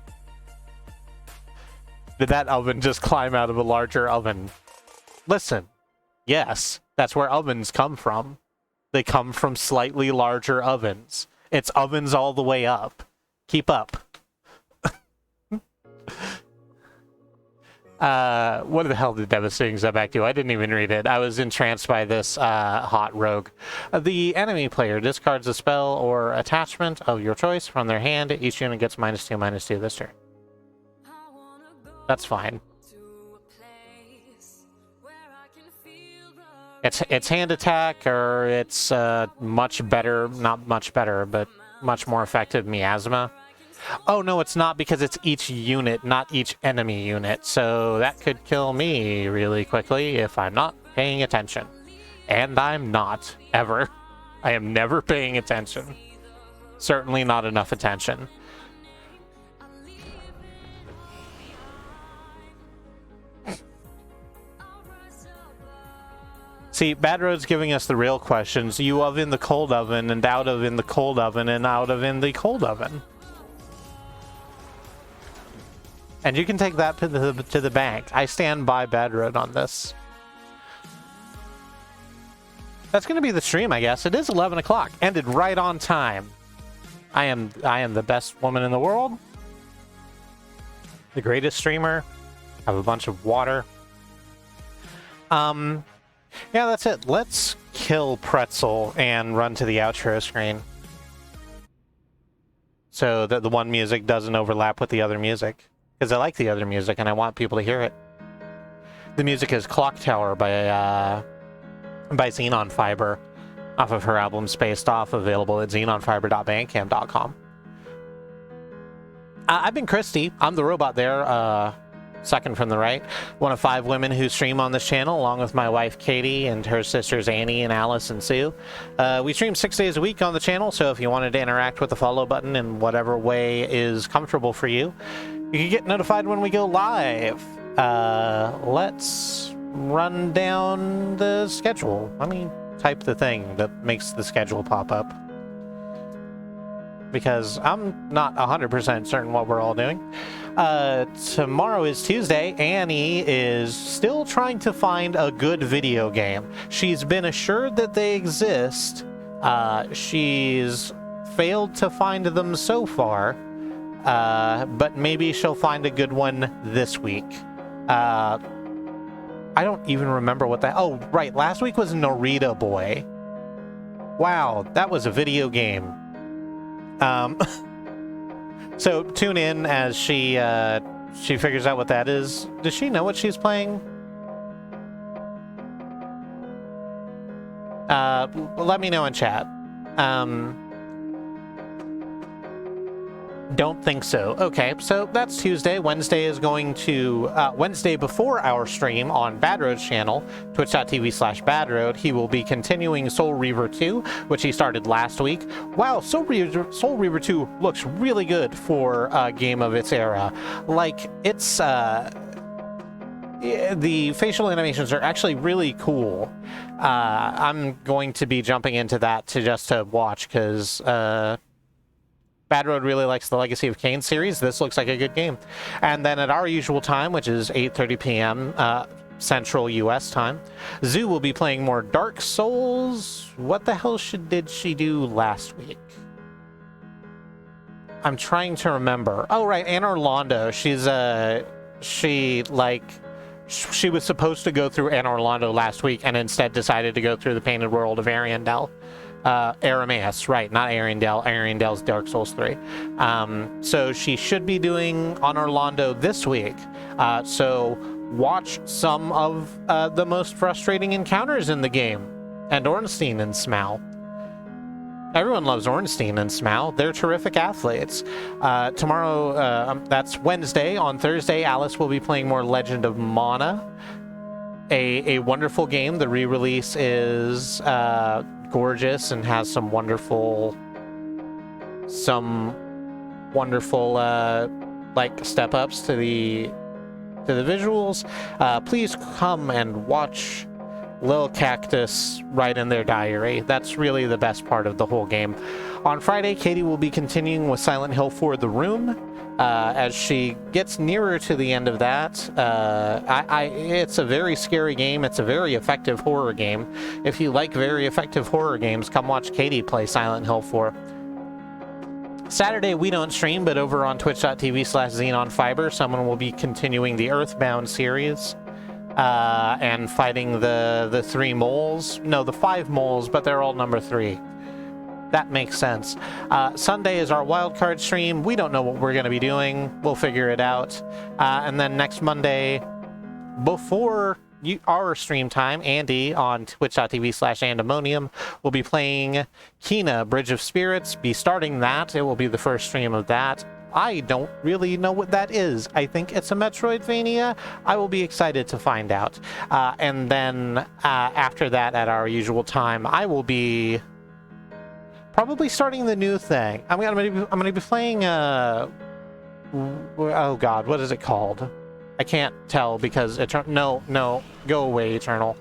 Did that oven just climb out of a larger oven? Listen, yes, that's where ovens come from. They come from slightly larger ovens. It's ovens all the way up. Keep up. What the hell did Devastating Setback do? I didn't even read it. I was entranced by this hot rogue. The enemy player discards a spell or attachment of your choice from their hand. Each unit gets -2/-2 this turn. That's fine. It's hand attack, or it's much better, not much better, but much more effective miasma. Oh, no, it's not, because it's each unit, not each enemy unit. So that could kill me really quickly if I'm not paying attention. And I'm not, ever. I am never paying attention. Certainly not enough attention. See, Bad Road's giving us the real questions. You of in the cold oven, and out of in the cold oven, and out of in the cold oven. And you can take that to the bank. I stand by Bad Road on this. That's going to be the stream, I guess. It is 11 o'clock. Ended right on time. I am the best woman in the world. The greatest streamer. I have a bunch of water. Yeah, that's it. Let's kill Pretzel and run to the outro screen. So that the one music doesn't overlap with the other music. Because I like the other music and I want people to hear it. The music is Clock Tower by Xenon Fiber off of her album Spaced Off, available at xenonfiber.bandcamp.com. I've been Kristi. I'm the robot there. Second from the right, one of 5 women who stream on this channel, along with my wife Katie and her sisters Annie and Alice and Sue. We stream 6 days a week on the channel, so if you wanted to interact with the follow button in whatever way is comfortable for you, you can get notified when we go live. Let's run down the schedule. Let me type the thing that makes the schedule pop up, because I'm not 100% certain what we're all doing. Tomorrow is Tuesday. Annie is still trying to find a good video game. She's been assured that they exist. She's failed to find them so far, but maybe she'll find a good one this week. I don't even remember what that... Oh, right. Last week was Narita Boy. Wow, that was a video game. So tune in as she figures out what that is. Does she know what she's playing? Let me know in chat. Don't think so. Okay, so that's Tuesday. Wednesday is going to... Wednesday before our stream on Bad Road's channel, twitch.tv/badroad, he will be continuing Soul Reaver 2, which he started last week. Wow, Soul Reaver 2 looks really good for a game of its era. Like, it's... the facial animations are actually really cool. I'm going to be jumping into that just to watch, because... Bad Road really likes the Legacy of Kain series. This looks like a good game. And then at our usual time, which is 8:30 p.m. Central U.S. time, Zoo will be playing more Dark Souls. What the hell did she do last week? I'm trying to remember. Oh, right, Anne Orlando. She was supposed to go through Anne Orlando last week and instead decided to go through the Painted World of Ariandel. Arameus, right, not Ariandel. Ariandel's Dark Souls 3. So she should be doing on Orlando this week. So watch some of the most frustrating encounters in the game. And Ornstein and Smaug. Everyone loves Ornstein and Smaug. They're terrific athletes. Tomorrow, that's Wednesday. On Thursday, Alice will be playing more Legend of Mana. A wonderful game. The re-release is... gorgeous and has some wonderful like step ups to the visuals. Please come and watch Lil Cactus write in their diary. That's really the best part of the whole game. On Friday, Katie will be continuing with Silent Hill 4: The Room. As she gets nearer to the end of that, it's a very scary game. It's a very effective horror game. If you like very effective horror games, come watch Katie play Silent Hill 4. Saturday, we don't stream, but over on twitch.tv/xenonfiber, someone will be continuing the Earthbound series and fighting the 3 moles. No, the 5 moles, but they're all number 3. That makes sense. Sunday is our wildcard stream. We don't know what we're going to be doing. We'll figure it out. And then next Monday, before our stream time, Andy on twitch.tv/Andemonium will be playing Kena Bridge of Spirits, be starting that. It will be the first stream of that. I don't really know what that is. I think it's a Metroidvania. I will be excited to find out. And then after that, at our usual time, I will be probably starting the new thing. I'm gonna be playing. Oh God, what is it called? I can't tell because no, go away, Eternal.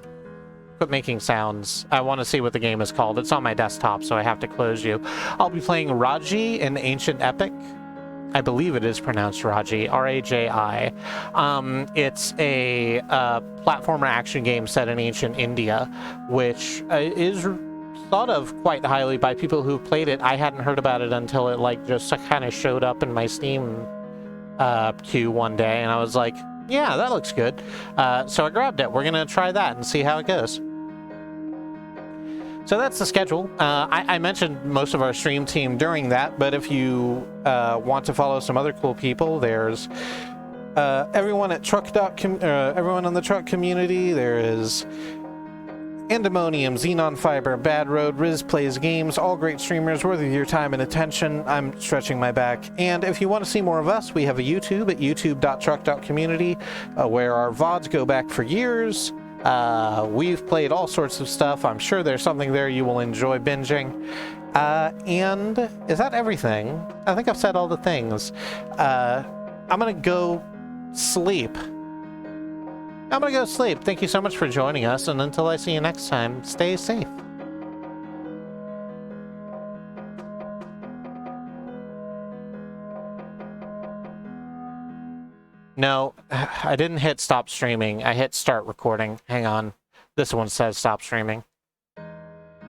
Quit making sounds. I want to see what the game is called. It's on my desktop, so I have to close you. I'll be playing Raji, an Ancient Epic. I believe it is pronounced Raji, R-A-J-I. It's a platformer action game set in ancient India, which is thought of quite highly by people who've played it. I hadn't heard about it until it like just kind of showed up in my Steam queue one day, and I was like, yeah, that looks good. So I grabbed it. We're gonna try that and see how it goes. So that's the schedule. I mentioned most of our stream team during that, but if you want to follow some other cool people, there's everyone at everyone on the truck community. There is Andemonium, Xenon Fiber, Bad Road, Riz Plays Games, all great streamers worthy of your time and attention. I'm stretching my back. And if you want to see more of us, we have a YouTube at youtube.truck.community, where our VODs go back for years. We've played all sorts of stuff. I'm sure there's something there you will enjoy binging. And is that everything? I think I've said all the things. I'm gonna go sleep. Thank you so much for joining us, and until I see you next time, stay safe. No, I didn't hit stop streaming. I hit start recording. Hang on. This one says stop streaming.